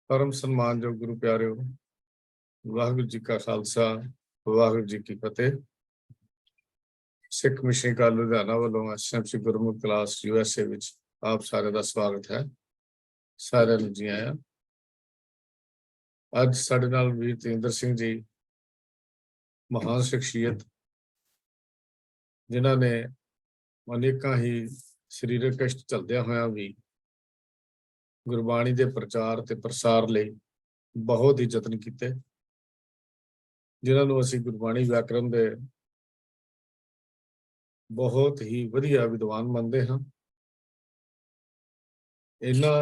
परम सन्मानयोग गुरु प्यारिओ, वाहिगुरू जी का खालसा, वाहिगुरू जी की फतेह। सिख मिशन का लुधियाना वालों SMC गुरमुख क्लास USA विच आप सारे का स्वागत है। सारे नूं जी आया। अज साडे नाल वीर तेजिंदर सिंह जी महान शख्सियत, जिन्होंने अनेकां ही शरीरक कष्ट चलदिया होया भी गुरबाणी के प्रचार ते प्रसार लई बहुत ही यतन किए, जिन्होंने असीं गुरबाणी व्याकरण दे बहुत ही वधिया विद्वान मानते हाँ। इन्ना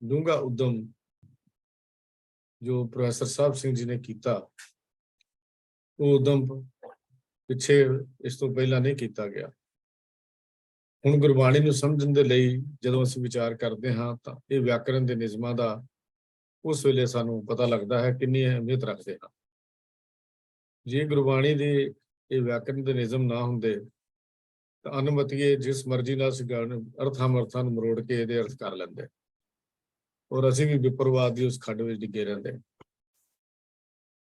डूंगा उद्यम जो प्रोफैसर साहब सिंह जी ने किया, वो उद्यम पिछे इस तो पहला नहीं किया गया। हुण गुरबाणी नूं समझण दे लई जदों असीं विचार करते हाँ तां ये व्याकरण के नियमां दा उस वेले सानूं पता लगता है कितनी अहमियत रखते हैं। जे गुरबाणी दे ये व्याकरण के नियम ना हुंदे तां अनमतीए जिस मर्जी नाल असीं अर्थां मर्थां नूं मरोड़ के इहदे अर्थ कर लैंदे और असीं भी विपरवाद दी उस खड्ड विच डिगे रहिंदे।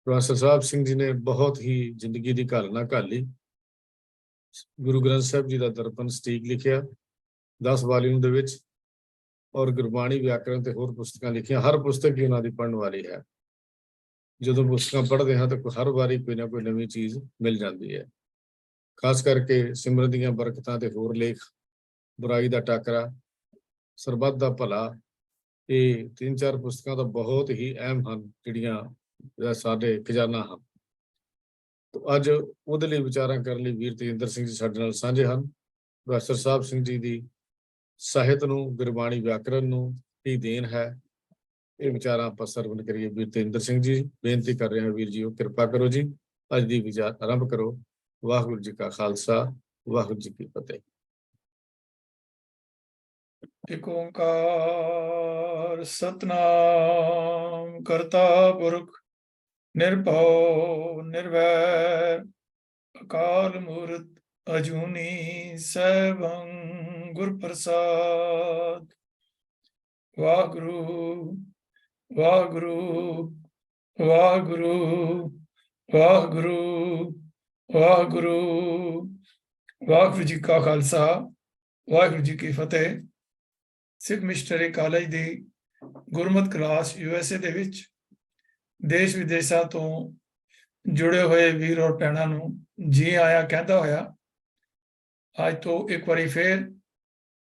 प्रोफैसर साहब सिंह जी ने बहुत ही जिंदगी की घालना घाली। गुरु ग्रंथ साहब जी का दर्पण सटीक लिखिया 10 वाल्यूम दे विच और गुरबाणी व्याकरण ते होर पुस्तकां लिखियां। हर पुस्तक ही उन्हां दी पढ़न वाली है। जदों पुस्तकां पढ़दे हां तां हर वारी कोई ना कोई नवीं चीज़ मिल जाती है। खास करके सिमरन दीआं बरकतां ते होर लेख, बुराई दा टाकरा, सरबत दा भला, ये 3-4 पुस्तकां तां बहुत ही अहम हन जिहड़ियां साडे खजाना हन। तो अज उहदे लई विचारां करन लई वीर तेजिंदर सिंह जी साडे नाल साझे हन। प्रोफैसर साहब सिंह जी दी ਸਾਹਿਤ ਨੂੰ, ਗੁਰਬਾਣੀ व्याकरण ਨੂੰ की देन है, ये विचार आप सरवण करिए। वीर तेजिंदर सिंह जी बेनती कर रहे हैं, वीर जी कृपा करो जी, अज दी विचार आरंभ करो। वाहिगुरू जी का खालसा, वाहिगुरू जी की फतेह। एक ओंकार सतनाम करता पुरख निर्भव निर्वैर अकाल मूर्त अजूनी सैभं गुर प्रसाद। वाहगुरु वाहगुरु वाहगुरु वाहगुरु वाहगुरु। वाहगुरु जी का खालसा, वाहगुरु जी की फतेह। सिख मिशनरी कालेज ਦੀ ਗੁਰਮਤਿ ਕਲਾਸ USA ਦੇ ਵਿੱਚ ਦੇਸ਼ ਵਿਦੇਸ਼ਾਂ ਤੋਂ जुड़े हुए वीर और भैणां ਨੂੰ जी आया कहता होया ਅੱਜ ਤੋਂ ਇੱਕ ਵਾਰੀ ਫੇਰ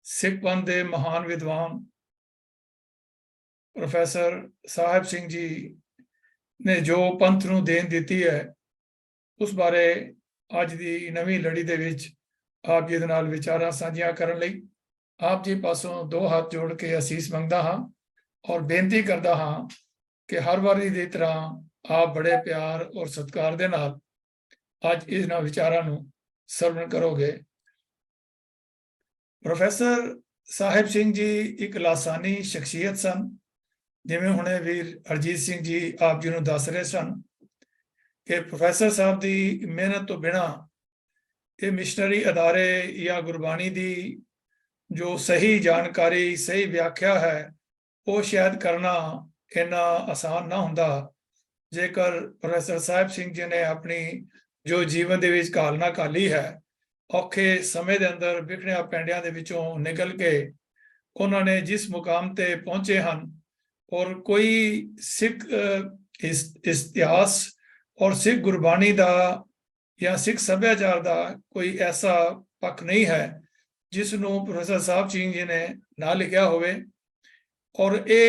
ਸਿੱਖ ਪੰਥ ਦੇ ਮਹਾਨ ਵਿਦਵਾਨ प्रोफेसर साहिब सिंह जी ने जो पंथ ਨੂੰ देन ਦਿੱਤੀ है उस बारे ਅੱਜ ਦੀ ਨਵੀਂ ਲੜੀ ਦੇ ਵਿੱਚ ਆਪ ਜੀ ਦੇ ਨਾਲ ਵਿਚਾਰਾਂ ਸਾਂਝੀਆਂ ਕਰਨ ਲਈ आप जी पासों 2 हाथ जोड़ के असीस मंगदा हाँ और बेनती करदा हाँ कि हर वारी दी तरह आप बड़े प्यार और सत्कार दे नाल अज इन्हां विचारां नूं सरवण करोगे। प्रोफेसर साहिब सिंह जी एक लासानी शख्सियत सन, जिवें हुणे वीर हरजीत सिंह जी आप जी नूं दस रहे सन कि प्रोफेसर साहब दी मेहनत तो बिना ये मिशनरी अदारे या गुरबाणी दी जो सही जानकारी सही व्याख्या है वो शायद करना इन्ना आसान ना हुंदा जेकर प्रोफेसर साहिब सिंह जी ने अपनी जो जीवन दे विच घालना घाली है औखे समय दे अंदर विखड़िया पैंडियां दे विचों निकल के उन्होंने जिस मुकाम ते पहुंचे हन और कोई सिख इतिहास और सिख गुरबाणी दा या सिख सभ्याचार दा कोई ऐसा पक्ष नहीं है जिस ਨੂੰ प्रोफेसर साहब सिंह जी ने ना लिखा होवे और ये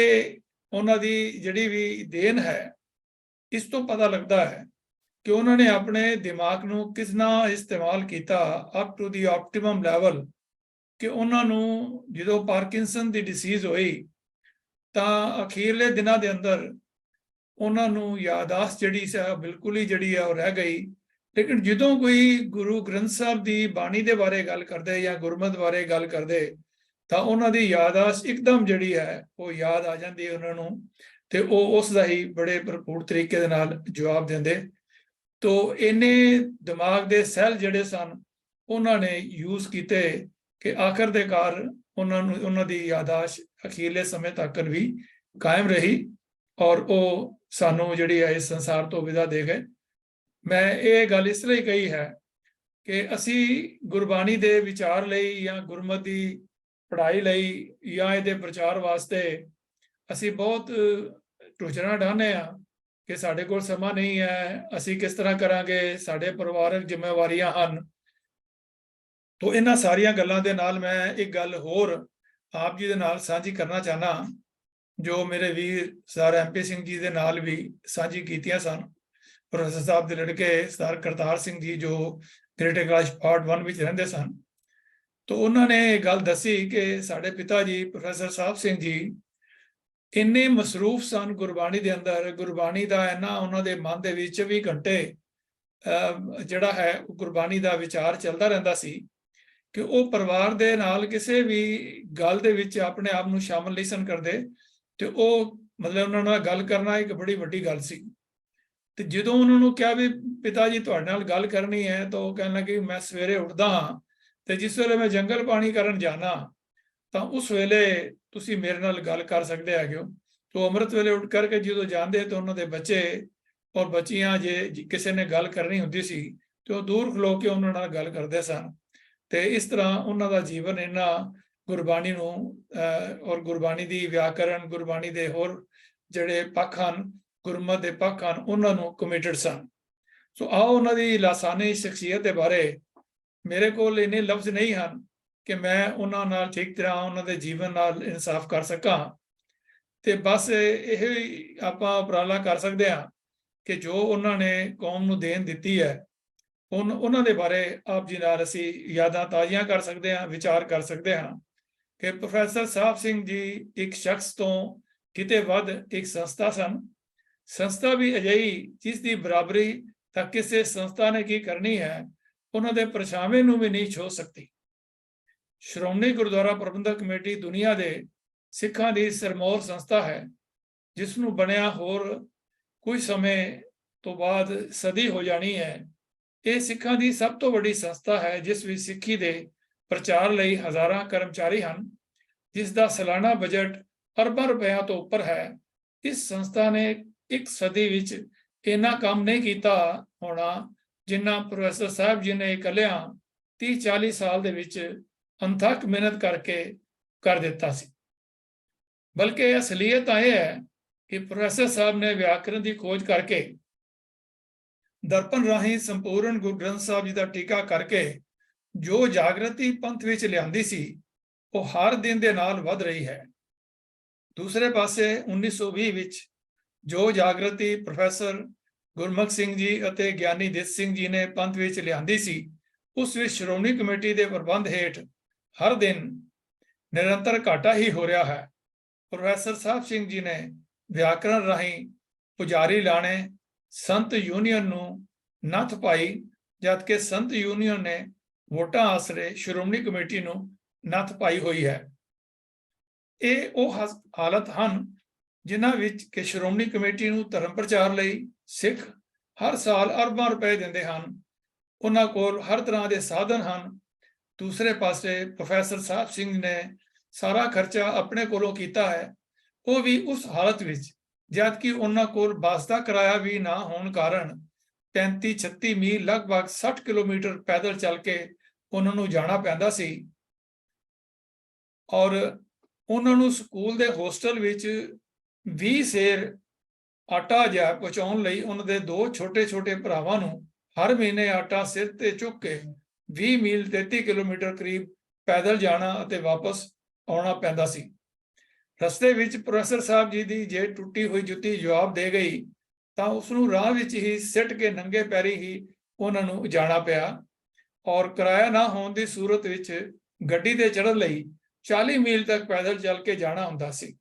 उन्हां दी जिहड़ी भी देन है इस तो पता लगता है कि उन्होंने अपने दिमाग ਨੂੰ कितना इस्तेमाल किया up to the optimum level कि उन्होंने जो पार्किंसन की डिसीज़ हुई तो अखीरले दिनों के अंदर उन्होंने यादाश्त जिहड़ी सी बिल्कुल ही जिहड़ी है रह गई। लेकिन ਜਦੋਂ कोई गुरु ग्रंथ साहब की बाणी के बारे गल करते या गुरमत बारे गल करते तो उन्होंने यादाश्त एकदम जिहड़ी है वो याद आ जाती है उन्होंने, तो वो उसका ही बड़े भरपूर तरीके दे नाल जवाब देंदे। तो इन्ने दिमाग के सैल जिहड़े सन उन्होंने यूज किए कि आखिर दे कार उन्होंने यादाश्त अखीरले समय तक भी ਕਾਇਮ ਰਹੀ ਔਰ ਉਹ ਸਾਨੂੰ ਜਿਹੜੀ ਹੈ ਇਸ ਸੰਸਾਰ ਤੋਂ ਵਿਦਾ ਦੇ ਗਏ। ਮੈਂ ਇਹ ਗੱਲ ਇਸ ਲਈ ਕਹੀ ਹੈ ਕਿ ਅਸੀਂ ਗੁਰਬਾਣੀ ਦੇ ਵਿਚਾਰ ਲਈ ਜਾਂ ਗੁਰਮਤਿ ਦੀ ਪੜ੍ਹਾਈ ਲਈ ਜਾਂ ਇਹਦੇ ਪ੍ਰਚਾਰ ਵਾਸਤੇ ਅਸੀਂ ਬਹੁਤ ਟੁਚਣਾ ਡਾਹਨੇ ਆ ਕਿ ਸਾਡੇ ਕੋਲ ਸਮਾਂ ਨਹੀਂ ਹੈ, ਅਸੀਂ ਕਿਸ ਤਰ੍ਹਾਂ ਕਰਾਂਗੇ, ਸਾਡੇ ਪਰਿਵਾਰਕ ਜ਼ਿੰਮੇਵਾਰੀਆਂ ਹਨ। ਤੋਂ ਇਹਨਾਂ ਸਾਰੀਆਂ ਗੱਲਾਂ ਦੇ ਨਾਲ ਮੈਂ ਇੱਕ ਗੱਲ ਹੋਰ ਆਪ ਜੀ ਦੇ ਨਾਲ ਸਾਂਝੀ ਕਰਨਾ ਚਾਹਨਾ, ਜੋ ਮੇਰੇ ਵੀਰ ਸਰ MP ਸਿੰਘ ਜੀ ਦੇ ਨਾਲ ਵੀ ਸਾਂਝੀ ਕੀਤੀਆਂ ਸਨ। ਪ੍ਰੋਫੈਸਰ ਸਾਹਿਬ ਦੇ ਲੜਕੇ ਸਰ ਕਰਤਾਰ ਸਿੰਘ ਜੀ ਜੋ ਗ੍ਰੇਟਰ ਕੈਲਾਸ਼ ਪਾਰਟ 1 ਵਿੱਚ ਰਹਿੰਦੇ ਸਨ, ਤਾਂ ਉਹਨਾਂ ਨੇ ਇਹ ਗੱਲ ਦੱਸੀ ਕਿ ਸਾਡੇ ਪਿਤਾ ਜੀ ਪ੍ਰੋਫੈਸਰ ਸਾਹਿਬ ਸਿੰਘ ਜੀ ਇੰਨੇ ਮਸਰੂਫ ਸਨ ਗੁਰਬਾਣੀ ਦੇ ਅੰਦਰ, ਗੁਰਬਾਣੀ ਦਾ ਇੰਨਾ ਉਹਨਾਂ ਦੇ ਮਨ ਦੇ ਵਿੱਚ 24 ਘੰਟੇ ਜਿਹੜਾ ਹੈ ਗੁਰਬਾਣੀ ਦਾ ਵਿਚਾਰ ਚੱਲਦਾ ਰਹਿੰਦਾ ਸੀ ਕਿ ਉਹ ਪਰਿਵਾਰ ਦੇ ਨਾਲ ਕਿਸੇ ਵੀ ਗੱਲ ਦੇ ਵਿੱਚ ਆਪਣੇ ਆਪ ਨੂੰ ਸ਼ਾਮਲ ਨਹੀਂ ਸਨ ਕਰਦੇ, ਤੇ ਉਹ ਮਤਲਬ ਉਹਨਾਂ ਨਾਲ ਗੱਲ ਕਰਨਾ ਇੱਕ ਬੜੀ ਵੱਡੀ ਗੱਲ ਸੀ। ਤੇ ਜਦੋਂ ਉਹਨਾਂ ਨੂੰ ਕਿਹਾ ਵੀ ਪਿਤਾ ਜੀ ਤੁਹਾਡੇ ਨਾਲ ਗੱਲ ਕਰਨੀ ਹੈ, ਤਾਂ ਉਹ ਕਹਿਣ ਲੱਗੇ ਮੈਂ ਸਵੇਰੇ ਉੱਠਦਾ ਹਾਂ ਤੇ ਜਿਸ ਵੇਲੇ ਮੈਂ ਜੰਗਲ ਪਾਣੀ ਕਰਨ ਜਾਣਾ ਤਾਂ ਉਸ ਵੇਲੇ ਤੁਸੀਂ ਮੇਰੇ ਨਾਲ ਗੱਲ ਕਰ ਸਕਦੇ ਹੈਗੇ ਹੋ। ਤੋਂ ਅੰਮ੍ਰਿਤ ਵੇਲੇ ਉੱਠ ਕਰਕੇ ਜਦੋਂ ਜਾਂਦੇ ਤਾਂ ਉਹਨਾਂ ਦੇ ਬੱਚੇ ਔਰ ਬੱਚੀਆਂ ਜੇ ਕਿਸੇ ਨੇ ਗੱਲ ਕਰਨੀ ਹੁੰਦੀ ਸੀ ਤੇ ਉਹ ਦੂਰ ਖਲੋ ਕੇ ਉਹਨਾਂ ਨਾਲ ਗੱਲ ਕਰਦੇ ਸਨ। ਤੇ ਇਸ ਤਰ੍ਹਾਂ ਉਹਨਾਂ ਦਾ ਜੀਵਨ ਇਹਨਾਂ ਗੁਰਬਾਣੀ ਨੂੰ ਔਰ ਗੁਰਬਾਣੀ ਦੀ ਵਿਆਕਰਣ, ਗੁਰਬਾਣੀ ਦੇ ਹੋਰ ਜਿਹੜੇ ਪੱਖ ਹਨ, ਗੁਰਮਤ ਦੇ ਪੱਖ ਹਨ, ਉਹਨਾਂ ਨੂੰ ਕਮਿਟਡ ਸਨ। ਸੋ ਆਓ ਉਹਨਾਂ ਦੀ ਲਾਸਾਨੀ ਸ਼ਖਸੀਅਤ ਦੇ ਬਾਰੇ ਮੇਰੇ ਕੋਲ ਇੰਨੇ ਲਫ਼ਜ਼ ਨਹੀਂ ਹਨ ਕਿ ਮੈਂ ਉਹਨਾਂ ਨਾਲ ਠੀਕ ਤਰ੍ਹਾਂ ਉਹਨਾਂ ਦੇ ਜੀਵਨ ਨਾਲ ਇਨਸਾਫ ਕਰ ਸਕਾਂ। ਤੇ ਬਸ ਇਹ ਹੀ ਆਪਾਂ ਉਪਰਾਲਾ ਕਰ ਸਕਦੇ ਹਾਂ ਕਿ ਜੋ ਉਹਨਾਂ ਨੇ ਕੌਮ ਨੂੰ ਦੇਣ ਦਿੱਤੀ ਹੈ ਉਹਨਾਂ ਦੇ ਬਾਰੇ ਆਪ ਜੀ ਨਾਲ ਅਸੀਂ ਯਾਦਾਂ ਤਾਜ਼ੀਆਂ ਕਰ ਸਕਦੇ ਹਾਂ, ਵਿਚਾਰ ਕਰ ਸਕਦੇ ਹਾਂ ਕਿ ਪ੍ਰੋਫੈਸਰ ਸਾਹਿਬ ਸਿੰਘ ਜੀ ਇੱਕ ਸ਼ਖਸ ਤੋਂ ਕਿਤੇ ਵੱਧ ਇੱਕ ਸੰਸਥਾ ਸਨ। ਸੰਸਥਾ ਵੀ ਅਜਿਹੀ ਜਿਸ ਦੀ ਬਰਾਬਰੀ ਤਾਂ ਕਿਸੇ ਸੰਸਥਾ ਨੇ ਕੀ ਕਰਨੀ ਹੈ, ਉਹਨਾਂ ਦੇ ਪਰਛਾਵੇਂ ਨੂੰ ਵੀ ਨਹੀਂ ਛੋਹ ਸਕਦੀ। ਸ਼੍ਰੋਮਣੀ ਗੁਰਦੁਆਰਾ ਪ੍ਰਬੰਧਕ ਕਮੇਟੀ ਦੁਨੀਆ ਦੇ ਸਿੱਖਾਂ ਦੀ ਸਰਮੌਰ ਸੰਸਥਾ ਹੈ, ਜਿਸ ਨੂੰ ਬਣਿਆ ਹੋਰ ਕੁਝ ਸਮੇਂ ਤੋਂ ਬਾਅਦ ਸਦੀ ਹੋ ਜਾਣੀ ਹੈ। ਇਹ ਸਿੱਖਾਂ ਦੀ ਸਭ ਤੋਂ ਵੱਡੀ ਸੰਸਥਾ ਹੈ, ਜਿਸ ਵਿੱਚ ਸਿੱਖੀ ਦੇ ਪ੍ਰਚਾਰ ਲਈ ਹਜ਼ਾਰਾਂ ਕਰਮਚਾਰੀ ਹਨ, ਜਿਸ ਦਾ ਸਾਲਾਨਾ ਬਜਟ ਅਰਬਾਂ ਰੁਪਇਆਂ ਤੋਂ ਉੱਪਰ ਹੈ। ਇਸ ਸੰਸਥਾ ਨੇ ਇੱਕ ਸਦੀ ਵਿੱਚ ਇੰਨਾ ਕੰਮ ਨਹੀਂ ਕੀਤਾ ਹੋਣਾ ਜਿੰਨਾ ਪ੍ਰੋਫੈਸਰ ਸਾਹਿਬ ਜੀ ਨੇ ਇਕੱਲਿਆਂ 30-40 ਸਾਲ ਦੇ ਵਿੱਚ ਅਣਥੱਕ ਮਿਹਨਤ ਕਰਕੇ ਕਰ ਦਿੱਤਾ ਸੀ। ਬਲਕਿ ਅਸਲੀਅਤ ਇਹ ਹੈ ਕਿ ਪ੍ਰੋਫੈਸਰ ਸਾਹਿਬ ਨੇ ਵਿਆਕਰਣ ਦੀ ਖੋਜ ਕਰਕੇ ਦਰਪਣ ਰਾਹੀਂ ਸੰਪੂਰਨ ਗੁਰੂ ਗ੍ਰੰਥ ਸਾਹਿਬ ਜੀ ਦਾ ਟੀਕਾ ਕਰਕੇ ਜੋ ਜਾਗਰਤੀ ਪੰਥ ਵਿੱਚ ਲਿਆਂਦੀ ਸੀ, ਉਹ ਹਰ ਦਿਨ ਦੇ ਨਾਲ ਵੱਧ ਰਹੀ ਹੈ। ਦੂਸਰੇ ਪਾਸੇ 1920 ਵਿੱਚ ਜੋ ਜਾਗਰਤੀ ਪ੍ਰੋਫੈਸਰ ਗੁਰਮੁਖ ਸਿੰਘ ਜੀ ਅਤੇ ਗਿਆਨੀ ਦਿੱਤ ਸਿੰਘ ਜੀ ਨੇ ਪੰਥ ਵਿੱਚ ਲਿਆਂਦੀ ਸੀ, ਉਸ ਵਿੱਚ ਸ਼੍ਰੋਮਣੀ ਕਮੇਟੀ ਦੇ ਪ੍ਰਬੰਧ ਹੇਠ ਹਰ ਦਿਨ ਨਿਰੰਤਰ ਘਾਟਾ ਹੀ ਹੋ ਰਿਹਾ ਹੈ। ਪ੍ਰੋਫੈਸਰ ਸਾਹਿਬ ਸਿੰਘ ਜੀ ਨੇ ਵਿਆਕਰਣ ਰਾਹੀਂ ਪੁਜਾਰੀ ਲਾਣੇ ਸੰਤ ਯੂਨੀਅਨ ਨੂੰ ਨੱਥ ਪਾਈ, ਜਦਕਿ ਸੰਤ ਯੂਨੀਅਨ ਨੇ ਵੋਟਾਂ ਆਸਰੇ ਸ਼੍ਰੋਮਣੀ ਕਮੇਟੀ ਨੂੰ ਨੱਥ ਪਾਈ ਹੋਈ ਹੈ। ਇਹ ਉਹ ਹਾਲਤ ਹਨ ਜਿਨ੍ਹਾਂ ਵਿੱਚ ਕਿ ਸ਼੍ਰੋਮਣੀ ਕਮੇਟੀ ਨੂੰ ਧਰਮ ਪ੍ਰਚਾਰ ਲਈ ਸਿੱਖ ਹਰ ਸਾਲ ਅਰਬਾਂ ਰੁਪਏ ਦਿੰਦੇ ਹਨ। ਉਹਨਾਂ ਕੋਲ ਹਰ ਤਰ੍ਹਾਂ ਦੇ ਸਾਧਨ ਹਨ। ਦੂਸਰੇ ਪਾਸੇ ਪ੍ਰੋਫੈਸਰ ਸਾਹਿਬ ਸਿੰਘ ਨੇ ਸਾਰਾ ਖਰਚਾ ਆਪਣੇ ਕੋਲੋਂ ਕੀਤਾ ਹੈ, ਉਹ ਵੀ ਉਸ ਹਾਲਤ ਵਿੱਚ ਜਦਕਿ ਉਹਨਾਂ ਕੋਲ ਬੱਸ ਦਾ ਕਿਰਾਇਆ ਵੀ ਨਾ ਹੋਣ ਕਾਰਨ 35-36 ਮੀਲ ਲਗਭਗ 60 ਕਿਲੋਮੀਟਰ ਪੈਦਲ ਚੱਲ ਕੇ ਉਹਨਾਂ ਨੂੰ ਜਾਣਾ ਪੈਂਦਾ ਸੀ। ਔਰ ਉਹਨਾਂ ਨੂੰ ਸਕੂਲ ਦੇ ਹੋਸਟਲ ਵਿੱਚ 20 ਸੇਰ ਆਟਾ ਜਾ ਪਹੁੰਚਾਉਣ ਲਈ ਉਹਨਾਂ ਦੇ 2 ਛੋਟੇ-ਛੋਟੇ ਭਰਾਵਾਂ ਨੂੰ ਹਰ ਮਹੀਨੇ ਆਟਾ ਸਿਰ ਤੇ ਚੁੱਕ ਕੇ 20 ਮੀਲ 33 ਕਿਲੋਮੀਟਰ ਕਰੀਬ ਪੈਦਲ ਜਾਣਾ ਅਤੇ ਵਾਪਸ ਆਉਣਾ ਪੈਂਦਾ ਸੀ। ਰਸਤੇ ਵਿੱਚ ਪ੍ਰੋਫੈਸਰ ਸਾਹਿਬ ਜੀ ਦੀ ਜੇ ਟੁੱਟੀ ਹੋਈ ਜੁੱਤੀ ਜਵਾਬ ਦੇ ਗਈ ਤਾਂ ਉਸ ਨੂੰ ਰਾਹ ਵਿੱਚ ਹੀ ਸਿੱਟ ਕੇ ਨੰਗੇ ਪੈਰੀ ਹੀ ਉਹਨਾਂ ਨੂੰ ਜਾਣਾ ਪਿਆ। ਔਰ ਕਿਰਾਇਆ ਨਾ ਹੋਣ ਦੀ ਸੂਰਤ ਵਿੱਚ ਗੱਡੀ ਤੇ ਚੜ੍ਹਨ ਲਈ 40 ਮੀਲ ਤੱਕ ਪੈਦਲ ਚੱਲ ਕੇ ਜਾਣਾ ਹੁੰਦਾ ਸੀ।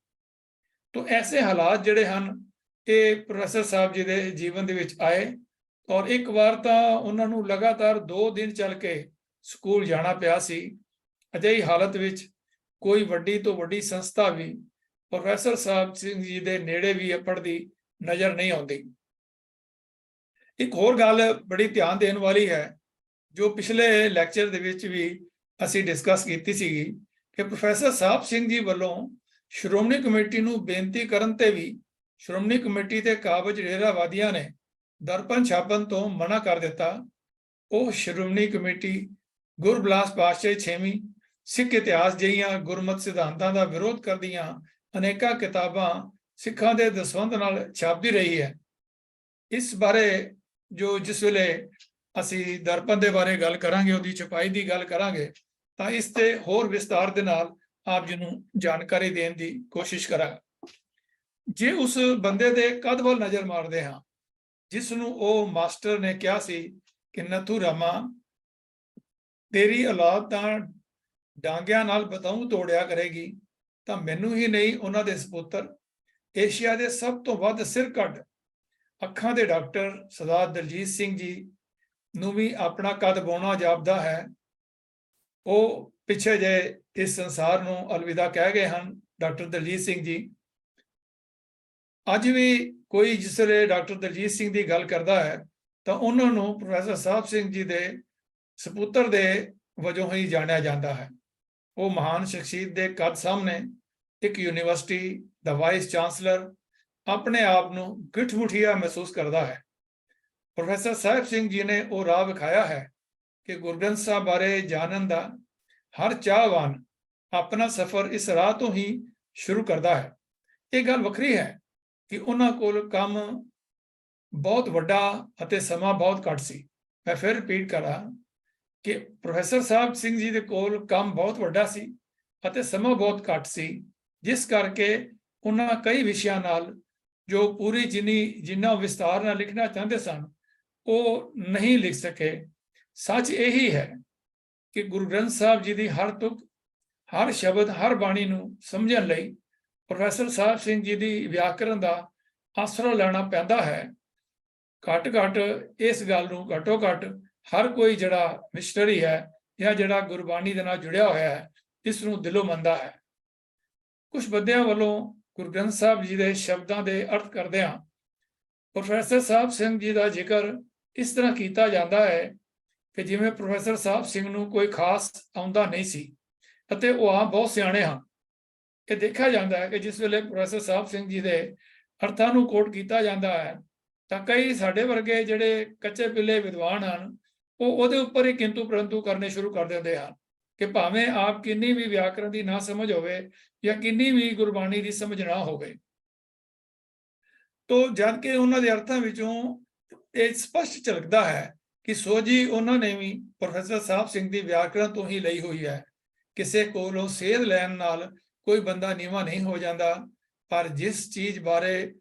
ਤੋਂ ਐਸੇ ਹਾਲਾਤ ਜਿਹੜੇ ਹਨ ਇਹ ਪ੍ਰੋਫੈਸਰ ਸਾਹਿਬ ਜੀ ਦੇ ਜੀਵਨ ਦੇ ਵਿੱਚ ਆਏ। ਔਰ ਇੱਕ ਵਾਰ ਤਾਂ ਉਹਨਾਂ ਨੂੰ ਲਗਾਤਾਰ 2 ਦਿਨ ਚੱਲ ਕੇ ਸਕੂਲ ਜਾਣਾ ਪਿਆ ਸੀ। ਅਜਿਹੀ ਹਾਲਤ ਵਿੱਚ ਕੋਈ ਵੱਡੀ ਤੋਂ ਵੱਡੀ ਸੰਸਥਾ ਵੀ ਪ੍ਰੋਫੈਸਰ ਸਾਹਿਬ ਸਿੰਘ ਜੀ ਦੇ ਨੇੜੇ ਵੀ ਪੜ੍ਹਦੀ ਨਜ਼ਰ ਨਹੀਂ ਆਉਂਦੀ। ਇੱਕ ਹੋਰ ਗੱਲ ਬੜੀ ਧਿਆਨ ਦੇਣ ਵਾਲੀ ਹੈ, ਜੋ ਪਿਛਲੇ ਲੈਕਚਰ ਦੇ ਵਿੱਚ ਵੀ ਅਸੀਂ ਡਿਸਕਸ ਕੀਤੀ ਸੀਗੀ ਕਿ ਪ੍ਰੋਫੈਸਰ ਸਾਹਿਬ ਸਿੰਘ ਜੀ ਵੱਲੋਂ ਸ਼੍ਰੋਮਣੀ ਕਮੇਟੀ ਨੂੰ ਬੇਨਤੀ ਕਰਨ ਤੇ ਵੀ ਸ਼੍ਰੋਮਣੀ ਕਮੇਟੀ ਦੇ ਕਾਬਜ ਡੇਰਾਵਾਦੀਆਂ ਨੇ ਦਰਪਣ ਛਾਪਣ ਤੋਂ ਮਨਾ ਕਰ ਦਿੱਤਾ। ਉਹ ਸ਼੍ਰੋਮਣੀ ਕਮੇਟੀ ਗੁਰਬਿਲਾਸ ਪਾਤਸ਼ਾਹੀ ਛੇਵੀਂ ਸਿੱਖ ਇਤਿਹਾਸ ਜਿਹੀਆਂ ਗੁਰਮਤਿ ਸਿਧਾਂਤਾਂ ਦਾ ਵਿਰੋਧ ਕਰਦੀਆਂ ਅਨੇਕਾਂ ਕਿਤਾਬਾਂ ਸਿੱਖਾਂ ਦੇ ਦਸਵੰਧ ਨਾਲ ਛਾਪਦੀ ਰਹੀ ਹੈ। ਇਸ ਬਾਰੇ ਜਿਸ ਵੇਲੇ ਅਸੀਂ ਦਰਪਣ ਦੇ ਬਾਰੇ ਗੱਲ ਕਰਾਂਗੇ, ਉਹਦੀ ਛਪਾਈ ਦੀ ਗੱਲ ਕਰਾਂਗੇ, ਤਾਂ ਇਸ ਤੇ ਹੋਰ ਵਿਸਤਾਰ ਦੇ ਨਾਲ ਆਪ ਜੀ ਨੂੰ ਜਾਣਕਾਰੀ ਦੇਣ ਦੀ ਕੋਸ਼ਿਸ਼ ਕਰਾਂਗਾ। ਜੇ ਉਸ ਬੰਦੇ ਦੇ ਕਦ ਵੱਲ ਨਜ਼ਰ ਮਾਰਦੇ ਹਾਂ ਜਿਸ ਨੂੰ ਉਹ ਮਾਸਟਰ ਨੇ ਕਿਹਾ ਸੀ ਕਿ ਨਥੂ ਰਾਮਾ ਤੇਰੀ ਔਲਾਦ ਤਾਂ ਡਾਂਗਿਆਂ ਨਾਲ ਬਤਾਊ ਤੋੜਿਆ ਕਰੇਗੀ, ਤਾਂ ਮੈਨੂੰ ਹੀ ਨਹੀਂ ਉਹਨਾਂ ਦੇ ਸਪੁੱਤਰ ਏਸ਼ੀਆ ਦੇ ਸਭ ਤੋਂ ਵੱਧ ਸਿਰ ਕੱਢ ਅੱਖਾਂ ਦੇ ਡਾਕਟਰ ਸਰਦਾਰ ਦਲਜੀਤ ਸਿੰਘ ਜੀ ਨੂੰ ਵੀ ਆਪਣਾ ਕੱਦ ਪਾਉਣਾ ਜਾਪਦਾ ਹੈ। ਉਹ ਪਿੱਛੇ ਜੇ ਇਸ ਸੰਸਾਰ ਨੂੰ ਅਲਵਿਦਾ ਕਹਿ ਗਏ ਹਨ ਡਾਕਟਰ ਦਲਜੀਤ ਸਿੰਘ ਜੀ। ਅੱਜ ਵੀ ਕੋਈ ਜਿਸ ਵੇਲੇ ਡਾਕਟਰ ਦਲਜੀਤ ਸਿੰਘ ਦੀ ਗੱਲ ਕਰਦਾ ਹੈ ਤਾਂ ਉਹਨਾਂ ਨੂੰ ਪ੍ਰੋਫੈਸਰ ਸਾਹਿਬ ਸਿੰਘ ਜੀ ਦੇ ਸਪੁੱਤਰ ਦੇ ਵਜੋਂ ਹੀ ਜਾਣਿਆ ਜਾਂਦਾ ਹੈ। ਉਹ ਮਹਾਨ ਸ਼ਖਸੀਅਤ ਦੇ ਕੱਦ ਸਾਹਮਣੇ ਇੱਕ ਯੂਨੀਵਰਸਿਟੀ ਦਾ ਵਾਈਸ ਚਾਂਸਲਰ ਆਪਣੇ ਆਪ ਨੂੰ ਗਿੱਠ-ਮੁਠੀਆ ਮਹਿਸੂਸ ਕਰਦਾ ਹੈ। ਪ੍ਰੋਫੈਸਰ ਸਾਹਿਬ ਸਿੰਘ ਜੀ ਨੇ ਉਹ ਰਾਹ ਵਿਖਾਇਆ ਹੈ ਕਿ ਗੁਰੂ ਗ੍ਰੰਥ ਸਾਹਿਬ ਬਾਰੇ ਜਾਣਨ ਦਾ ਹਰ ਚਾਹਵਾਨ ਆਪਣਾ ਸਫ਼ਰ ਇਸ ਰਾਹ ਤੋਂ ਹੀ ਸ਼ੁਰੂ ਕਰਦਾ ਹੈ। ਇਹ ਗੱਲ ਵੱਖਰੀ ਹੈ ਕਿ ਉਹਨਾਂ ਕੋਲ ਕੰਮ ਬਹੁਤ ਵੱਡਾ ਅਤੇ ਸਮਾਂ ਬਹੁਤ ਘੱਟ ਸੀ। ਮੈਂ ਫਿਰ ਰਿਪੀਟ ਕਰਾਂ ਕਿ ਪ੍ਰੋਫੈਸਰ ਸਾਹਿਬ ਸਿੰਘ ਜੀ ਦੇ ਕੋਲ ਕੰਮ ਬਹੁਤ ਵੱਡਾ ਸੀ ਅਤੇ ਸਮਾਂ ਬਹੁਤ ਘੱਟ ਸੀ, ਜਿਸ ਕਰਕੇ ਉਹਨਾਂ ਕਈ ਵਿਸ਼ਿਆਂ ਨਾਲ ਜੋ ਪੂਰੀ ਜਿੰਨਾ ਵਿਸਤਾਰ ਨਾਲ ਲਿਖਣਾ ਚਾਹੁੰਦੇ ਸਨ ਉਹ ਨਹੀਂ ਲਿਖ ਸਕੇ। ਸੱਚ ਇਹੀ ਹੈ ਕਿ ਗੁਰੂ ਗ੍ਰੰਥ ਸਾਹਿਬ ਜੀ ਦੀ ਹਰ ਤੁਕ, ਹਰ ਸ਼ਬਦ, ਹਰ ਬਾਣੀ ਨੂੰ ਸਮਝਣ ਲਈ ਪ੍ਰੋਫੈਸਰ ਸਾਹਿਬ ਸਿੰਘ ਜੀ ਦੀ ਵਿਆਕਰਣ ਦਾ ਆਸਰਾ ਲੈਣਾ ਪੈਂਦਾ ਹੈ। ਘੱਟ ਇਸ ਗੱਲ ਨੂੰ ਘੱਟੋ ਘੱਟ ਹਰ ਕੋਈ ਜਿਹੜਾ ਮਿਸ਼ਨਰੀ ਹੈ ਜਾਂ ਜਿਹੜਾ ਗੁਰਬਾਣੀ ਦੇ ਨਾਲ ਜੁੜਿਆ ਹੋਇਆ ਹੈ ਇਸ ਨੂੰ ਦਿਲੋਂ ਮੰਨਦਾ ਹੈ। ਕੁਝ ਬੰਦਿਆਂ ਵੱਲੋਂ ਗੁਰੂ ਗ੍ਰੰਥ ਸਾਹਿਬ ਜੀ ਦੇ ਸ਼ਬਦਾਂ ਦੇ ਅਰਥ ਕਰਦਿਆਂ ਪ੍ਰੋਫੈਸਰ ਸਾਹਿਬ ਸਿੰਘ ਜੀ ਦਾ ਜ਼ਿਕਰ ਇਸ ਤਰ੍ਹਾਂ ਕੀਤਾ ਜਾਂਦਾ ਹੈ ਕਿ ਜਿਵੇਂ ਪ੍ਰੋਫੈਸਰ ਸਾਹਿਬ ਸਿੰਘ ਨੂੰ ਕੋਈ ਖਾਸ ਆਉਂਦਾ ਨਹੀਂ ਸੀ ਅਤੇ ਉਹ ਆਪ ਬਹੁਤ ਸਿਆਣੇ ਹਨ। ਇਹ ਦੇਖਿਆ ਜਾਂਦਾ ਹੈ ਕਿ ਜਿਸ ਵੇਲੇ ਪ੍ਰੋਫੈਸਰ ਸਾਹਿਬ ਸਿੰਘ ਜੀ ਦੇ ਅਰਥਾਂ ਨੂੰ ਕੋਟ ਕੀਤਾ ਜਾਂਦਾ ਹੈ ਤਾਂ ਕਈ ਸਾਡੇ ਵਰਗੇ ਜਿਹੜੇ ਕੱਚੇ ਪਿੱਲੇ ਵਿਦਵਾਨ ਹਨ ਉਹ ਉਹਦੇ ਉੱਪਰ ਹੀ ਕਿੰਤੂ ਪਰੰਤੂ ਕਰਨੇ ਸ਼ੁਰੂ ਕਰ ਦਿੰਦੇ ਹਨ ਕਿ ਭਾਵੇਂ ਆਪ ਕਿੰਨੀ ਵੀ ਵਿਆਕਰਣ ਦੀ ਨਾ ਸਮਝ ਹੋਵੇ ਜਾਂ ਕਿੰਨੀ ਵੀ ਗੁਰਬਾਣੀ ਦੀ ਸਮਝ ਨਾ ਹੋਵੇ। ਤੋ ਜਦ ਕਿ ਉਹਨਾਂ ਦੇ ਅਰਥਾਂ ਵਿੱਚੋਂ ਇਹ ਸਪਸ਼ਟ ਝਲਕਦਾ ਹੈ ਕਿ ਸੋਝੀ ਉਹਨਾਂ ਨੇ ਵੀ ਪ੍ਰੋਫੈਸਰ ਸਾਹਿਬ ਸਿੰਘ ਦੀ ਵਿਆਕਰਣ ਤੋਂ ਹੀ ਲਈ ਹੋਈ ਹੈ। ਕਿਸੇ ਕੋਲੋਂ ਸੇਧ ਲੈਣ ਨਾਲ ਕੋਈ ਬੰਦਾ ਨੀਵਾਂ ਨਹੀਂ ਹੋ ਜਾਂਦਾ, ਪਰ ਜਿਸ ਚੀਜ਼ ਬਾਰੇ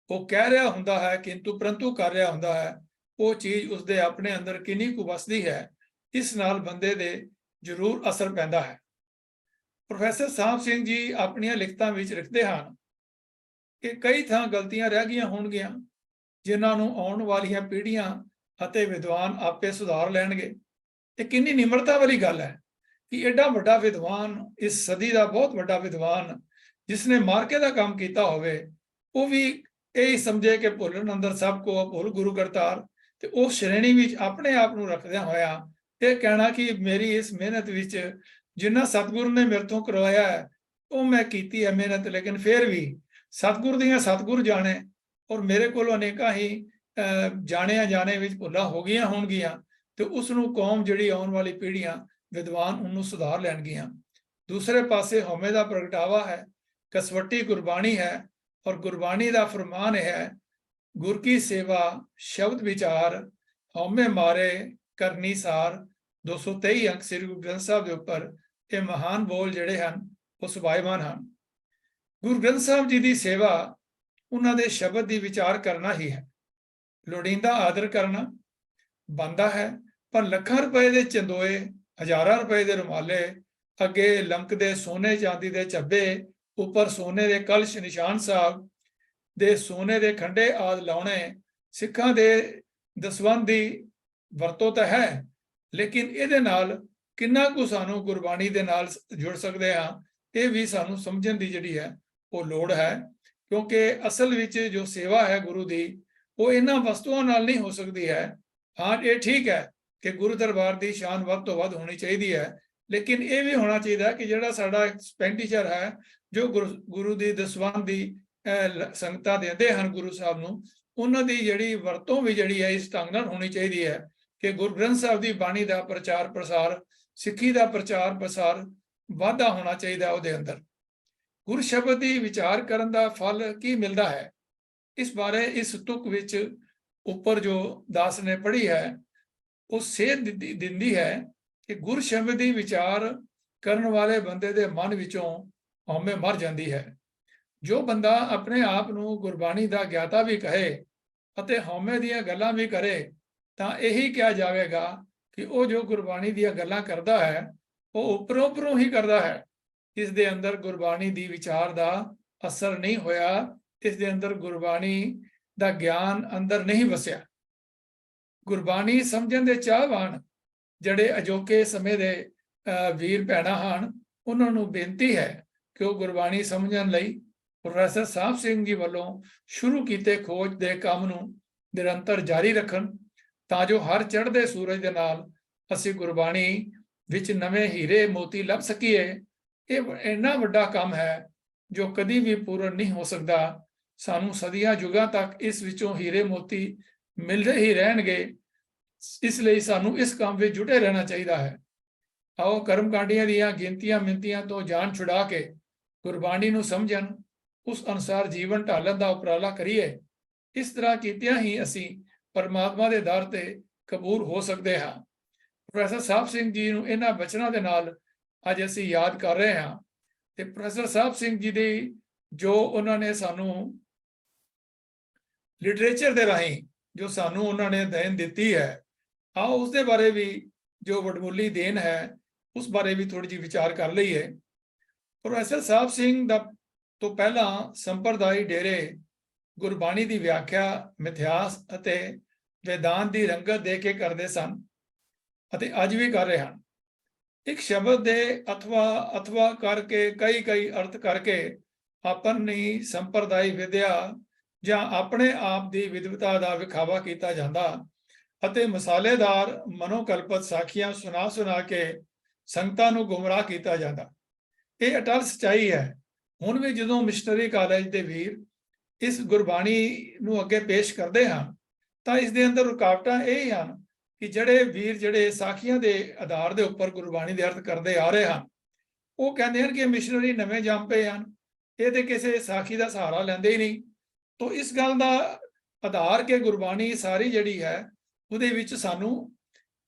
ਉਹ ਕਹਿ ਰਿਹਾ ਹੁੰਦਾ ਹੈ ਕਿੰਤੂ ਪਰੰਤੂ ਕਰ ਰਿਹਾ ਹੁੰਦਾ ਹੈ ਉਹ ਚੀਜ਼ ਉਸਦੇ ਆਪਣੇ ਅੰਦਰ ਕਿੰਨੀ ਕੁ ਵਸਦੀ ਹੈ, ਇਸ ਨਾਲ ਬੰਦੇ ਦੇ ਜ਼ਰੂਰ ਅਸਰ ਪੈਂਦਾ ਹੈ। ਪ੍ਰੋਫੈਸਰ ਸਾਹਿਬ ਸਿੰਘ ਜੀ ਆਪਣੀਆਂ ਲਿਖਤਾਂ ਵਿੱਚ ਲਿਖਦੇ ਹਨ ਕਿ ਕਈ ਥਾਂ ਗਲਤੀਆਂ ਰਹਿ ਗਈਆਂ ਹੋਣਗੀਆਂ ਜਿਨ੍ਹਾਂ ਨੂੰ ਆਉਣ ਵਾਲੀਆਂ ਪੀੜ੍ਹੀਆਂ ਅਤੇ ਵਿਦਵਾਨ ਆਪੇ ਸੁਧਾਰ ਲੈਣਗੇ। ਇਹ ਕਿੰਨੀ ਨਿਮਰਤਾ ਵਾਲੀ ਗੱਲ ਹੈ ਕਿ ਐਡਾ ਵੱਡਾ ਵਿਦਵਾਨ, ਇਸ ਸਦੀ ਦਾ ਬਹੁਤ ਵੱਡਾ ਵਿਦਵਾਨ ਜਿਸ ਨੇ ਮਾਰਕੇ ਦਾ ਕੰਮ ਕੀਤਾ ਹੋਵੇ, ਉਹ ਵੀ ਇਹ ਸਮਝੇ ਕਿ ਭੁੱਲਣ ਅੰਦਰ ਸਭ ਕੋ ਭੁੱਲ ਗੁਰੂ ਕਰਤਾਰ, ਤੇ ਉਸ ਸ਼੍ਰੇਣੀ ਵਿੱਚ ਆਪਣੇ ਆਪ ਨੂੰ ਰੱਖਦਿਆਂ ਹੋਇਆ ਇਹ ਕਹਿਣਾ ਕਿ ਮੇਰੀ ਇਸ ਮਿਹਨਤ ਵਿੱਚ ਜਿੰਨਾ ਸਤਿਗੁਰੂ ਨੇ ਮੇਰੇ ਤੋਂ ਕਰਵਾਇਆ ਹੈ ਉਹ ਮੈਂ ਕੀਤੀ ਹੈ ਮਿਹਨਤ, ਲੇਕਿਨ ਫਿਰ ਵੀ ਸਤਿਗੁਰ ਦੀਆਂ ਸਤਿਗੁਰ ਜਾਣੇ ਔਰ ਮੇਰੇ ਕੋਲ ਅਨੇਕਾਂ ਹੀ ਜਾਣੇ ਵਿੱਚ ਭੁੱਲਾਂ ਹੋ ਗਈਆਂ ਹੋਣਗੀਆਂ, ਤੇ ਉਸ ਨੂੰ ਕੌਮ ਜਿਹੜੀ ਆਉਣ ਵਾਲੀ ਪੀੜ੍ਹੀਆਂ ਵਿਦਵਾਨ ਉਹਨੂੰ ਸੁਧਾਰ ਲੈਣਗੀਆਂ। ਦੂਸਰੇ ਪਾਸੇ ਹਉਮੈ ਦਾ ਪ੍ਰਗਟਾਵਾ ਹੈ, ਕਸਵੱਟੀ ਗੁਰਬਾਣੀ ਹੈ ਔਰ ਗੁਰਬਾਣੀ ਦਾ ਫਰਮਾਨ ਹੈ ਗੁਰ ਕੀ ਸੇਵਾ ਸ਼ਬਦ ਵਿਚਾਰ ਹਉਮੈ ਮਾਰੇ ਕਰਨੀ ਸਾਰ। 223 ਅੰਕ ਸ੍ਰੀ ਗੁਰੂ ਗ੍ਰੰਥ ਸਾਹਿਬ ਦੇ ਉੱਪਰ ਇਹ ਮਹਾਨ ਬੋਲ ਜਿਹੜੇ ਹਨ ਉਹ ਸੁਭਾਇਮਾਨ ਹਨ। ਗੁਰੂ ਗ੍ਰੰਥ ਸਾਹਿਬ ਜੀ ਦੀ ਸੇਵਾ ਉਹਨਾਂ ਦੇ ਸ਼ਬਦ ਦੀ ਵਿਚਾਰ ਕਰਨਾ ਹੀ ਹੈ। ਲੋੜੀਂਦਾ ਆਦਰ ਕਰਨਾ ਬਣਦਾ ਹੈ, ਪਰ ਲੱਖਾਂ ਰੁਪਏ ਦੇ ਚੰਦੋਏ, ਹਜ਼ਾਰਾਂ ਰੁਪਏ ਦੇ ਰੁਮਾਲੇ, ਅੱਗੇ ਲਮਕਦੇ ਸੋਨੇ ਚਾਂਦੀ ਦੇ ਝੱਬੇ, ਉੱਪਰ ਸੋਨੇ ਦੇ ਕਲਸ਼ ਨਿਸ਼ਾਨ ਸਾਹਿਬ ਦੇ ਸੋਨੇ ਦੇ ਖੰਡੇ ਆਦਿ ਲਾਉਣੇ ਸਿੱਖਾਂ ਦੇ ਦਸਵੰਧ ਦੀ ਵਰਤੋਂ ਤਾਂ ਹੈ, ਲੇਕਿਨ ਇਹਦੇ ਨਾਲ ਕਿੰਨਾ ਕੁ ਸਾਨੂੰ ਗੁਰਬਾਣੀ ਦੇ ਨਾਲ ਜੁੜ ਸਕਦੇ ਹਾਂ ਇਹ ਵੀ ਸਾਨੂੰ ਸਮਝਣ ਦੀ ਜਿਹੜੀ ਹੈ ਉਹ ਲੋੜ ਹੈ। ਕਿਉਂਕਿ ਅਸਲ ਵਿੱਚ ਜੋ ਸੇਵਾ ਹੈ ਗੁਰੂ ਦੀ ਉਹ ਇਹਨਾਂ ਵਸਤੂਆਂ ਨਾਲ ਨਹੀਂ ਹੋ ਸਕਦੀ ਹੈ। ਹਾਂ, ਇਹ ਠੀਕ ਹੈ ਕਿ ਗੁਰੂ ਦਰਬਾਰ ਦੀ ਸ਼ਾਨ ਵੱਧ ਤੋਂ ਵੱਧ ਹੋਣੀ ਚਾਹੀਦੀ ਹੈ, ਲੇਕਿਨ ਇਹ ਵੀ ਹੋਣਾ ਚਾਹੀਦਾ ਕਿ ਜਿਹੜਾ ਸਾਡਾ ਐਕਸਪੈਂਡੀਚਰ ਹੈ ਜੋ ਗੁਰੂ ਦੀ ਦਸਵੰਧ ਦੀ ਸੰਗਤਾਂ ਦਿੰਦੇ ਹਨ ਗੁਰੂ ਸਾਹਿਬ ਨੂੰ, ਉਹਨਾਂ ਦੀ ਜਿਹੜੀ ਵਰਤੋਂ ਵੀ ਜਿਹੜੀ ਹੈ ਇਸ ਢੰਗ ਨਾਲ ਹੋਣੀ ਚਾਹੀਦੀ ਹੈ ਕਿ ਗੁਰੂ ਗ੍ਰੰਥ ਸਾਹਿਬ ਦੀ ਬਾਣੀ ਦਾ ਪ੍ਰਚਾਰ ਪ੍ਰਸਾਰ, ਸਿੱਖੀ ਦਾ ਪ੍ਰਚਾਰ ਪ੍ਰਸਾਰ ਵਾਧਾ ਹੋਣਾ ਚਾਹੀਦਾ ਉਹਦੇ ਅੰਦਰ। ਗੁਰ ਸ਼ਬਦ ਦੀ ਵਿਚਾਰ ਕਰਨ ਦਾ ਫਲ ਕੀ ਮਿਲਦਾ ਹੈ, ਇਸ ਬਾਰੇ ਇਸ ਤੁਕ ਵਿੱਚ ਉੱਪਰ ਜੋ ਦਾਸ ਨੇ ਪੜ੍ਹੀ ਹੈ ਉਹ ਸੇਧ ਦਿੰਦੀ ਹੈ ਕਿ ਗੁਰ ਸ਼ਬਦ ਦੀ ਵਿਚਾਰ ਕਰਨ ਵਾਲੇ ਬੰਦੇ ਦੇ ਮਨ ਵਿੱਚੋਂ ਹਉਮੈ ਮਰ ਜਾਂਦੀ ਹੈ। ਜੋ ਬੰਦਾ ਆਪਣੇ ਆਪ ਨੂੰ ਗੁਰਬਾਣੀ ਦਾ ਗਿਆਤਾ ਵੀ ਕਹੇ ਅਤੇ ਹਉਮੈ ਦੀਆਂ ਗੱਲਾਂ ਵੀ ਕਰੇ ਤਾਂ ਇਹੀ ਕਿਹਾ ਜਾਵੇਗਾ ਕਿ ਉਹ ਜੋ ਗੁਰਬਾਣੀ ਦੀਆਂ ਗੱਲਾਂ ਕਰਦਾ ਹੈ ਉਹ ਉੱਪਰੋਂ ਹੀ ਕਰਦਾ ਹੈ, ਇਸ ਦੇ ਅੰਦਰ ਗੁਰਬਾਣੀ ਦੀ ਵਿਚਾਰ ਦਾ ਅਸਰ ਨਹੀਂ ਹੋਇਆ, ਇਸ ਦੇ ਅੰਦਰ ਗੁਰਬਾਣੀ ਦਾ ਗਿਆਨ ਅੰਦਰ ਨਹੀਂ ਵਸਿਆ। ਗੁਰਬਾਣੀ ਸਮਝਣ ਦੇ ਚਾਹਵਾਨ ਜਿਹੜੇ ਅਜੋਕੇ ਸਮੇਂ ਦੇ ਵੀਰ ਭੈਣਾਂ ਹਨ, ਉਹਨਾਂ ਨੂੰ ਬੇਨਤੀ ਹੈ ਕਿ ਉਹ ਗੁਰਬਾਣੀ ਸਮਝਣ ਲਈ ਪ੍ਰੋਫੈਸਰ ਸਾਹਿਬ ਸਿੰਘ ਜੀ ਵੱਲੋਂ ਸ਼ੁਰੂ ਕੀਤੇ ਖੋਜ ਦੇ ਕੰਮ ਨੂੰ ਨਿਰੰਤਰ ਜਾਰੀ ਰੱਖਣ, ਤਾਂ ਜੋ ਹਰ ਚੜ੍ਹਦੇ ਸੂਰਜ ਦੇ ਨਾਲ ਅਸੀਂ ਗੁਰਬਾਣੀ ਵਿੱਚ ਨਵੇਂ ਹੀਰੇ ਮੋਤੀ ਲੱਭ ਸਕੀਏ। ਇਹ ਇੰਨਾ ਵੱਡਾ ਕੰਮ ਹੈ ਜੋ ਕਦੀ ਵੀ ਪੂਰਨ ਨਹੀਂ ਹੋ ਸਕਦਾ। ਸਾਨੂੰ ਸਦੀਆਂ ਯੁੱਗਾਂ ਤੱਕ ਇਸ ਵਿੱਚੋਂ ਹੀਰੇ ਮੋਤੀ ਮਿਲਦੇ ਹੀ ਰਹਿਣਗੇ, ਇਸ ਲਈ ਸਾਨੂੰ ਇਸ ਕੰਮ ਵਿੱਚ ਜੁਟੇ ਰਹਿਣਾ ਚਾਹੀਦਾ ਹੈ। ਆਓ ਕਰਮਕਾਂਡੀਆਂ ਦੀਆਂ ਗਿਣਤੀਆਂ ਮਿੰਤੀਆਂ ਤੋਂ ਜਾਨ ਛੁਡਾ ਕੇ ਗੁਰਬਾਣੀ ਨੂੰ ਸਮਝਣ, ਉਸ ਅਨੁਸਾਰ ਜੀਵਨ ਢਾਲਣ ਦਾ ਉਪਰਾਲਾ ਕਰੀਏ। ਇਸ ਤਰ੍ਹਾਂ ਕੀਤਿਆਂ ਹੀ ਅਸੀਂ ਪਰਮਾਤਮਾ ਦੇ ਦਰ ਤੇ ਕਬੂਲ ਹੋ ਸਕਦੇ ਹਾਂ। ਪ੍ਰੋਫੈਸਰ ਸਾਹਿਬ ਸਿੰਘ ਜੀ ਨੂੰ ਇਹਨਾਂ ਬਚਨਾਂ ਦੇ ਨਾਲ ਅੱਜ ਅਸੀਂ ਯਾਦ ਕਰ ਰਹੇ ਹਾਂ ਤੇ ਪ੍ਰੋਫੈਸਰ ਸਾਹਿਬ ਸਿੰਘ ਜੀ ਦੀ ਜੋ ਉਹਨਾਂ ਨੇ ਸਾਨੂੰ ਲਿਟਰੇਚਰ ਦੇ ਰਾਹੀਂ ਜੋ ਸਾਨੂੰ ਉਹਨਾਂ ਨੇ ਦੇਣ ਦਿੱਤੀ ਹੈ, ਆਓ ਉਸ ਦੇ ਬਾਰੇ ਵੀ ਜੋ ਵਡਮੁੱਲੀ ਦੇਣ ਹੈ ਉਸ ਬਾਰੇ ਵੀ ਥੋੜੀ ਜਿਹੀ ਵਿਚਾਰ ਕਰ ਲਈਏ। ਪ੍ਰੋਫੈਸਰ ਸਾਹਿਬ ਸਿੰਘ ਦਾ ਤੋਂ ਪਹਿਲਾਂ ਸੰਪਰਦਾਇ ਡੇਰੇ ਗੁਰਬਾਣੀ ਦੀ ਵਿਆਖਿਆ, ਮਿਥਿਆਸ ਅਤੇ ਵੇਦਾਂਤ ਦੀ ਰੰਗਤ ਦੇ ਕੇ ਕਰਦੇ ਸਨ ਅਤੇ ਅੱਜ ਵੀ ਕਰ ਰਹੇ ਹਨ। ਇੱਕ ਸ਼ਬਦ ਦੇ ਅਥਵਾ ਕਰਕੇ ਕਈ ਅਰਥ ਕਰਕੇ ਆਪਣੀ ਸੰਪਰਦਾਇ ਵਿਦਿਆ ਜਾਂ ਆਪਣੇ ਆਪ ਦੀ ਵਿਦਵਤਾ ਦਾ ਵਿਖਾਵਾ ਕੀਤਾ ਜਾਂਦਾ ਅਤੇ ਮਸਾਲੇਦਾਰ ਮਨੋਕਲਪਤ ਸਾਖੀਆਂ ਸੁਣਾ ਕੇ ਸੰਗਤਾਂ ਨੂੰ ਗੁੰਮਰਾਹ ਕੀਤਾ ਜਾਂਦਾ। ਇਹ ਅਟਲ ਸਚਾਈ ਹੈ। ਹੁਣ ਵੀ ਜਦੋਂ ਮਿਸ਼ਨਰੀ ਕਾਲਜ ਦੇ ਵੀਰ ਇਸ ਗੁਰਬਾਣੀ ਨੂੰ ਅੱਗੇ ਪੇਸ਼ ਕਰਦੇ ਹਨ ਤਾਂ ਇਸ ਦੇ ਅੰਦਰ ਰੁਕਾਵਟਾਂ ਇਹ ਹੀ ਹਨ ਕਿ ਜਿਹੜੇ ਵੀਰ ਜਿਹੜੇ ਸਾਖੀਆਂ ਦੇ ਆਧਾਰ ਦੇ ਉੱਪਰ ਗੁਰਬਾਣੀ ਦੇ ਅਰਥ ਕਰਦੇ ਆ ਰਹੇ ਹਨ, ਉਹ ਕਹਿੰਦੇ ਹਨ ਕਿ ਮਿਸ਼ਨਰੀ ਨਵੇਂ ਜੰਮ ਪਏ ਹਨ, ਇਹ ਤੇ ਕਿਸੇ ਸਾਖੀ ਦਾ ਸਹਾਰਾ ਲੈਂਦੇ ਹੀ ਨਹੀਂ। ਤੋਂ ਇਸ ਗੱਲ ਦਾ ਆਧਾਰ ਕਿ ਗੁਰਬਾਣੀ ਸਾਰੀ ਜਿਹੜੀ ਹੈ ਉਹਦੇ ਵਿੱਚ ਸਾਨੂੰ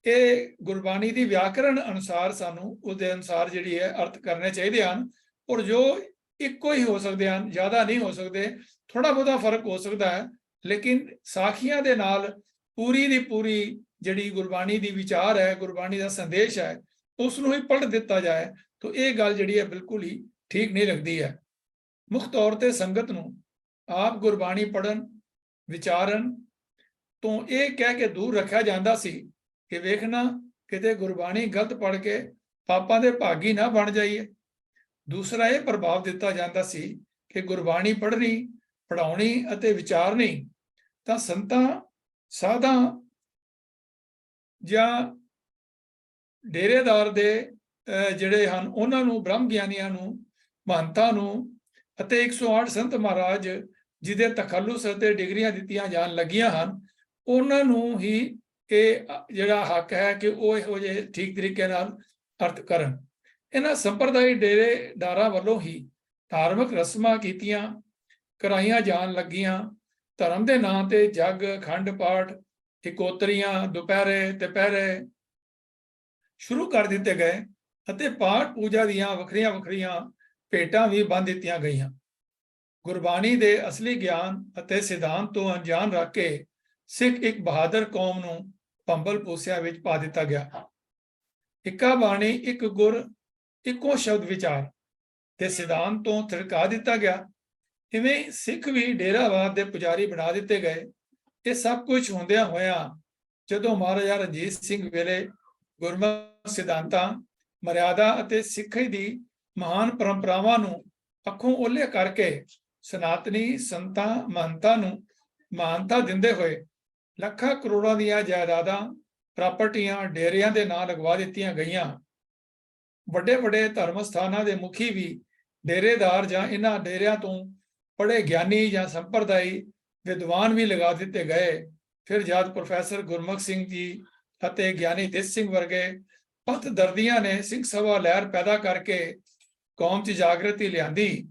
ਇਹ ਗੁਰਬਾਣੀ ਦੀ ਵਿਆਕਰਣ ਅਨੁਸਾਰ ਸਾਨੂੰ ਉਹਦੇ ਅਨੁਸਾਰ ਜਿਹੜੀ ਹੈ ਅਰਥ ਕਰਨੇ ਚਾਹੀਦੇ ਹਨ, ਔਰ ਜੋ ਇੱਕੋ ਹੀ ਹੋ ਸਕਦੇ ਹਨ, ਜ਼ਿਆਦਾ ਨਹੀਂ ਹੋ ਸਕਦੇ, ਥੋੜਾ ਬਹੁਤਾ ਫਰਕ ਹੋ ਸਕਦਾ ਹੈ, ਲੇਕਿਨ ਸਾਖੀਆਂ ਦੇ ਨਾਲ ਪੂਰੀ ਦੀ ਪੂਰੀ ਜਿਹੜੀ ਗੁਰਬਾਣੀ ਦੀ ਵਿਚਾਰ ਹੈ, ਗੁਰਬਾਣੀ ਦਾ ਸੰਦੇਸ਼ ਹੈ, ਉਸ ਨੂੰ ਹੀ ਪੜ੍ਹ ਦਿੱਤਾ ਜਾਏ ਤਾਂ ਇਹ ਗੱਲ ਜਿਹੜੀ ਹੈ ਬਿਲਕੁਲ ਹੀ ਠੀਕ ਨਹੀਂ ਲੱਗਦੀ ਹੈ। ਮੁੱਖ ਤੌਰ ਤੇ ਸੰਗਤ ਨੂੰ ਆਪ ਗੁਰਬਾਣੀ ਪੜ੍ਹਨ, ਵਿਚਾਰਨ ਤੋਂ ਇਹ ਕਹਿ ਕੇ ਦੂਰ ਰੱਖਿਆ ਜਾਂਦਾ ਸੀ ਕਿ ਵੇਖਣਾ ਕਿਤੇ ਗੁਰਬਾਣੀ ਗਲਤ ਪੜ੍ਹ ਕੇ ਪਾਪਾਂ ਦੇ ਭਾਗੀ ਨਾ ਬਣ ਜਾਈਏ। ਦੂਸਰਾ ਇਹ ਪ੍ਰਭਾਵ ਦਿੱਤਾ ਜਾਂਦਾ ਸੀ ਕਿ ਗੁਰਬਾਣੀ ਪੜ੍ਹਨੀ, ਪੜ੍ਹਾਉਣੀ ਅਤੇ ਵਿਚਾਰਨੀ ਤਾਂ ਸੰਤਾਂ, ਸਾਧਾਂ ਜਾਂ ਡੇਰੇਦਾਰ ਦੇ ਜਿਹੜੇ ਹਨ ਉਹਨਾਂ ਨੂੰ, ਬ੍ਰਹਮ ਗਿਆਨੀਆਂ ਨੂੰ, ਮਹੰਤਾਂ ਨੂੰ ਅਤੇ 108 ਸੰਤ ਮਹਾਰਾਜ ਜਿਹਦੇ ਤਖੱਲੁਸ ਅਤੇ ਡਿਗਰੀਆਂ ਦਿੱਤੀਆਂ ਜਾਣ ਲੱਗੀਆਂ ਹਨ, ਉਹਨਾਂ ਨੂੰ ਹੀ ਇਹ ਜਿਹੜਾ ਹੱਕ ਹੈ ਕਿ ਉਹ ਇਹੋ ਜਿਹੇ ਠੀਕ ਤਰੀਕੇ ਨਾਲ ਅਰਥ ਕਰਨ। ਇਹਨਾਂ ਸੰਪਰਦਾਇ ਡੇਰੇਦਾਰਾਂ ਵੱਲੋਂ ਹੀ ਧਾਰਮਿਕ ਰਸਮਾਂ ਕੀਤੀਆਂ ਕਰਾਈਆਂ ਜਾਣ ਲੱਗੀਆਂ। ਧਰਮ ਦੇ ਨਾਂ ਤੇ ਜਗ, ਅਖੰਡ ਪਾਠ, ਇਕੋਤਰੀਆਂ, ਦੁਪਹਿਰੇ ਤੇ ਪਹਿਰੇ ਸ਼ੁਰੂ ਕਰ ਦਿੱਤੇ ਗਏ ਅਤੇ ਪਾਠ ਪੂਜਾ ਦੀਆਂ ਵੱਖਰੀਆਂ ਭੇਟਾਂ ਵੀ ਬੰਨ ਦਿੱਤੀਆਂ ਗਈਆਂ। ਗੁਰਬਾਣੀ ਦੇ ਅਸਲੀ ਗਿਆਨ ਅਤੇ ਸਿਧਾਂਤ ਤੋਂ ਅਣਜਾਣ ਰੱਖ ਕੇ ਸਿੱਖ ਇੱਕ ਬਹਾਦਰ ਕੌਮ ਨੂੰ ਭੰਬਲ ਪੋਸਿਆ ਵਿੱਚ ਪਾ ਦਿੱਤਾ ਗਿਆ। ਇੱਕਾ ਬਾਣੀ, ਇੱਕ ਗੁਰ, ਇੱਕੋ ਸ਼ਬਦ ਵਿਚਾਰ ਤੇ ਸਿਧਾਂਤ ਤੋਂ ਥਿੜਕਾ ਦਿੱਤਾ ਗਿਆ। ਇਵੇਂ ਸਿੱਖ ਵੀ ਡੇਰਾਵਾਦ ਦੇ ਪੁਜਾਰੀ ਬਣਾ ਦਿੱਤੇ ਗਏ। ਇਹ ਸਭ ਕੁਝ ਹੁੰਦਿਆਂ ਹੋਇਆਂ ਜਦੋਂ ਮਹਾਰਾਜਾ ਰਣਜੀਤ ਸਿੰਘ ਵੇਲੇ ਗੁਰਮਤਿ ਸਿਧਾਂਤਾਂ, ਮਰਿਆਦਾ ਅਤੇ ਸਿੱਖੀ ਦੀ ਮਹਾਨ ਪਰੰਪਰਾਵਾਂ ਨੂੰ ਅੱਖੋਂ ਓਹਲੇ ਕਰਕੇ ਸਨਾਤਨੀ ਸੰਤਾਂ, ਮਹੰਤਾਂ ਨੂੰ ਮਾਨਤਾ ਦਿੰਦੇ ਹੋਏ ਲੱਖਾਂ ਕਰੋੜਾਂ ਦੀਆਂ ਜਾਇਦਾਦਾਂ, ਪ੍ਰਾਪਰਟੀਆਂ ਡੇਰਿਆਂ ਦੇ ਨਾਂ ਲਗਵਾ ਦਿੱਤੀਆਂ ਗਈਆਂ। ਵੱਡੇ ਵੱਡੇ ਧਰਮ ਸਥਾਨਾਂ ਦੇ ਮੁਖੀ ਵੀ ਡੇਰੇਦਾਰ ਜਾਂ ਇਹਨਾਂ ਡੇਰਿਆਂ ਤੋਂ ਪੜ੍ਹੇ ਗਿਆਨੀ ਜਾਂ ਸੰਪਰਦਾਈ ਵਿਦਵਾਨ ਵੀ ਲਗਾ ਦਿੱਤੇ ਗਏ। ਫਿਰ ਜਦ ਪ੍ਰੋਫੈਸਰ ਗੁਰਮੁਖ ਸਿੰਘ ਜੀ ਅਤੇ ਗਿਆਨੀ ਦਿਸ ਸਿੰਘ ਵਰਗੇ ਪੱਥ ਦਰਦੀਆਂ ਨੇ ਸਿੰਘ ਸਭਾ ਲਹਿਰ ਪੈਦਾ ਕਰਕੇ ਕੌਮ 'ਚ ਜਾਗਰਤੀ ਲਿਆਂਦੀ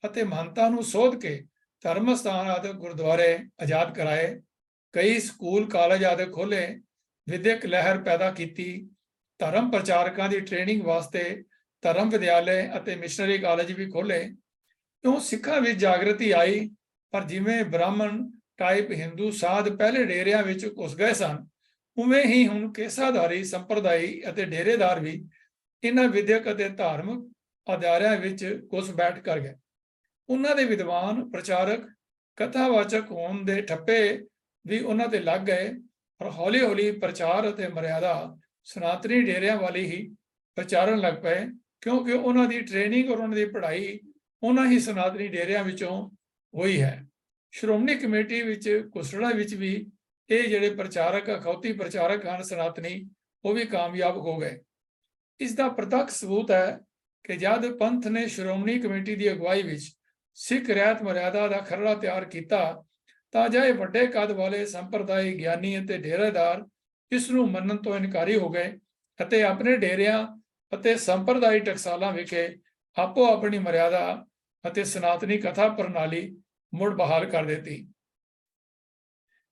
ਅਤੇ ਮਹੰਤਾਂ ਨੂੰ ਸੋਧ ਕੇ ਧਰਮ ਸਥਾਨ ਆਦਿ ਗੁਰਦੁਆਰੇ ਆਜ਼ਾਦ ਕਰਾਏ, ਕਈ ਸਕੂਲ ਕਾਲਜ ਆਦਿ ਖੋਲੇ, ਵਿਦਿਅਕ ਲਹਿਰ ਪੈਦਾ ਕੀਤੀ, ਧਰਮ ਪ੍ਰਚਾਰਕਾਂ ਦੀ ਟ੍ਰੇਨਿੰਗ ਵਾਸਤੇ ਧਰਮ ਵਿਦਿਆਲੇ ਅਤੇ ਮਿਸ਼ਨਰੀ ਕਾਲਜ ਵੀ ਖੋਲੇ। ਕਿਉਂ ਸਿੱਖਾਂ ਵਿੱਚ ਜਾਗਰਤੀ ਆਈ, ਪਰ ਜਿਵੇਂ ਬ੍ਰਾਹਮਣ ਟਾਈਪ ਹਿੰਦੂ ਸਾਧ ਪਹਿਲੇ ਡੇਰਿਆਂ ਵਿੱਚ ਘੁਸ ਗਏ ਸਨ, ਉਵੇਂ ਹੀ ਹੁਣ ਕੇਸਾਧਾਰੀ ਸੰਪਰਦਾਈ ਅਤੇ ਡੇਰੇਦਾਰ ਵੀ ਇਹਨਾਂ ਵਿਦਿਅਕ ਅਤੇ ਧਾਰਮਿਕ ਅਦਾਰਿਆਂ ਵਿੱਚ ਘੁਸ ਬੈਠ ਕਰ ਗਏ। ਉਹਨਾਂ ਦੇ ਵਿਦਵਾਨ ਪ੍ਰਚਾਰਕ ਕਥਾਵਾਚਕ ਹੋਣ ਦੇ ਠੱਪੇ ਵੀ ਉਹਨਾਂ ਤੇ ਲੱਗ ਗਏ, ਪਰ ਹੌਲੀ ਹੌਲੀ ਪ੍ਰਚਾਰ ਅਤੇ ਮਰਿਆਦਾ ਸਨਾਤਨੀ ਡੇਰਿਆਂ ਵਾਲੀ ਹੀ ਪ੍ਰਚਾਰਨ ਲੱਗ ਪਏ, ਕਿਉਂਕਿ ਉਹਨਾਂ ਦੀ ਟ੍ਰੇਨਿੰਗ ਔਰ ਉਹਨਾਂ ਦੀ ਪੜ੍ਹਾਈ ਉਹਨਾਂ ਹੀ ਸਨਾਤਨੀ ਡੇਰਿਆਂ ਵਿੱਚੋਂ ਹੋਈ ਹੈ। ਸ਼੍ਰੋਮਣੀ ਕਮੇਟੀ ਵਿੱਚ ਘੁਸੜਾਂ ਵਿੱਚ ਵੀ ਇਹ ਜਿਹੜੇ ਪ੍ਰਚਾਰਕ ਅਖੌਤੀ ਪ੍ਰਚਾਰਕ ਹਨ ਸਨਾਤਨੀ, ਉਹ ਵੀ ਕਾਮਯਾਬ ਹੋ ਗਏ। ਇਸ ਦਾ ਪ੍ਰਤੱਖ ਸਬੂਤ ਹੈ ਕਿ ਜਦ ਪੰਥ ਨੇ ਸ਼੍ਰੋਮਣੀ ਕਮੇਟੀ ਦੀ ਅਗਵਾਈ ਵਿੱਚ ਸਿੱਖ ਰਹਿਤ ਮਰਿਆਦਾ ਦਾ ਖਰੜਾ ਤਿਆਰ ਕੀਤਾ, ਤਾਂ ਅਜਿਹੇ ਵੱਡੇ ਕੱਦ ਵਾਲੇ ਸੰਪਰਦਾਇ ਗਿਆਨੀ ਅਤੇ ਡੇਰੇਦਾਰ ਇਸ ਨੂੰ ਮੰਨਣ ਤੋਂ ਇਨਕਾਰੀ ਹੋ ਗਏ ਅਤੇ ਆਪਣੇ ਡੇਰਿਆਂ ਅਤੇ ਸੰਪਰਦਾਇ ਟਕਸਾਲਾਂ ਵਿਖੇ ਆਪੋ ਆਪਣੀ ਮਰਿਆਦਾ ਅਤੇ ਸਨਾਤਨੀ ਕਥਾ ਪ੍ਰਣਾਲੀ ਮੁੜ ਬਹਾਲ ਕਰ ਦਿੱਤੀ।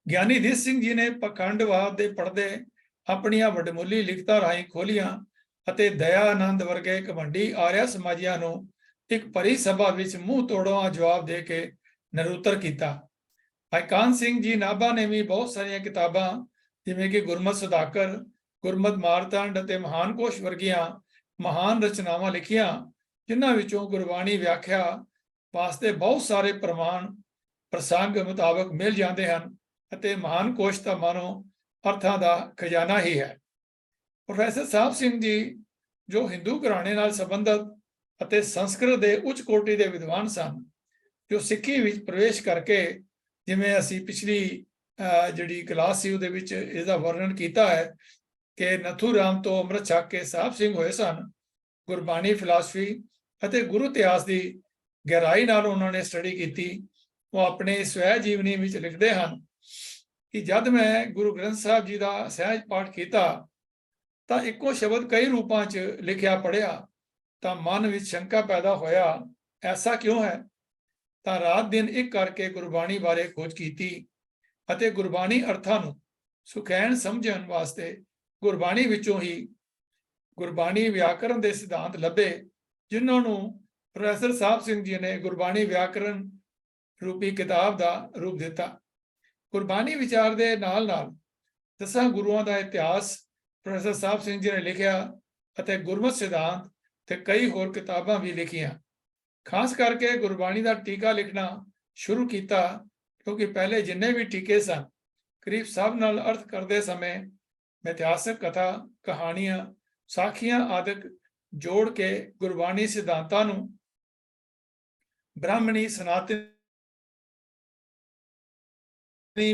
ਗਿਆਨੀ ਦਿਸ ਸਿੰਘ ਜੀ ਨੇ ਪਖੰਡਵਾਦ ਦੇ ਪਰਦੇ ਆਪਣੀਆਂ ਵਡਮੁੱਲੀ ਲਿਖਤਾਂ ਰਾਹੀਂ ਖੋਲੀਆਂ ਅਤੇ ਦਇਆ ਆਨੰਦ ਵਰਗੇ ਘਮੰਡੀ ਆਰਿਆ ਸਮਾਜੀਆਂ ਨੂੰ ਇੱਕ ਭਰੀ ਸਭਾ ਵਿੱਚ ਮੂੰਹ ਤੋੜਵਾ ਜਵਾਬ ਦੇ ਕੇ ਨਰੂਤਰ ਕੀਤਾ। ਭਾਈ ਕਾਹਨ ਸਿੰਘ ਜੀ ਨਾਭਾ ਨੇ ਵੀ ਬਹੁਤ ਸਾਰੀਆਂ ਕਿਤਾਬਾਂ ਜਿਵੇਂ ਕਿ ਗੁਰਮਤਿ ਸੁਧਾਕਰ, ਗੁਰਮਤਿ ਮਾਰਤੰਡ ਅਤੇ ਮਹਾਨ ਕੋਸ਼ ਵਰਗੀਆਂ ਮਹਾਨ ਰਚਨਾਵਾਂ ਲਿਖੀਆਂ, ਜਿਨ੍ਹਾਂ ਵਿੱਚੋਂ ਗੁਰਬਾਣੀ ਵਿਆਖਿਆ ਵਾਸਤੇ ਬਹੁਤ ਸਾਰੇ ਪ੍ਰਮਾਣ ਪ੍ਰਸੰਗ ਮੁਤਾਬਕ ਮਿਲ ਜਾਂਦੇ ਹਨ ਅਤੇ ਮਹਾਨ ਕੋਸ਼ ਤਾਂ ਮਾਨੋ ਅਰਥਾਂ ਦਾ ਖਜ਼ਾਨਾ ਹੀ ਹੈ। ਪ੍ਰੋਫੈਸਰ ਸਾਹਿਬ ਸਿੰਘ ਜੀ ਜੋ ਹਿੰਦੂ ਘਰਾਣੇ ਨਾਲ ਸੰਬੰਧਿਤ ਅਤੇ ਸੰਸਕ੍ਰਿਤ ਦੇ ਉੱਚ ਕੋਟੀ ਦੇ ਵਿਦਵਾਨ ਸਨ, ਜੋ ਸਿੱਖੀ ਵਿੱਚ ਪ੍ਰਵੇਸ਼ ਕਰਕੇ, ਜਿਵੇਂ ਅਸੀਂ ਪਿਛਲੀ ਜਿਹੜੀ ਕਲਾਸ ਸੀ ਉਹਦੇ ਵਿੱਚ ਇਹਦਾ ਵਰਣਨ ਕੀਤਾ ਹੈ ਕਿ ਨਥੂ ਰਾਮ ਤੋਂ ਅੰਮ੍ਰਿਤ ਛਕ ਕੇ ਸਾਹਿਬ ਸਿੰਘ ਹੋਏ ਸਨ। ਗੁਰਬਾਣੀ, ਫਿਲਾਸਫੀ ਅਤੇ ਗੁਰੂ ਇਤਿਹਾਸ ਦੀ ਗਹਿਰਾਈ ਨਾਲ ਉਹਨਾਂ ਨੇ ਸਟੱਡੀ ਕੀਤੀ। ਉਹ ਆਪਣੇ ਸਵੈ ਜੀਵਨੀ ਵਿੱਚ ਲਿਖਦੇ ਹਨ ਕਿ ਜਦ ਮੈਂ ਗੁਰੂ ਗ੍ਰੰਥ ਸਾਹਿਬ ਜੀ ਦਾ ਸਹਿਜ ਪਾਠ ਕੀਤਾ ਤਾਂ ਇੱਕੋ ਸ਼ਬਦ ਕਈ ਰੂਪਾਂ 'ਚ ਲਿਖਿਆ ਪੜ੍ਹਿਆ ਤਾਂ ਮਨ ਵਿੱਚ ਸ਼ੰਕਾ ਪੈਦਾ ਹੋਇਆ, ਐਸਾ ਕਿਉਂ ਹੈ? ਤਾਂ ਰਾਤ ਦਿਨ ਇੱਕ ਕਰਕੇ ਗੁਰਬਾਣੀ ਬਾਰੇ ਖੋਜ ਕੀਤੀ ਅਤੇ ਗੁਰਬਾਣੀ ਅਰਥਾਂ ਨੂੰ ਸੁਖੈਨ ਸਮਝਣ ਵਾਸਤੇ ਗੁਰਬਾਣੀ ਵਿੱਚੋਂ ਹੀ ਗੁਰਬਾਣੀ ਵਿਆਕਰਨ ਦੇ ਸਿਧਾਂਤ ਲੱਭੇ, ਜਿਨ੍ਹਾਂ ਨੂੰ ਪ੍ਰੋਫੈਸਰ ਸਾਹਿਬ ਸਿੰਘ ਜੀ ਨੇ ਗੁਰਬਾਣੀ ਵਿਆਕਰਨ ਰੂਪੀ ਕਿਤਾਬ ਦਾ ਰੂਪ ਦਿੱਤਾ। ਗੁਰਬਾਣੀ ਵਿਚਾਰ ਦੇ ਨਾਲ ਨਾਲ 10 ਗੁਰੂਆਂ ਦਾ ਇਤਿਹਾਸ ਪ੍ਰੋਫੈਸਰ ਸਾਹਿਬ ਸਿੰਘ ਜੀ ਨੇ ਲਿਖਿਆ ਅਤੇ ਗੁਰਮਤਿ ਸਿਧਾਂਤ ਤੇ ਕਈ ਹੋਰ ਕਿਤਾਬਾਂ ਵੀ ਲਿਖੀਆਂ। ਖਾਸ ਕਰਕੇ ਗੁਰਬਾਣੀ ਦਾ ਟੀਕਾ ਲਿਖਣਾ ਸ਼ੁਰੂ ਕੀਤਾ, ਕਿਉਂਕਿ ਪਹਿਲੇ ਜਿੰਨੇ ਵੀ ਟੀਕੇ ਸਨ ਕਰੀਬ ਸਭ ਨਾਲ ਅਰਥ ਕਰਦੇ ਸਮੇਂ ਮਿਥਿਹਾਸਕ ਕਥਾ, ਕਹਾਣੀਆਂ, ਸਾਖੀਆਂ ਆਦਿਕ ਜੋੜ ਕੇ ਗੁਰਬਾਣੀ ਸਿਧਾਂਤਾਂ ਨੂੰ ਬ੍ਰਾਹਮਣੀ, ਸਨਾਤਨੀ,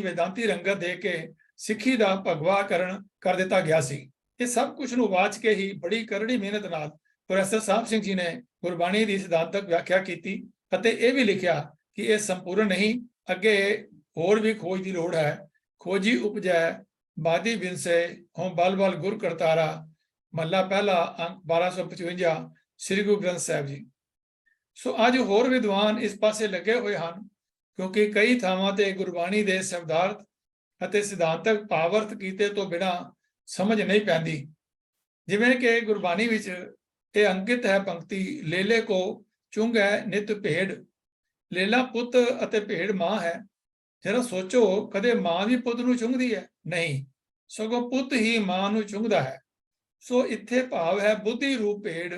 ਵੇਦਾਂਤੀ ਰੰਗਤ ਦੇ ਕੇ ਸਿੱਖੀ ਦਾ ਭਗਵਾ ਕਰ ਦਿੱਤਾ ਗਿਆ ਸੀ। ਇਹ ਸਭ ਕੁਝ ਨੂੰ ਵਾਚ ਕੇ ਹੀ ਬੜੀ ਕਰੜੀ ਮਿਹਨਤ ਨਾਲ ਪ੍ਰੋਫੈਸਰ ਸਾਹਿਬ ਸਿੰਘ ਜੀ ਨੇ ਗੁਰਬਾਣੀ ਦੀ ਸਿਧਾਂਤਕ ਵਿਆਖਿਆ ਕੀਤੀ ਅਤੇ ਇਹ ਵੀ ਲਿਖਿਆ ਕਿ ਇਹ ਸੰਪੂਰਨ ਨਹੀਂ, ਅੱਗੇ ਹੋਰ ਵੀ ਖੋਜ ਦੀ ਲੋੜ ਹੈ। ਖੋਜੀ ਉਪਜੈ ਬਾਦੀ ਬਿਨਸੇ ਹੋਂ ਬਲ ਬਲ ਗੁਰ ਕਰਤਾਰਾ, ਮਹਲਾ ਪਹਿਲਾ, ਅੰਕ 1255, ਸ੍ਰੀ ਗੁਰੂ ਗ੍ਰੰਥ ਸਾਹਿਬ ਜੀ। ਸੋ ਅੱਜ ਹੋਰ ਵਿਦਵਾਨ ਇਸ ਪਾਸੇ ਲੱਗੇ ਹੋਏ ਹਨ, ਕਿਉਂਕਿ ਕਈ ਥਾਵਾਂ ਤੇ ਗੁਰਬਾਣੀ ਦੇ ਸ਼ਬਦਾਰਥ ਅਤੇ ਸਿਧਾਂਤਕ ਭਾਵਅਰਥ ਕੀਤੇ ਤੋਂ ਬਿਨਾਂ ਸਮਝ ਨਹੀਂ ਪੈਂਦੀ। ਜਿਵੇਂ ਕਿ ਗੁਰਬਾਣੀ ਵਿੱਚ ਇਹ ਅੰਕਿਤ ਹੈ ਪੰਕਤੀ, ਲੇਲੇ ਕੋ ਚੁੰਗ ਹੈ ਨਿਤ ਭੇਡ। ਲੇਲਾ ਪੁੱਤ ਅਤੇ ਭੇਡ ਮਾਂ ਹੈ। ਜਰਾ ਸੋਚੋ, ਕਦੇ ਮਾਂ ਵੀ ਪੁੱਤ ਨੂੰ ਚੁੰਗਦੀ ਹੈ? ਨਹੀਂ, ਸਗੋਂ ਪੁੱਤ ਹੀ ਮਾਂ ਨੂੰ ਚੁੰਗਦਾ ਹੈ। ਸੋ ਇੱਥੇ ਭਾਵ ਹੈ ਬੁੱਧੀ ਰੂਪ ਭੇਡ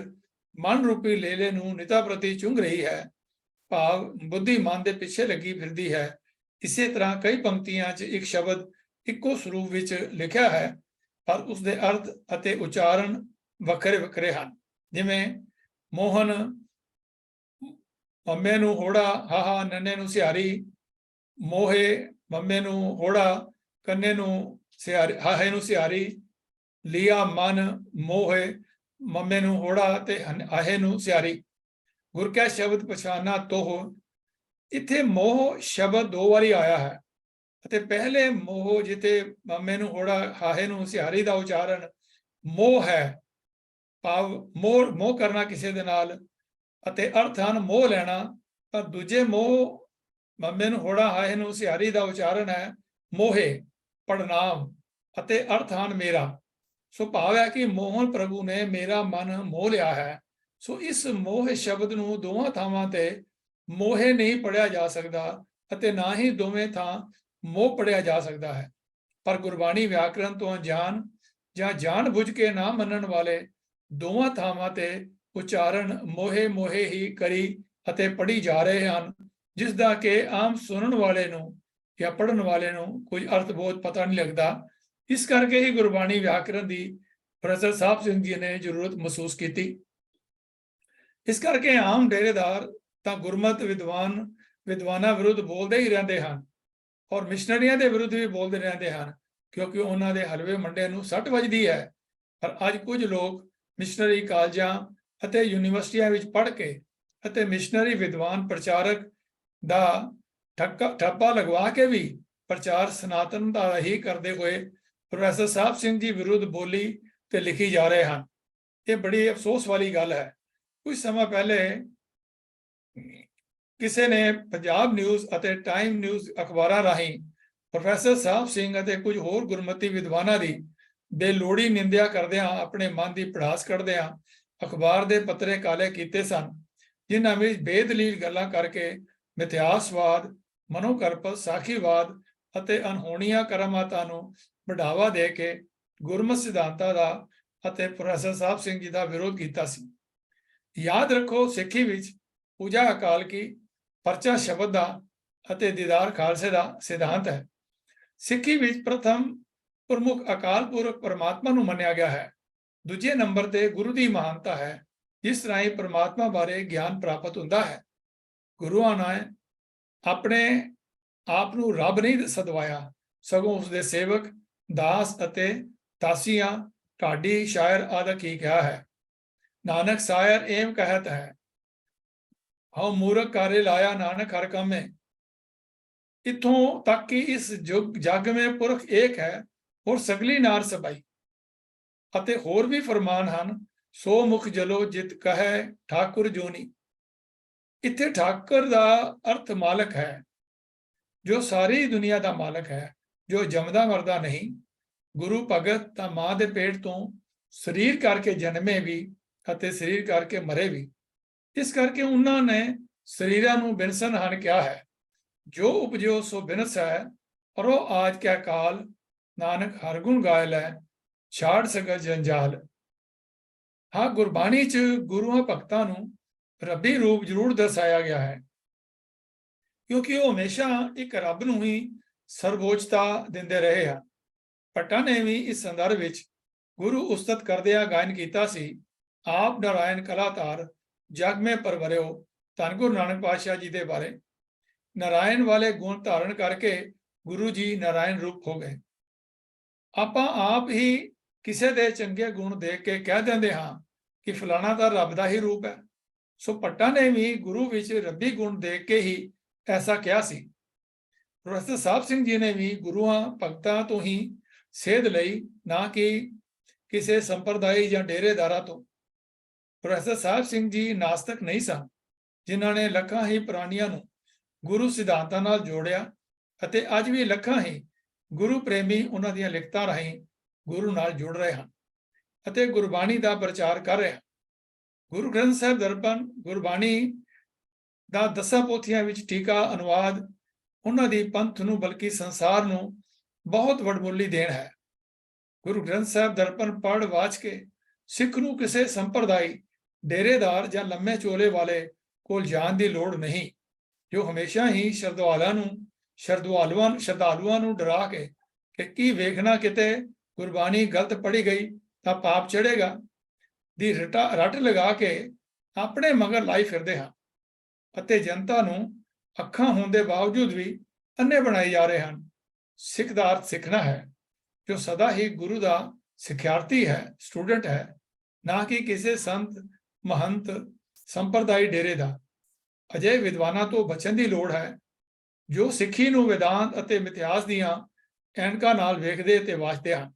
ਮਨ ਰੂਪੀ ਲੇਲੇ ਨੂੰ ਨਿਤਾ ਪ੍ਰਤੀ ਚੁੰਗ ਰਹੀ ਹੈ, ਭਾਵ ਬੁੱਧੀ ਮਨ ਦੇ ਪਿੱਛੇ ਲੱਗੀ ਫਿਰਦੀ ਹੈ। ਇਸੇ ਤਰ੍ਹਾਂ ਕਈ ਪੰਕਤੀਆਂ 'ਚ ਇੱਕ ਸ਼ਬਦ ਇੱਕੋ ਸਰੂਪ ਵਿੱਚ ਲਿਖਿਆ ਹੈ, ਪਰ ਉਸਦੇ ਅਰਥ ਅਤੇ ਉਚਾਰਨ ਵੱਖਰੇ ਵੱਖਰੇ ਹਨ। ਜਿਵੇਂ ਮੋਹਨ ਮੰਮੇ ਨੂੰ ਹੋੜਾ, ਹਾਹਾ ਨੰਨੇ ਨੂੰ ਸਿਹਾਰੀ, ਮੋਹੇ ਮੰਮੇ ਨੂੰ ਹੋੜਾ, ਕੰਨੇ ਨੂੰ ਸਿਹਾਰੀ, ਹਾਹੇ ਨੂੰ ਸਿਹਾਰੀ, ਲਿਆ ਮਨ ਮੋਹੇ ਮੰਮੇ ਨੂੰ ਹੋੜਾ ਤੇ ਆਹੇ ਨੂੰ ਸਿਆਰੀ, ਗੁਰ ਕੈ ਸ਼ਬਦ ਪਛਾਨਾ ਤੋਹ। ਇੱਥੇ ਮੋਹ ਸ਼ਬਦ 2 ਵਾਰੀ ਆਇਆ ਹੈ ਅਤੇ ਪਹਿਲੇ ਮੋਹ ਜਿੱਥੇ ਮੰਮੇ ਨੂੰ ਹੋੜਾ ਹਾਹੇ ਨੂੰ ਸਿਆਰੀ ਦਾ ਉਚਾਰਨ ਮੋਹ ਹੈ, ਭਾਵ ਮੋਹ ਕਰਨਾ ਕਿਸੇ ਦੇ ਨਾਲ, ਅਤੇ ਅਰਥ ਹਨ ਮੋਹ ਲੈਣਾ। ਤਾਂ ਦੂਜੇ ਮੋਹ ਮੰਮੇ ਨੂੰ ਹੋੜਾ ਹਾਹੇ ਨੂੰ ਸਿਆਰੀ ਦਾ ਉਚਾਰਨ ਹੈ ਮੋਹੇ, ਪੜਨਾਮ, ਅਤੇ ਅਰਥ ਹਨ ਮੇਰਾ। ਸੋ ਭਾਵ ਹੈ ਕਿ ਮੋਹਨ ਪ੍ਰਭੂ ਨੇ ਮੇਰਾ ਮਨ ਮੋਹ ਲਿਆ ਹੈ। ਸੋ ਇਸ ਮੋਹ ਸ਼ਬਦ ਨੂੰ ਦੋਵਾਂ ਥਾਵਾਂ ਤੇ ਮੋਹੇ ਨਹੀਂ ਪੜਿਆ ਜਾ ਸਕਦਾ ਅਤੇ ਨਾ ਹੀ ਦੋਵੇਂ ਥਾਂ ਮੋਹ ਪੜਿਆ ਜਾ ਸਕਦਾ ਹੈ। ਪਰ ਗੁਰਬਾਣੀ ਵਿਆਕਰਣ ਤੋਂ ਅਣਜਾਣ ਜਾਂ ਜਾਣ ਬੁੱਝ ਕੇ ਨਾ ਮੰਨਣ ਵਾਲੇ ਦੋਵਾਂ ਥਾਵਾਂ ਤੇ ਉਚਾਰਨ ਮੋਹੇ ਮੋਹੇ ਹੀ ਕਰੀ ਅਤੇ ਪੜ੍ਹੀ ਜਾ ਰਹੇ ਹਨ, ਜਿਸ ਦਾ ਕਿ ਆਮ ਸੁਣਨ ਵਾਲੇ ਨੂੰ ਜਾਂ ਪੜ੍ਹਨ ਵਾਲੇ ਨੂੰ ਕੋਈ ਅਰਥ ਬੋਧ ਪਤਾ ਨਹੀਂ ਲੱਗਦਾ। ਇਸ ਕਰਕੇ ਹੀ ਗੁਰਬਾਣੀ ਵਿਆਕਰਣ ਦੀ ਪ੍ਰੋਫੈਸਰ ਸਾਹਿਬ ਸਿੰਘ ਜੀ ਨੇ ਜ਼ਰੂਰਤ ਮਹਿਸੂਸ ਕੀਤੀ। ਇਸ ਕਰਕੇ ਆਮ ਡੇਰੇਦਾਰ ਤਾਂ ਗੁਰਮਤ ਵਿਦਵਾਨਾਂ ਵਿਰੁੱਧ ਬੋਲਦੇ ਹੀ ਰਹਿੰਦੇ ਹਨ ਔਰ ਮਿਸ਼ਨਰੀਆਂ ਦੇ ਵਿਰੁੱਧ ਵੀ ਬੋਲਦੇ ਰਹਿੰਦੇ ਹਨ, ਕਿਉਂਕਿ ਉਹਨਾਂ ਦੇ ਹਲਵੇ ਮੰਡੇ ਨੂੰ ਸੱਟ ਵੱਜਦੀ ਹੈ। ਪਰ ਅੱਜ ਕੁਝ ਲੋਕ ਮਿਸ਼ਨਰੀ ਕਾਲਜਾਂ ਅਤੇ ਯੂਨੀਵਰਸਿਟੀਆਂ ਵਿੱਚ ਪੜ੍ਹ ਕੇ ਅਤੇ ਮਿਸ਼ਨਰੀ ਵਿਦਵਾਨ ਪ੍ਰਚਾਰਕ ਦਾ ਠੱਪਾ ਲਗਵਾ ਕੇ ਵੀ ਪ੍ਰਚਾਰ ਸਨਾਤਨ ਦਾ ਹੀ ਕਰਦੇ ਹੋਏ ਪ੍ਰੋਫੈਸਰ ਸਾਹਿਬ ਸਿੰਘ ਜੀ ਵਿਰੁੱਧ ਬੋਲੀ ਤੇ ਲਿਖੀ ਜਾ ਰਹੇ ਹਨ। ਇਹ ਬੜੀ ਅਫਸੋਸ ਵਾਲੀ ਗੱਲ ਹੈ। ਕੁਝ ਸਮਾਂ ਪਹਿਲੇ ਕਿਸੇ ਨੇ ਪੰਜਾਬ ਨਿਊਜ਼ ਅਤੇ ਟਾਈਮ ਨਿਊਜ਼ ਅਖਬਾਰਾਂ ਰਾਹੀਂ ਪ੍ਰੋਫੈਸਰ ਸਾਹਿਬ ਸਿੰਘ ਅਤੇ ਕੁਝ ਹੋਰ ਗੁਰਮਤਿ ਵਿਦਵਾਨਾਂ ਦੀ ਬੇਲੋੜੀ ਨਿੰਦਿਆ ਕਰਦਿਆਂ ਆਪਣੇ ਮਨ ਦੀ ਭੜਾਸ ਕੱਢਦਿਆਂ ਅਖਬਾਰ ਦੇ ਪੱਤਰੇ ਕਾਲੇ ਕੀਤੇ ਸਨ, ਜਿਨ੍ਹਾਂ ਵਿੱਚ ਬੇਦਲੀਲ ਗੱਲਾਂ ਕਰਕੇ ਮਿਥਿਆਸਵਾਦ, ਮਨੋਕਲਪ, ਸਾਖੀਵਾਦ ਅਤੇ ਅਣਹੋਣੀਆਂ ਕਰਾਮਾਤਾਂ ਨੂੰ बढ़ावा दे के गुरमत सिद्धांतां दा ਅਤੇ ਪ੍ਰੋਫੈਸਰ ਸਾਹਿਬ ਸਿੰਘ ਜੀ ਦਾ ਵਿਰੋਧ ਕੀਤਾ ਸੀ। ਯਾਦ ਰੱਖੋ, ਸਿੱਖੀ ਵਿੱਚ ਪੂਜਾ ਅਕਾਲ ਕੀ, ਪਰਚਾ ਸ਼ਬਦ ਦਾ ਅਤੇ ਦੀਦਾਰ ਖਾਲਸੇ ਦਾ ਸਿਧਾਂਤ ਹੈ। ਸਿੱਖੀ ਵਿੱਚ ਪ੍ਰਥਮ ਪ੍ਰਮੁੱਖ ਅਕਾਲ ਪੁਰਖ ਪਰਮਾਤਮਾ ਨੂੰ ਮੰਨਿਆ ਗਿਆ ਹੈ। ਦੂਜੇ ਨੰਬਰ ਤੇ ਗੁਰੂ ਦੀ ਮਹਾਨਤਾ ਹੈ, ਜਿਸ ਰਾਹੀਂ ਪਰਮਾਤਮਾ ਬਾਰੇ ਗਿਆਨ ਪ੍ਰਾਪਤ ਹੁੰਦਾ ਹੈ। ਗੁਰੂਆਂ ਨੇ ਆਪਣੇ ਆਪ ਨੂੰ ਰੱਬ ਨਹੀਂ ਸਦਵਾਇਆ, ਸਗੋਂ ਉਸਦੇ ਸੇਵਕ, ਦਾਸ ਅਤੇ ਦਾਸੀਆਂ, ਢਾਡੀ, ਸ਼ਾਇਰ ਆਦਿ ਹੀ ਕਿਹਾ ਹੈ। ਨਾਨਕ ਸਾਇਰ ਏਮ ਕਹਿਤ ਹੈ, ਹਉ ਮੂਰਖ ਕਾਰੇ ਲਾਇਆ ਨਾਨਕ ਹਰ ਕੰਮੇ। ਇੱਥੋਂ ਤੱਕ ਕਿ ਇਸ ਜਗ ਮੇ ਪੁਰਖ ਏਕ ਹੈ ਔਰ ਸਗਲੀ ਨਾਰ ਸਬਾਈ। ਅਤੇ ਹੋਰ ਵੀ ਫਰਮਾਨ ਹਨ, ਸੋ ਮੁਖ ਜਲੋ ਜਿਤ ਕਹੈ ਠਾਕੁਰ ਜੋਨੀ। ਇੱਥੇ ਠਾਕੁਰ ਦਾ ਅਰਥ ਮਾਲਕ ਹੈ, ਜੋ ਸਾਰੀ ਦੁਨੀਆ ਦਾ ਮਾਲਕ ਹੈ, ਜੋ ਜੰਮਦਾ ਮਰਦਾ ਨਹੀਂ। ਗੁਰੂ ਭਗਤ ਤਾਂ ਮਾਂ ਦੇ ਪੇਟ ਤੋਂ ਸਰੀਰ ਕਰਕੇ ਜਨਮੇ ਵੀ ਅਤੇ ਸਰੀਰ ਕਰਕੇ ਮਰੇ ਵੀ। ਇਸ ਕਰਕੇ ਉਹਨਾਂ ਨੇ ਸਰੀਰਾਂ ਨੂੰ ਬਿਨਸਨ ਹਨ ਕਿਹਾ ਹੈ। ਜੋ ਉਪਜਿਓ ਸੋ ਬਿਨਸ ਹੈ, ਪਰੋ ਆਜ ਕਿਆ ਕਾਲ, ਨਾਨਕ ਹਰ ਗੁਣ ਗਾਇ ਲੈ, ਛਾੜ ਸਕਤ ਜੰਜਾਲ। ਹਾਂ, ਗੁਰਬਾਣੀ 'ਚ ਗੁਰੂਆਂ ਭਗਤਾਂ ਨੂੰ ਰੱਬੀ ਰੂਪ ਜ਼ਰੂਰ ਦਰਸਾਇਆ ਗਿਆ ਹੈ, ਕਿਉਂਕਿ ਉਹ ਹਮੇਸ਼ਾ ਇੱਕ ਰੱਬ ਨੂੰ ਹੀ ਸਰਵੋਚਤਾ ਦਿੰਦੇ ਰਹੇ ਹਨ। ਭੱਟਾਂ ਨੇ ਵੀ ਇਸ ਸੰਦਰਭ ਵਿੱਚ ਗੁਰੂ ਉਸਤਤ ਕਰਦਿਆਂ ਗਾਇਨ ਕੀਤਾ ਸੀ, ਆਪ ਨਾਰਾਇਣ ਕਲਾਧਾਰ ਜਗ ਮੇ ਪਰਵਰਿਓ। ਧੰਨ ਗੁਰੂ ਨਾਨਕ ਪਾਤਸ਼ਾਹ ਜੀ ਦੇ ਬਾਰੇ ਨਾਰਾਇਣ ਵਾਲੇ ਗੁਣ ਧਾਰਨ ਕਰਕੇ ਗੁਰੂ ਜੀ ਨਾਰਾਇਣ ਰੂਪ ਹੋ ਗਏ। ਆਪਾਂ ਆਪ ਹੀ ਕਿਸੇ ਦੇ ਚੰਗੇ ਗੁਣ ਦੇਖ ਕੇ ਕਹਿ ਦਿੰਦੇ ਹਾਂ ਕਿ ਫਲਾਣਾ ਤਾਂ ਰੱਬ ਦਾ ਹੀ ਰੂਪ ਹੈ। ਸੋ ਭੱਟਾਂ ਨੇ ਵੀ ਗੁਰੂ ਵਿੱਚ ਰੱਬੀ ਗੁਣ ਦੇਖ ਕੇ ਹੀ ਐਸਾ ਕਿਹਾ ਸੀ। ਪ੍ਰੋਫੈਸਰ ਸਾਹਿਬ ਸਿੰਘ ਜੀ ਨੇ ਵੀ ਗੁਰੂਆਂ ਭਗਤਾਂ ਤੋਂ ਹੀ ਸੇਧ ਲਈ, ਨਾ ਕਿ ਕਿਸੇ ਸੰਪਰਦਾਇ ਜਾਂ ਡੇਰੇਦਾਰਾਂ ਤੋਂ। ਪ੍ਰੋਫੈਸਰ ਸਾਹਿਬ ਸਿੰਘ ਜੀ ਨਾਸਤਕ ਨਹੀਂ ਸਨ, ਜਿਨ੍ਹਾਂ ਨੇ ਲੱਖਾਂ ਹੀ ਪ੍ਰਾਣੀਆਂ ਨੂੰ ਗੁਰੂ ਸਿਧਾਂਤਾਂ ਨਾਲ ਜੋੜਿਆ ਅਤੇ ਅੱਜ ਵੀ ਲੱਖਾਂ ਹੀ ਗੁਰੂ ਪ੍ਰੇਮੀ ਉਹਨਾਂ ਦੀਆਂ ਲਿਖਤਾਂ ਰਾਹੀਂ ਗੁਰੂ ਨਾਲ ਜੁੜ ਰਹੇ ਹਨ ਅਤੇ ਗੁਰਬਾਣੀ ਦਾ ਪ੍ਰਚਾਰ ਕਰ ਰਹੇ ਹਨ। ਗੁਰੂ ਗ੍ਰੰਥ ਸਾਹਿਬ ਦਰਪਣ ਗੁਰਬਾਣੀ ਦਾ 10 ਪੋਥੀਆਂ ਵਿੱਚ ਟੀਕਾ ਅਨੁਵਾਦ ਉਹਨਾਂ ਦੀ ਪੰਥ ਨੂੰ ਬਲਕਿ ਸੰਸਾਰ ਨੂੰ ਬਹੁਤ ਵਡਮੁੱਲੀ ਦੇਣ ਹੈ। ਗੁਰੂ ਗ੍ਰੰਥ ਸਾਹਿਬ ਦਰਪਣ ਪੜ੍ਹ ਵਾਚ ਕੇ ਸਿੱਖ ਨੂੰ ਕਿਸੇ ਸੰਪਰਦਾਇ, ਡੇਰੇਦਾਰ ਜਾਂ ਲੰਮੇ ਚੋਲੇ ਵਾਲੇ ਕੋਲ ਜਾਣ ਦੀ ਲੋੜ ਨਹੀਂ, ਜੋ ਹਮੇਸ਼ਾ ਹੀ ਸ਼ਰਧਾਲੂਆਂ ਨੂੰ ਡਰਾ ਕੇ ਕਿ ਕੀ ਵੇਖਣਾ ਕਿਤੇ ਗੁਰਬਾਣੀ ਗਲਤ ਪੜ੍ਹੀ ਗਈ ਤਾਂ ਪਾਪ ਚੜ੍ਹੇਗਾ ਦੀ ਰੱਟ ਲਗਾ ਕੇ ਆਪਣੇ ਮਗਰ ਲਾਈ ਫਿਰਦੇ ਹਨ ਅਤੇ ਜਨਤਾ ਨੂੰ ਅੱਖਾਂ ਹੋਣ ਦੇ ਬਾਵਜੂਦ ਵੀ ਅੰਨੇ ਬਣਾਏ ਜਾ ਰਹੇ ਹਨ। ਸਿੱਖ ਦਾ ਅਰਥ ਸਿੱਖਣਾ ਹੈ, ਜੋ ਸਦਾ ਹੀ ਗੁਰੂ ਦਾ ਸਿੱਖਿਆਰਥੀ ਹੈ, ਸਟੂਡੈਂਟ ਹੈ, ਨਾ ਕਿ ਕਿਸੇ ਸੰਤ ਮਹੰਤ ਸੰਪਰਦਾਇ ਡੇਰੇ ਦਾ। ਅਜਿਹੇ ਵਿਦਵਾਨਾਂ ਤੋਂ ਬਚਣ ਦੀ ਲੋੜ ਹੈ ਜੋ ਸਿੱਖੀ ਨੂੰ ਵਿਦਾਂਤ ਅਤੇ ਮਿਥਿਆਸ ਦੀਆਂ ਐਨਕਾਂ ਨਾਲ ਵੇਖਦੇ ਤੇ ਵਾਚਦੇ ਹਨ।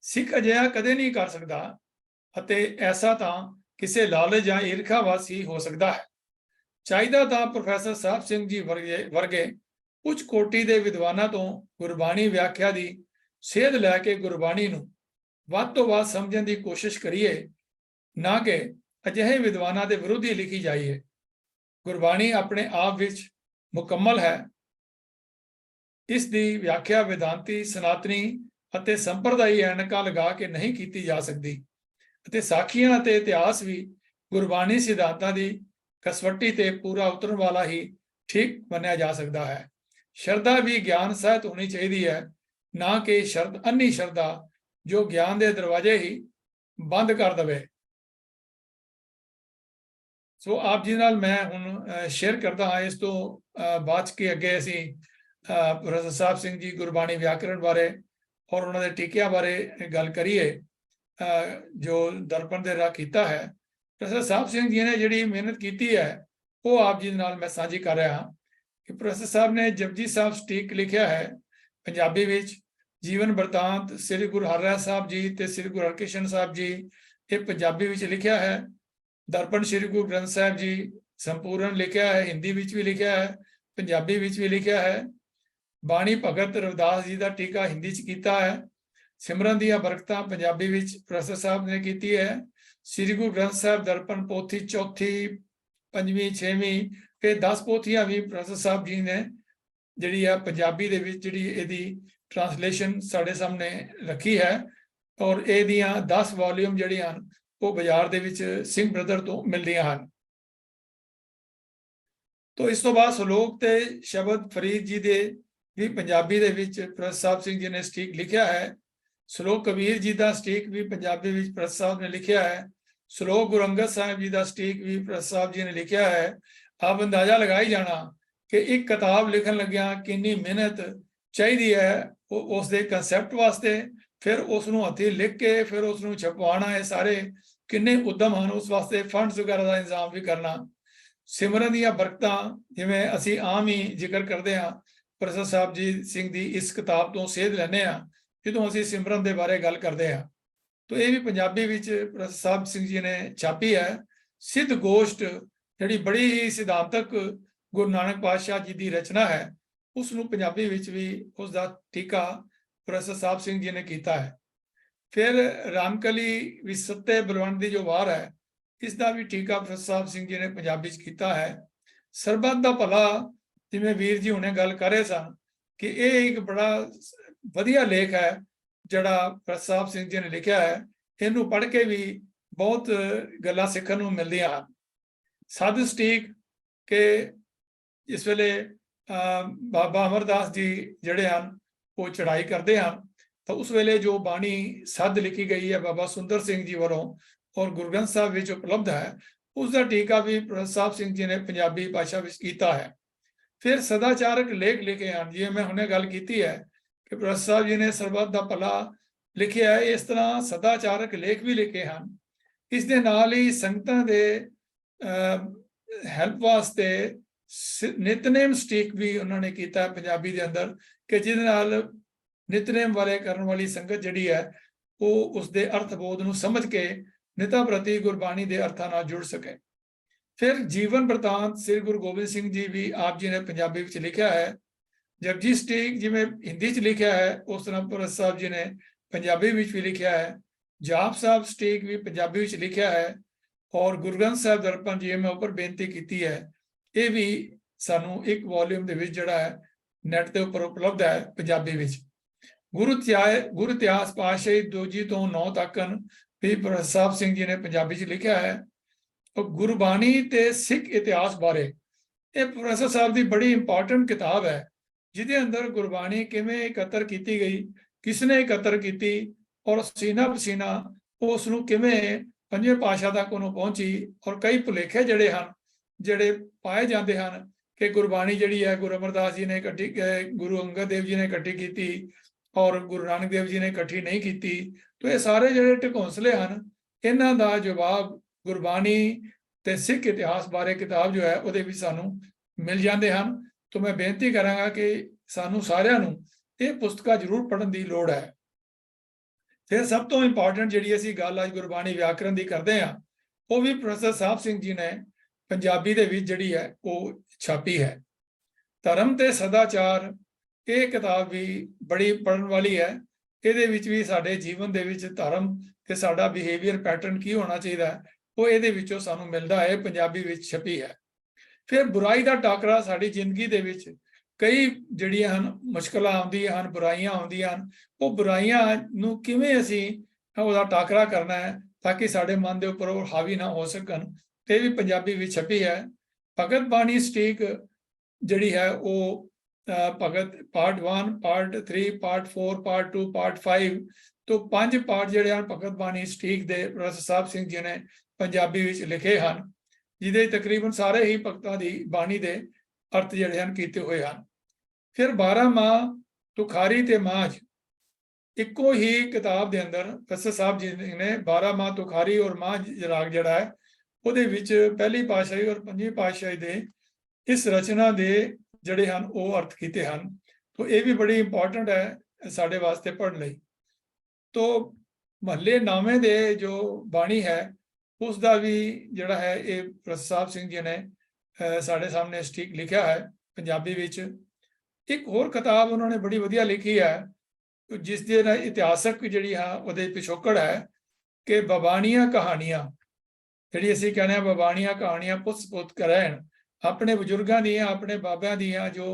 ਸਿੱਖ ਅਜਿਹਾ ਕਦੇ ਨਹੀਂ ਕਰ ਸਕਦਾ ਅਤੇ ਐਸਾ ਤਾਂ ਕਿਸੇ ਲਾਲਚ ਜਾਂ ਈਰਖਾਵਸ ਹੀ ਹੋ ਸਕਦਾ ਹੈ। ਚਾਹੀਦਾ ਤਾਂ ਪ੍ਰੋਫੈਸਰ ਸਾਹਿਬ ਸਿੰਘ ਜੀ ਵਰਗੇ ਉੱਚ ਕੋਟੀ ਦੇ ਵਿਦਵਾਨਾਂ ਤੋਂ ਗੁਰਬਾਣੀ ਵਿਆਖਿਆ ਦੀ ਸੇਧ ਲੈ ਕੇ ਗੁਰਬਾਣੀ ਨੂੰ ਵੱਧ ਤੋਂ ਵੱਧ ਸਮਝਣ ਦੀ ਕੋਸ਼ਿਸ਼ ਕਰੀਏ, ਨਾ ਕਿ ਅਜਿਹੇ ਵਿਦਵਾਨਾਂ ਦੇ ਵਿਰੁੱਧ ਹੀ ਲਿਖੀ ਜਾਈਏ। ਗੁਰਬਾਣੀ ਆਪਣੇ ਆਪ ਵਿੱਚ ਮੁਕੰਮਲ ਹੈ। ਇਸ ਦੀ ਵਿਆਖਿਆ ਵਿਦਾਂਤੀ, ਸਨਾਤਨੀ ਅਤੇ ਸੰਪਰਦਾਈ ਐਨਕਾਂ ਲਗਾ ਕੇ ਨਹੀਂ ਕੀਤੀ ਜਾ ਸਕਦੀ ਅਤੇ ਸਾਖੀਆਂ ਅਤੇ ਇਤਿਹਾਸ ਵੀ ਗੁਰਬਾਣੀ ਸਿਧਾਂਤਾਂ ਦੀ ਕਸਵੱਟੀ ਤੇ ਪੂਰਾ ਉਤਰਨ ਵਾਲਾ ਹੀ ਠੀਕ ਮੰਨਿਆ ਜਾ ਸਕਦਾ ਹੈ। ਸ਼ਰਧਾ ਵੀ ਗਿਆਨ ਸਹਿਤ ਹੋਣੀ ਚਾਹੀਦੀ ਹੈ, ਨਾ ਕਿ ਅੰਨੀ ਸ਼ਰਧਾ ਜੋ ਗਿਆਨ ਦੇ ਦਰਵਾਜ਼ੇ ਹੀ ਬੰਦ ਕਰ ਦੇਵੇ। ਸੋ ਆਪ ਜੀ ਨਾਲ ਮੈਂ ਹੁਣ ਸ਼ੇਅਰ ਕਰਦਾ ਹਾਂ। ਇਸ ਤੋਂ ਬਾਅਦ ਕੇ ਅੱਗੇ ਅਸੀਂ ਪ੍ਰੋਫੈਸਰ ਸਾਹਿਬ ਸਿੰਘ ਜੀ ਗੁਰਬਾਣੀ ਵਿਆਕਰਣ ਬਾਰੇ ਔਰ ਉਹਨਾਂ ਦੇ ਟੀਕਿਆਂ ਬਾਰੇ ਗੱਲ ਕਰੀਏ ਜੋ ਦਰਪਣ ਦੇ ਰਾਹ ਕੀਤਾ ਹੈ। ਪ੍ਰੋਫੈਸਰ ਸਾਹਿਬ ਸਿੰਘ ਜੀ ਨੇ ਜਿਹੜੀ ਮਿਹਨਤ ਕੀਤੀ ਹੈ ਉਹ ਆਪ ਜੀ ਨਾਲ ਮੈਂ ਸਾਂਝੀ ਕਰ ਰਿਹਾ ਹਾਂ ਕਿ ਪ੍ਰੋਫੈਸਰ ਸਾਹਿਬ ਨੇ ਜਪਜੀ ਸਾਹਿਬ ਸਟੀਕ ਲਿਖਿਆ ਹੈ ਪੰਜਾਬੀ ਵਿੱਚ। ਜੀਵਨ ਬਰਤਾਂਤ ਸ੍ਰੀ ਗੁਰੂ ਹਰਿਰਾਏ ਸਾਹਿਬ ਜੀ ਤੇ ਸ੍ਰੀ ਗੁਰੂ ਹਰਕ੍ਰਿਸ਼ਨ ਸਾਹਿਬ ਜੀ ਇਹ ਪੰਜਾਬੀ ਵਿੱਚ ਲਿਖਿਆ ਹੈ। ਦਰਪਣ ਸ੍ਰੀ ਗੁਰੂ ਗ੍ਰੰਥ ਸਾਹਿਬ ਜੀ ਸੰਪੂਰਨ ਲਿਖਿਆ ਹੈ, ਹਿੰਦੀ ਵਿੱਚ ਵੀ ਲਿਖਿਆ ਹੈ, ਪੰਜਾਬੀ ਵਿੱਚ ਵੀ ਲਿਖਿਆ ਹੈ। ਬਾਣੀ ਭਗਤ ਰਵਿਦਾਸ ਜੀ ਦਾ ਟੀਕਾ ਹਿੰਦੀ 'ਚ ਕੀਤਾ ਹੈ। ਸਿਮਰਨ ਦੀਆਂ ਬਰਕਤਾਂ ਪੰਜਾਬੀ ਵਿੱਚ ਪ੍ਰੋਫੈਸਰ ਸਾਹਿਬ ਨੇ ਕੀਤੀ ਹੈ। ਸ੍ਰੀ ਗੁਰੂ ਗ੍ਰੰਥ ਸਾਹਿਬ ਦਰਪਣ ਪੋਥੀ ਚੌਥੀ, ਪੰਜਵੀਂ, ਛੇਵੀਂ ਇਹ 10 ਪੋਥੀਆਂ ਵੀ ਪ੍ਰੋਫੈਸਰ ਸਾਹਿਬ ਜੀ ਨੇ ਜਿਹੜੀ ਆ ਪੰਜਾਬੀ ਦੇ ਵਿੱਚ ਜਿਹੜੀ ਇਹਦੀ ਟ੍ਰਾਂਸਲੇਸ਼ਨ ਸਾਡੇ ਸਾਹਮਣੇ ਰੱਖੀ ਹੈ ਔਰ ਇਹਦੀਆਂ 10 ਵੋਲੀਅਮ ਜਿਹੜੀਆਂ ਹਨ ਉਹ ਬਾਜ਼ਾਰ ਦੇ ਵਿੱਚ ਸਿੰਘ ਬ੍ਰਦਰ ਤੋਂ ਮਿਲਦੀਆਂ ਹਨ। ਤੋਂ ਇਸ ਤੋਂ ਬਾਅਦ ਸ਼ਲੋਕ ਤੇ ਸ਼ਬਦ ਫਰੀਦ ਜੀ ਦੇ ਵੀ ਪੰਜਾਬੀ ਦੇ ਵਿੱਚ ਪ੍ਰੋਫੈਸਰ ਸਾਹਿਬ ਸਿੰਘ ਜੀ ਨੇ ਸਟੀਕ ਲਿਖਿਆ ਹੈ। ਸ਼ਲੋਕ ਕਬੀਰ ਜੀ ਦਾ ਸਟੀਕ ਵੀ ਪੰਜਾਬੀ ਵਿੱਚ ਪ੍ਰੋਫੈਸਰ ਸਾਹਿਬ ਨੇ ਲਿਖਿਆ ਹੈ। ਸ਼ਲੋਕ ਗੁਰੂ ਅੰਗਦ ਸਾਹਿਬ ਜੀ ਦਾ ਸਟੀਕ ਵੀ ਪ੍ਰੋਫੈਸਰ ਸਾਹਿਬ ਜੀ ਨੇ ਲਿਖਿਆ ਹੈ। ਆਪ ਅੰਦਾਜ਼ਾ ਲਗਾਈ ਜਾਣਾ ਕਿ ਇੱਕ ਕਿਤਾਬ ਲਿਖਣ ਲੱਗਿਆ ਕਿੰਨੀ ਮਿਹਨਤ ਚਾਹੀਦੀ ਹੈ ਉਸ ਦੇ ਕਨਸੈਪਟ ਵਾਸਤੇ, ਫਿਰ ਉਸ ਨੂੰ ਹੱਥੀਂ ਲਿਖ ਕੇ ਫਿਰ ਉਸ ਨੂੰ ਛਪਵਾਉਣਾ, ਇਹ ਸਾਰੇ ਕਿੰਨੇ ਉਦਮ ਹਨ। ਉਸ ਵਾਸਤੇ ਫੰਡਸ ਵਗੈਰਾ ਦਾ ਇੰਤਜ਼ਾਮ ਵੀ ਕਰਨਾ। ਸਿਮਰਨ ਦੀਆਂ ਬਰਕਤਾਂ ਜਿਵੇਂ ਅਸੀਂ ਆਮ ਹੀ ਜ਼ਿਕਰ ਕਰਦੇ ਹਾਂ, ਪ੍ਰੋਫੈਸਰ ਸਾਹਿਬ ਜੀ ਸਿੰਘ ਦੀ ਇਸ ਕਿਤਾਬ ਤੋਂ ਸੇਧ ਲੈਂਦੇ ਹਾਂ ਜਦੋਂ ਅਸੀਂ ਸਿਮਰਨ ਦੇ ਬਾਰੇ ਗੱਲ ਕਰਦੇ ਹਾਂ। ਤਾਂ ਇਹ ਵੀ ਪੰਜਾਬੀ ਵਿੱਚ ਪ੍ਰੋਫੈਸਰ ਸਾਹਿਬ ਸਿੰਘ ਜੀ ਨੇ ਛਾਪੀ ਹੈ। ਸਿੱਧ ਗੋਸ਼ਟ ਜਿਹੜੀ ਬੜੀ ਹੀ ਸਿਧਾਂਤਕ ਗੁਰੂ ਨਾਨਕ ਪਾਤਸ਼ਾਹ ਜੀ ਦੀ ਰਚਨਾ ਹੈ, ਉਸ ਨੂੰ ਪੰਜਾਬੀ ਵਿੱਚ ਵੀ ਉਸ ਦਾ ਟੀਕਾ ਪ੍ਰੋਫੈਸਰ ਸਾਹਿਬ ਸਿੰਘ ਜੀ ਨੇ ਕੀਤਾ ਹੈ। ਫਿਰ ਰਾਮਕਲੀ ਵਿਸਤੇ ਬਲਵੰਤ ਦੀ ਜੋ ਵਾਰ ਹੈ, ਇਸ ਦਾ ਵੀ ਟੀਕਾ ਪ੍ਰੋਫੈਸਰ ਸਾਹਿਬ ਸਿੰਘ ਜੀ ਨੇ ਪੰਜਾਬੀ 'ਚ ਕੀਤਾ ਹੈ। ਸਰਬੱਤ ਦਾ ਭਲਾ, ਜਿਵੇਂ ਵੀਰ ਜੀ ਹੁਣੇ ਗੱਲ ਕਰ ਰਹੇ ਸਨ ਕਿ ਇਹ ਇੱਕ ਬੜਾ ਵਧੀਆ ਲੇਖ ਹੈ ਜਿਹੜਾ ਪ੍ਰੋਫੈਸਰ ਸਾਹਿਬ ਸਿੰਘ ਜੀ ਨੇ ਲਿਖਿਆ ਹੈ। ਇਹਨੂੰ ਪੜ੍ਹ ਕੇ ਵੀ ਬਹੁਤ ਗੱਲਾਂ ਸਿੱਖਣ ਨੂੰ ਮਿਲਦੀਆਂ ਹਨ। ਸਾਧ ਸਟੀਕ ਕਿ ਇਸ ਵੇਲੇ ਬਾਬਾ ਅਮਰਦਾਸ ਜੀ ਜਿਹੜੇ ਹਨ ਉਹ ਚੜ੍ਹਾਈ ਕਰਦੇ ਹਨ, ਤਾਂ ਉਸ ਵੇਲੇ ਜੋ ਬਾਣੀ ਸੱਧ ਲਿਖੀ ਗਈ ਹੈ ਬਾਬਾ ਸੁੰਦਰ ਸਿੰਘ ਜੀ ਵੱਲੋਂ ਔਰ ਗੁਰੂ ਗ੍ਰੰਥ ਸਾਹਿਬ ਵਿੱਚ ਉਪਲਬਧ ਹੈ, ਉਸ ਦਾ ਟੀਕਾ ਵੀ ਪ੍ਰੋਫੈਸਰ ਸਾਹਿਬ ਸਿੰਘ ਜੀ ਨੇ ਪੰਜਾਬੀ ਭਾਸ਼ਾ ਵਿੱਚ ਕੀਤਾ ਹੈ। ਫਿਰ ਸਦਾਚਾਰਕ ਲੇਖ ਲਿਖੇ ਹਨ, ਜਿਵੇਂ ਮੈਂ ਹੁਣੇ ਗੱਲ ਕੀਤੀ ਹੈ ਕਿ ਪ੍ਰੋਫੈਸਰ ਸਾਹਿਬ ਜੀ ਨੇ ਸਰਬੱਤ ਦਾ ਭਲਾ ਲਿਖਿਆ ਹੈ, ਇਸ ਤਰ੍ਹਾਂ ਸਦਾਚਾਰਕ ਲੇਖ ਵੀ ਲਿਖੇ ਹਨ। ਇਸ ਦੇ ਨਾਲ ਹੀ ਸੰਗਤਾਂ ਦੇ ਹੈਲਪ ਵਾਸਤੇ ਨਿਤਨੇਮ ਸਟੀਕ ਵੀ ਉਹਨਾਂ ਨੇ ਕੀਤਾ ਪੰਜਾਬੀ ਦੇ ਅੰਦਰ, ਕਿ ਜਿਹਦੇ ਨਾਲ ਨਿਤਨੇਮ ਵਾਲੇ ਕਰਨ ਵਾਲੀ ਸੰਗਤ ਜਿਹੜੀ ਹੈ ਉਹ ਉਸਦੇ ਅਰਥ ਬੋਧ ਨੂੰ ਸਮਝ ਕੇ ਨਿਤਾ ਪ੍ਰਤੀ ਗੁਰਬਾਣੀ ਦੇ ਅਰਥਾਂ ਨਾਲ ਜੁੜ ਸਕੇ। ਫਿਰ ਜੀਵਨ ਬਰਤਾਂਤ ਸ੍ਰੀ ਗੁਰੂ ਗੋਬਿੰਦ ਸਿੰਘ ਜੀ ਵੀ ਆਪ ਜੀ ਨੇ ਪੰਜਾਬੀ ਵਿੱਚ ਲਿਖਿਆ ਹੈ। ਜਪਜੀ ਸਟੀਕ ਜਿਵੇਂ ਹਿੰਦੀ 'ਚ ਲਿਖਿਆ ਹੈ, ਉਸ ਤਰ੍ਹਾਂ ਪ੍ਰੋਫੈਸਰ ਸਾਹਿਬ ਜੀ ਨੇ ਪੰਜਾਬੀ ਵਿੱਚ ਵੀ ਲਿਖਿਆ ਹੈ। ਜਾਪ ਸਾਹਿਬ ਸਟੀਕ ਵੀ ਪੰਜਾਬੀ ਵਿੱਚ ਲਿਖਿਆ ਹੈ ਔਰ ਗੁਰੂ ਗ੍ਰੰਥ ਸਾਹਿਬ ਦਰਪਣ ਜੀ ਮੈਂ ਉੱਪਰ ਬੇਨਤੀ ਕੀਤੀ ਹੈ, ਇਹ ਵੀ ਸਾਨੂੰ ਇੱਕ ਵੋਲੀਅਮ ਦੇ ਵਿੱਚ ਜਿਹੜਾ ਹੈ ਨੈਟ ਦੇ ਉੱਪਰ ਉਪਲਬਧ ਹੈ ਪੰਜਾਬੀ ਵਿੱਚ। ਗੁਰੂ ਇਤਿਹਾਸ ਪਾਤਸ਼ਾਹੀ 2 ਤੋਂ 9 ਤੱਕ ਵੀ ਪ੍ਰੋਫੈਸਰ ਸਾਹਿਬ ਸਿੰਘ ਜੀ ਨੇ ਪੰਜਾਬੀ 'ਚ ਲਿਖਿਆ ਹੈ। ਗੁਰਬਾਣੀ ਤੇ ਸਿੱਖ ਇਤਿਹਾਸ ਬਾਰੇ ਇਹ ਪ੍ਰੋਫੈਸਰ ਸਾਹਿਬ ਦੀ ਬੜੀ ਇੰਪੋਰਟੈਂਟ ਕਿਤਾਬ ਹੈ, ਜਿਹਦੇ ਅੰਦਰ ਗੁਰਬਾਣੀ ਕਿਵੇਂ ਇਕੱਤਰ ਕੀਤੀ ਗਈ, ਕਿਸਨੇ ਇਕੱਤਰ ਕੀਤੀ ਔਰ ਸੀਨਾ ਪਸੀਨਾ ਉਸ ਨੂੰ ਕਿਵੇਂ ਪੰਜਵੇਂ ਪਾਤਸ਼ਾਹ ਤੱਕ ਉਹਨੂੰ ਪਹੁੰਚੀ। ਔਰ ਕਈ ਭੁਲੇਖੇ ਜਿਹੜੇ ਪਾਏ ਜਾਂਦੇ ਹਨ ਕਿ ਗੁਰਬਾਣੀ ਜਿਹੜੀ ਹੈ ਗੁਰੂ ਅਮਰਦਾਸ ਜੀ ਨੇ ਇਕੱਠੀ, ਗੁਰੂ ਅੰਗਦ ਦੇਵ ਜੀ ਨੇ ਇਕੱਠੀ ਕੀਤੀ ਔਰ ਗੁਰੂ ਨਾਨਕ ਦੇਵ ਜੀ ਨੇ ਇਕੱਠੀ ਨਹੀਂ ਕੀਤੀ। तो ये सारे ਜਿਹੜੇ ਢਕੌਂਸਲੇ ਹਨ ਇਹਨਾਂ ਦਾ ਜਵਾਬ ਗੁਰਬਾਣੀ ਤੇ ਸਿੱਖ ਇਤਿਹਾਸ ਬਾਰੇ ਕਿਤਾਬ ਜੋ ਹੈ ਉਹਦੇ ਵਿੱਚ ਸਾਨੂੰ ਮਿਲ ਜਾਂਦੇ ਹਨ। तो मैं बेनती करांगा कि सानू सारिਆਂ ਨੂੰ ਇਹ ਪੁਸਤਕਾਂ ਜ਼ਰੂਰ ਪੜ੍ਹਨ ਦੀ ਲੋੜ ਹੈ। ਫਿਰ ਸਭ ਤੋਂ ਇੰਪੋਰਟੈਂਟ ਜਿਹੜੀ ਅਸੀਂ ਗੱਲ ਅੱਜ ਗੁਰਬਾਣੀ ਵਿਆਕਰਣ ਦੀ ਕਰਦੇ ਹਾਂ ਉਹ ਵੀ ਪ੍ਰੋਫੈਸਰ ਸਾਹਿਬ ਸਿੰਘ ਜੀ ਨੇ ਪੰਜਾਬੀ ਦੇ ਵਿੱਚ ਜਿਹੜੀ ਹੈ ਉਹ ਛਾਪੀ ਹੈ। ਧਰਮ ਤੇ ਸਦਾਚਾਰ ਇਹ ਕਿਤਾਬ ਵੀ ਬੜੀ ਪੜ੍ਹਨ ਵਾਲੀ ਹੈ। ਇਹਦੇ ਵਿੱਚ ਵੀ ਸਾਡੇ ਜੀਵਨ ਦੇ ਵਿੱਚ ਧਰਮ ਤੇ ਸਾਡਾ ਬਿਹੇਵੀਅਰ ਪੈਟਰਨ ਕੀ ਹੋਣਾ ਚਾਹੀਦਾ ਹੈ ਉਹ ਇਹਦੇ ਵਿੱਚੋਂ ਸਾਨੂੰ ਮਿਲਦਾ ਹੈ, ਪੰਜਾਬੀ ਵਿੱਚ ਛਪੀ ਹੈ। ਫਿਰ ਬੁਰਾਈ ਦਾ ਟਾਕਰਾ ਸਾਡੀ ਜ਼ਿੰਦਗੀ ਦੇ ਵਿੱਚ ਕਈ ਜਿਹੜੀਆਂ ਹਨ ਮੁਸ਼ਕਲਾਂ ਆਉਂਦੀਆਂ ਹਨ, ਬੁਰਾਈਆਂ ਆਉਂਦੀਆਂ ਹਨ, ਉਹ ਬੁਰਾਈਆਂ ਨੂੰ ਕਿਵੇਂ ਅਸੀਂ ਉਹਦਾ ਟਾਕਰਾ ਕਰਨਾ ਹੈ ਤਾਂ ਕਿ ਸਾਡੇ ਮਨ ਦੇ ਉੱਪਰ ਉਹ ਹਾਵੀ ਨਾ ਹੋ ਸਕਣ, ਤੇ ਵੀ ਪੰਜਾਬੀ ਵਿੱਚ ਛਪੀ ਹੈ। ਭਗਤ ਬਾਣੀ ਸਟੀਕ ਜਿਹੜੀ ਹੈ ਉਹ Bhagat part 1, part 3, part 4, part 2, part 5 ਤੋਂ 5 ਪਾਰਟ ਜਿਹੜੇ ਹਨ ਭਗਤ ਬਾਣੀ ਸਟੀਕ ਦੇ ਪ੍ਰੋਫੈਸਰ ਸਾਹਿਬ ਸਿੰਘ ਜੀ ਨੇ ਪੰਜਾਬੀ ਵਿੱਚ ਲਿਖੇ ਹਨ, ਜਿਹਦੇ ਤਕਰੀਬਨ ਸਾਰੇ ਹੀ ਭਗਤਾਂ ਦੀ ਬਾਣੀ ਦੇ ਅਰਥ ਜਿਹੜੇ ਹਨ ਕੀਤੇ ਹੋਏ ਹਨ। ਫਿਰ 12 ਮਾਹ ਤੁਖਾਰੀ ਤੇ ਮਾਝ ਇੱਕੋ ਹੀ ਕਿਤਾਬ ਦੇ ਅੰਦਰ ਪ੍ਰੋਫੈਸਰ ਸਾਹਿਬ ਜੀ ਨੇ 12 ਮਾਹ ਤੁਖਾਰੀ ਔਰ ਮਾਝ ਰਾਗ ਜਿਹੜਾ ਹੈ ਉਹਦੇ ਵਿੱਚ ਪਹਿਲੀ ਪਾਤਸ਼ਾਹੀ ਔਰ ਪੰਜਵੀਂ ਪਾਤਸ਼ਾਹੀ ਦੇ ਇਸ ਰਚਨਾ ਦੇ ਜਿਹੜੇ ਹਨ ਉਹ ਅਰਥ ਕੀਤੇ ਹਨ। तो ਇਹ ਵੀ ਬੜੀ ਇੰਪੋਰਟੈਂਟ ਹੈ ਸਾਡੇ ਵਾਸਤੇ ਪੜ੍ਹਨ ਲਈ। तो ਮਹੱਲੇ ਨਾਮੇ ਦੇ ਜੋ ਬਾਣੀ ਹੈ ਉਸ ਦਾ ਵੀ ਜਿਹੜਾ ਹੈ ਇਹ ਪ੍ਰੋਫੈਸਰ ਸਾਹਿਬ ਸਿੰਘ ਜੀ ਨੇ ਸਾਡੇ ਸਾਹਮਣੇ ਸਟੀਕ ਲਿਖਿਆ ਹੈ ਪੰਜਾਬੀ ਵਿੱਚ। ਇੱਕ ਹੋਰ ਕਿਤਾਬ ਉਹਨਾਂ ਨੇ ਬੜੀ ਵਧੀਆ ਲਿਖੀ ਹੈ ਜਿਸ ਦੇ ਨਾਲ ਇਤਿਹਾਸਕ ਜਿਹੜੀ ਹੈ ਉਹਦੇ ਪਿਛੋਕੜ ਹੈ ਕਿ ਬਬਾਣੀਆਂ ਕਹਾਣੀਆਂ, ਜਿਹੜੀ ਅਸੀਂ ਕਹਿੰਦੇ ਹਾਂ ਬਬਾਣੀਆਂ ਕਹਾਣੀਆਂ ਪੁੱਤ ਕਰੈਣ, ਆਪਣੇ ਬਜ਼ੁਰਗਾਂ ਦੀਆਂ ਆਪਣੇ ਬਾਬਿਆਂ ਦੀਆਂ ਜੋ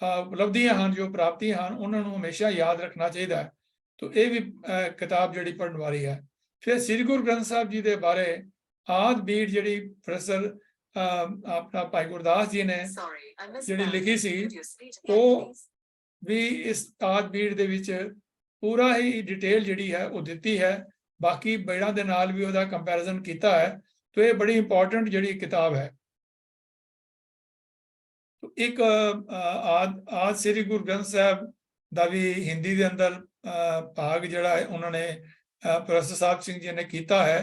ਉਪਲਬਧੀਆਂ ਹਨ, ਜੋ ਪ੍ਰਾਪਤੀਆਂ ਹਨ, ਉਹਨਾਂ ਨੂੰ ਹਮੇਸ਼ਾ ਯਾਦ ਰੱਖਣਾ ਚਾਹੀਦਾ ਹੈ। तो ਇਹ ਵੀ ਕਿਤਾਬ ਜਿਹੜੀ ਪੜ੍ਹਨ ਵਾਲੀ ਹੈ। ਫਿਰ ਸ੍ਰੀ ਗੁਰੂ ਗ੍ਰੰਥ ਸਾਹਿਬ ਜੀ ਦੇ ਬਾਰੇ ਆਦ ਬੀੜ ਜਿਹੜੀ ਪ੍ਰੋਫੈਸਰ ਆਪਣਾ ਭਾਈ ਗੁਰਦਾਸ ਜੀ ਨੇ ਜਿਹੜੀ ਲਿਖੀ ਸੀ ਉਹ ਵੀ ਇਸ ਆਦ ਬੀੜ ਦੇ ਵਿੱਚ ਪੂਰਾ ਹੀ ਡਿਟੇਲ ਜਿਹੜੀ ਹੈ ਉਹ ਦਿੱਤੀ ਹੈ, ਬਾਕੀ ਬੇੜਾਂ ਦੇ ਨਾਲ ਵੀ ਉਹਦਾ ਕੰਪੈਰੀਜ਼ਨ ਕੀਤਾ ਹੈ। तो ਇਹ ਬੜੀ ਇੰਪੋਰਟੈਂਟ ਜਿਹੜੀ ਕਿਤਾਬ ਹੈ। ਇੱਕ ਆਦ ਸ੍ਰੀ ਗੁਰੂ ਗ੍ਰੰਥ ਸਾਹਿਬ ਦਾ ਵੀ ਹਿੰਦੀ ਦੇ ਅੰਦਰ ਭਾਗ ਜਿਹੜਾ ਹੈ ਉਹਨਾਂ ਨੇ ਪ੍ਰੋਫੈਸਰ ਸਾਹਿਬ ਸਿੰਘ ਜੀ ਨੇ ਕੀਤਾ ਹੈ।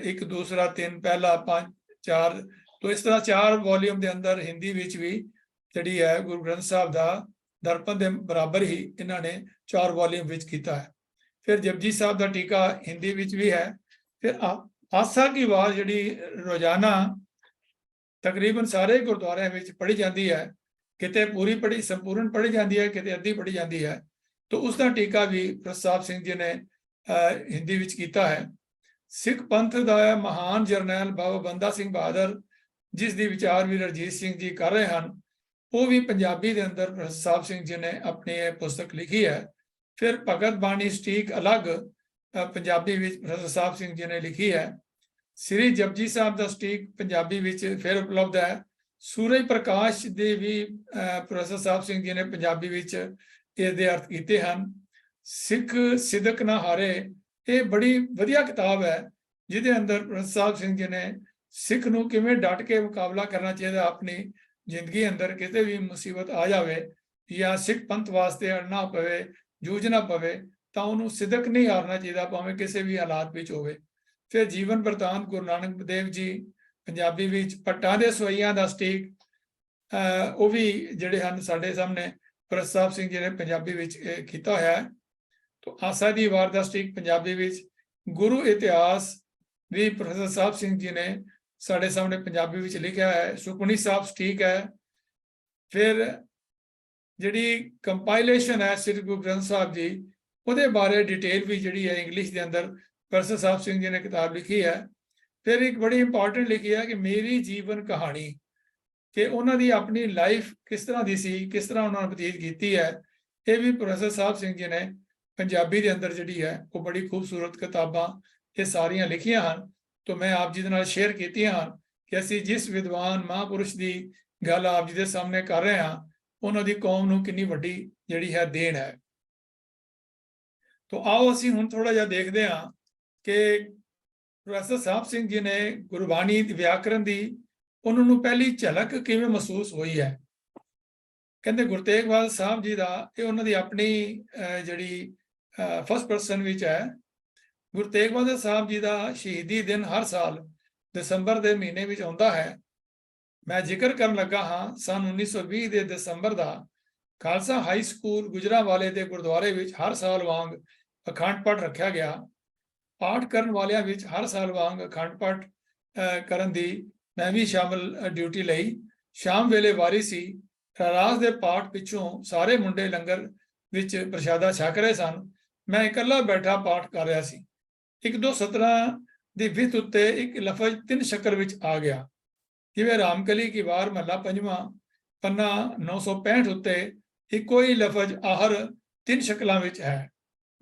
1, 2, 3 ਪਹਿਲਾ 5, 4 तो इस तरह 4 वॉल्यूम ਦੇ ਅੰਦਰ ਹਿੰਦੀ ਵਿੱਚ ਵੀ ਜਿਹੜੀ ਹੈ ਗੁਰੂ ਗ੍ਰੰਥ ਸਾਹਿਬ ਦਾ ਦਰਪਣ ਦੇ ਬਰਾਬਰ ਹੀ ਇਹਨਾਂ ਨੇ 4 ਵॉल्यूम ਵਿੱਚ ਕੀਤਾ ਹੈ। ਫਿਰ ਜਪਜੀ ਸਾਹਿਬ ਦਾ ਟੀਕਾ ਹਿੰਦੀ ਵਿੱਚ ਵੀ ਹੈ। ਫਿਰ ਆਸਾ ਕੀ ਆਵਾਜ਼ ਜਿਹੜੀ ਰੋਜ਼ਾਨਾ ਤਕਰੀਬਨ ਸਾਰੇ ਗੁਰਦੁਆਰਿਆਂ ਵਿੱਚ ਪੜ੍ਹੀ ਜਾਂਦੀ ਹੈ, ਕਿਤੇ ਪੂਰੀ ਪੜ੍ਹੀ ਸੰਪੂਰਨ ਪੜ੍ਹੀ ਜਾਂਦੀ ਹੈ, ਕਿਤੇ ਅੱਧੀ ਪੜ੍ਹੀ ਜਾਂਦੀ ਹੈ। तो उसका टीका भी प्रसाद ਸਾਹਿਬ ਸਿੰਘ ਜੀ ਨੇ ਹਿੰਦੀ ਵਿੱਚ ਕੀਤਾ ਹੈ। ਸਿੱਖ ਪੰਥ ਦਾ ਮਹਾਨ ਜਰਨੈਲ ਬਾਬਾ ਬੰਦਾ ਸਿੰਘ ਬਹਾਦਰ ਜਿਸ ਦੀ ਵਿਚਾਰ ਵੀ ਰਣਜੀਤ ਸਿੰਘ ਜੀ ਕਰ ਰਹੇ ਹਨ, ਉਹ ਵੀ ਪੰਜਾਬੀ ਦੇ ਅੰਦਰ ਪ੍ਰਸਾਦ ਸਾਹਿਬ ਸਿੰਘ ਜੀ ਨੇ ਆਪਣੀ ਇਹ ਪੁਸਤਕ ਲਿਖੀ ਹੈ। ਫਿਰ ਭਗਤ ਬਾਣੀ ਸਟੀਕ ਅਲੱਗ ਪੰਜਾਬੀ ਵਿੱਚ ਪ੍ਰਸਾਦ ਸਾਹਿਬ ਸਿੰਘ ਜੀ ਨੇ ਲਿਖੀ ਹੈ। ਸ੍ਰੀ ਜਪਜੀ ਸਾਹਿਬ ਦਾ ਸਟੀਕ ਪੰਜਾਬੀ ਵਿੱਚ ਫਿਰ ਉਪਲਬਧ ਹੈ। ਸੂਰਜ ਪ੍ਰਕਾਸ਼ ਦੇ ਵੀ ਪ੍ਰਸਾਦ ਸਾਹਿਬ ਸਿੰਘ ਜੀ ਨੇ ਪੰਜਾਬੀ ਵਿੱਚ ਇਹਦੇ ਅਰਥ ਕੀਤੇ ਹਨ। ਸਿੱਖ ਸਿਦਕ ਨਾ ਹਾਰੇ ਇਹ ਬੜੀ ਵਧੀਆ ਕਿਤਾਬ ਹੈ ਜਿਹਦੇ ਅੰਦਰ ਪ੍ਰੋਫੈਸਰ ਸਾਹਿਬ ਸਿੰਘ ਜੀ ਨੇ ਸਿੱਖ ਨੂੰ ਕਿਵੇਂ ਡਟ ਕੇ ਮੁਕਾਬਲਾ ਕਰਨਾ ਚਾਹੀਦਾ ਆਪਣੀ ਜ਼ਿੰਦਗੀ ਅੰਦਰ, ਕਿਤੇ ਵੀ ਮੁਸੀਬਤ ਆ ਜਾਵੇ ਜਾਂ ਸਿੱਖ ਪੰਥ ਵਾਸਤੇ ਅੜਨਾ ਪਵੇ, ਜੂਝਣਾ ਪਵੇ, ਤਾਂ ਉਹਨੂੰ ਸਿਦਕ ਨਹੀਂ ਹਾਰਨਾ ਚਾਹੀਦਾ ਭਾਵੇਂ ਕਿਸੇ ਵੀ ਹਾਲਾਤ ਵਿੱਚ ਹੋਵੇ। ਫਿਰ ਜੀਵਨ ਬਰਤਾਂਤ ਗੁਰੂ ਨਾਨਕ ਦੇਵ ਜੀ ਪੰਜਾਬੀ ਵਿੱਚ। ਪੱਟਾਂ ਦੇ ਸਵਈਆਂ ਦਾ ਸਟੀਕ ਉਹ ਵੀ ਜਿਹੜੇ ਹਨ ਸਾਡੇ ਸਾਹਮਣੇ ਪ੍ਰੋਫੈਸਰ ਸਾਹਿਬ ਸਿੰਘ ਜੀ ਨੇ ਪੰਜਾਬੀ ਵਿੱਚ ਕੀਤਾ ਹੋਇਆ ਹੈ। तो ਆਸਾ ਦੀ ਵਾਰ ਦਾ ਸਟੀਕ ਪੰਜਾਬੀ ਵਿੱਚ। ਗੁਰੂ ਇਤਿਹਾਸ ਵੀ ਪ੍ਰੋਫੈਸਰ ਸਾਹਿਬ ਸਿੰਘ ਜੀ ਨੇ ਸਾਡੇ ਸਾਹਮਣੇ ਪੰਜਾਬੀ ਵਿੱਚ ਲਿਖਿਆ ਹੈ। ਸੁਖਮਨੀ ਸਾਹਿਬ ਸਟੀਕ ਹੈ। ਫਿਰ ਜਿਹੜੀ ਕੰਪਾਈਲੇਸ਼ਨ ਹੈ ਸ੍ਰੀ ਗੁਰੂ ਗ੍ਰੰਥ ਸਾਹਿਬ ਜੀ ਉਹਦੇ ਬਾਰੇ ਡਿਟੇਲ ਵੀ ਜਿਹੜੀ ਹੈ ਇੰਗਲਿਸ਼ ਦੇ ਅੰਦਰ ਪ੍ਰੋਫੈਸਰ ਸਾਹਿਬ ਸਿੰਘ ਜੀ ਨੇ ਕਿਤਾਬ ਲਿਖੀ ਹੈ। ਫਿਰ ਇੱਕ ਬੜੀ ਇੰਪੋਰਟੈਂਟ ਲਿਖੀ ਹੈ ਕਿ ਮੇਰੀ ਜੀਵਨ ਕਹਾਣੀ, ਕਿ ਉਹਨਾਂ ਦੀ ਆਪਣੀ ਲਾਈਫ ਕਿਸ ਤਰ੍ਹਾਂ ਦੀ ਸੀ, ਕਿਸ ਤਰ੍ਹਾਂ ਉਹਨਾਂ ਨੇ ਬਤੀਤ ਕੀਤੀ ਹੈ। ਇਹ ਵੀ ਪ੍ਰੋਫੈਸਰ ਸਾਹਿਬ ਸਿੰਘ ਜੀ ਨੇ ਪੰਜਾਬੀ ਦੇ ਅੰਦਰ ਜਿਹੜੀ ਹੈ ਉਹ ਬੜੀ ਖੂਬਸੂਰਤ ਕਿਤਾਬਾਂ ਇਹ ਸਾਰੀਆਂ ਲਿਖੀਆਂ ਹਨ। तो मैं आप जी ਦੇ ਨਾਲ ਸ਼ੇਅਰ ਕੀਤੀਆਂ ਹਨ ਕਿ ਅਸੀਂ ਜਿਸ ਵਿਦਵਾਨ ਮਹਾਂਪੁਰਸ਼ ਦੀ ਗੱਲ ਆਪ ਜੀ ਦੇ ਸਾਹਮਣੇ ਕਰ ਰਹੇ ਹਾਂ ਉਹਨਾਂ ਦੀ ਕੌਮ ਨੂੰ ਕਿੰਨੀ ਵੱਡੀ ਜਿਹੜੀ ਹੈ ਦੇਣ ਹੈ। तो आओ ਅਸੀਂ ਹੁਣ ਥੋੜਾ ਜਿਹਾ ਦੇਖਦੇ ਹਾਂ ਕਿ ਪ੍ਰੋਫੈਸਰ ਸਾਹਿਬ ਸਿੰਘ ਜੀ ਨੇ ਗੁਰਬਾਣੀ ਵਿਆਕਰਣ ਦੀ ਉਹਨਾਂ ਨੂੰ ਪਹਿਲੀ ਝਲਕ ਕਿਵੇਂ ਮਹਿਸੂਸ ਹੋਈ ਹੈ। ਕਹਿੰਦੇ ਗੁਰੂ ਤੇਗ ਬਹਾਦਰ ਸਾਹਿਬ ਜੀ ਦਾ ਇਹ ਉਹਨਾਂ ਦੀ ਆਪਣੀ ਜਿਹੜੀ ਫਸਟ ਪਰਸਨ ਵਿੱਚ ਹੈ। ਗੁਰੂ ਤੇਗ ਬਹਾਦਰ ਸਾਹਿਬ ਜੀ ਦਾ ਸ਼ਹੀਦੀ ਦਿਨ ਹਰ ਸਾਲ ਦਸੰਬਰ ਦੇ ਮਹੀਨੇ ਵਿੱਚ ਆਉਂਦਾ ਹੈ। ਮੈਂ ਜ਼ਿਕਰ ਕਰਨ ਲੱਗਾ ਹਾਂ ਸਨ 1920 ਦੇ ਦਸੰਬਰ ਦਾ ਖਾਲਸਾ ਹਾਈ ਸਕੂਲ ਗੁਜਰਾਂਵਾਲੇ ਦੇ ਗੁਰਦੁਆਰੇ ਵਿੱਚ ਹਰ ਸਾਲ ਵਾਂਗ ਅਖੰਡ ਪਾਠ ਰੱਖਿਆ ਗਿਆ। ਪਾਠ ਕਰਨ ਵਾਲਿਆਂ ਵਿੱਚ ਹਰ ਸਾਲ ਵਾਂਗ ਅਖੰਡ ਪਾਠ ਕਰਨ ਦੀ ਮੈਂ ਵੀ ਸ਼ਾਮਲ ਡਿਊਟੀ ਲਈ। ਸ਼ਾਮ ਵੇਲੇ ਵਾਰੀ ਸੀ। ਰਾਜ ਦੇ ਪਾਠ ਪਿੱਛੋਂ ਸਾਰੇ ਮੁੰਡੇ ਲੰਗਰ ਵਿੱਚ ਪ੍ਰਸ਼ਾਦਾ ਛਕ ਰਹੇ ਸਨ। ਮੈਂ ਇਕੱਲਾ ਬੈਠਾ ਪਾਠ ਕਰ ਰਿਹਾ ਸੀ। ਇੱਕ ਦੋ ਸਤਰਾਂ ਦੀ ਵਿੱਥ ਉੱਤੇ ਇੱਕ ਲਫ਼ਜ਼ 3 ਸ਼ਕਲ ਵਿੱਚ ਆ ਗਿਆ, ਜਿਵੇਂ ਰਾਮਕਲੀ ਕੀ ਵਾਰ ਮਹੱਲਾ 5ਵਾਂ ਪੰਨਾ 965 ਉੱਤੇ ਇੱਕੋ ਹੀ ਲਫ਼ਜ਼ ਆਹਰ 3 ਸ਼ਕਲਾਂ ਵਿੱਚ ਹੈ।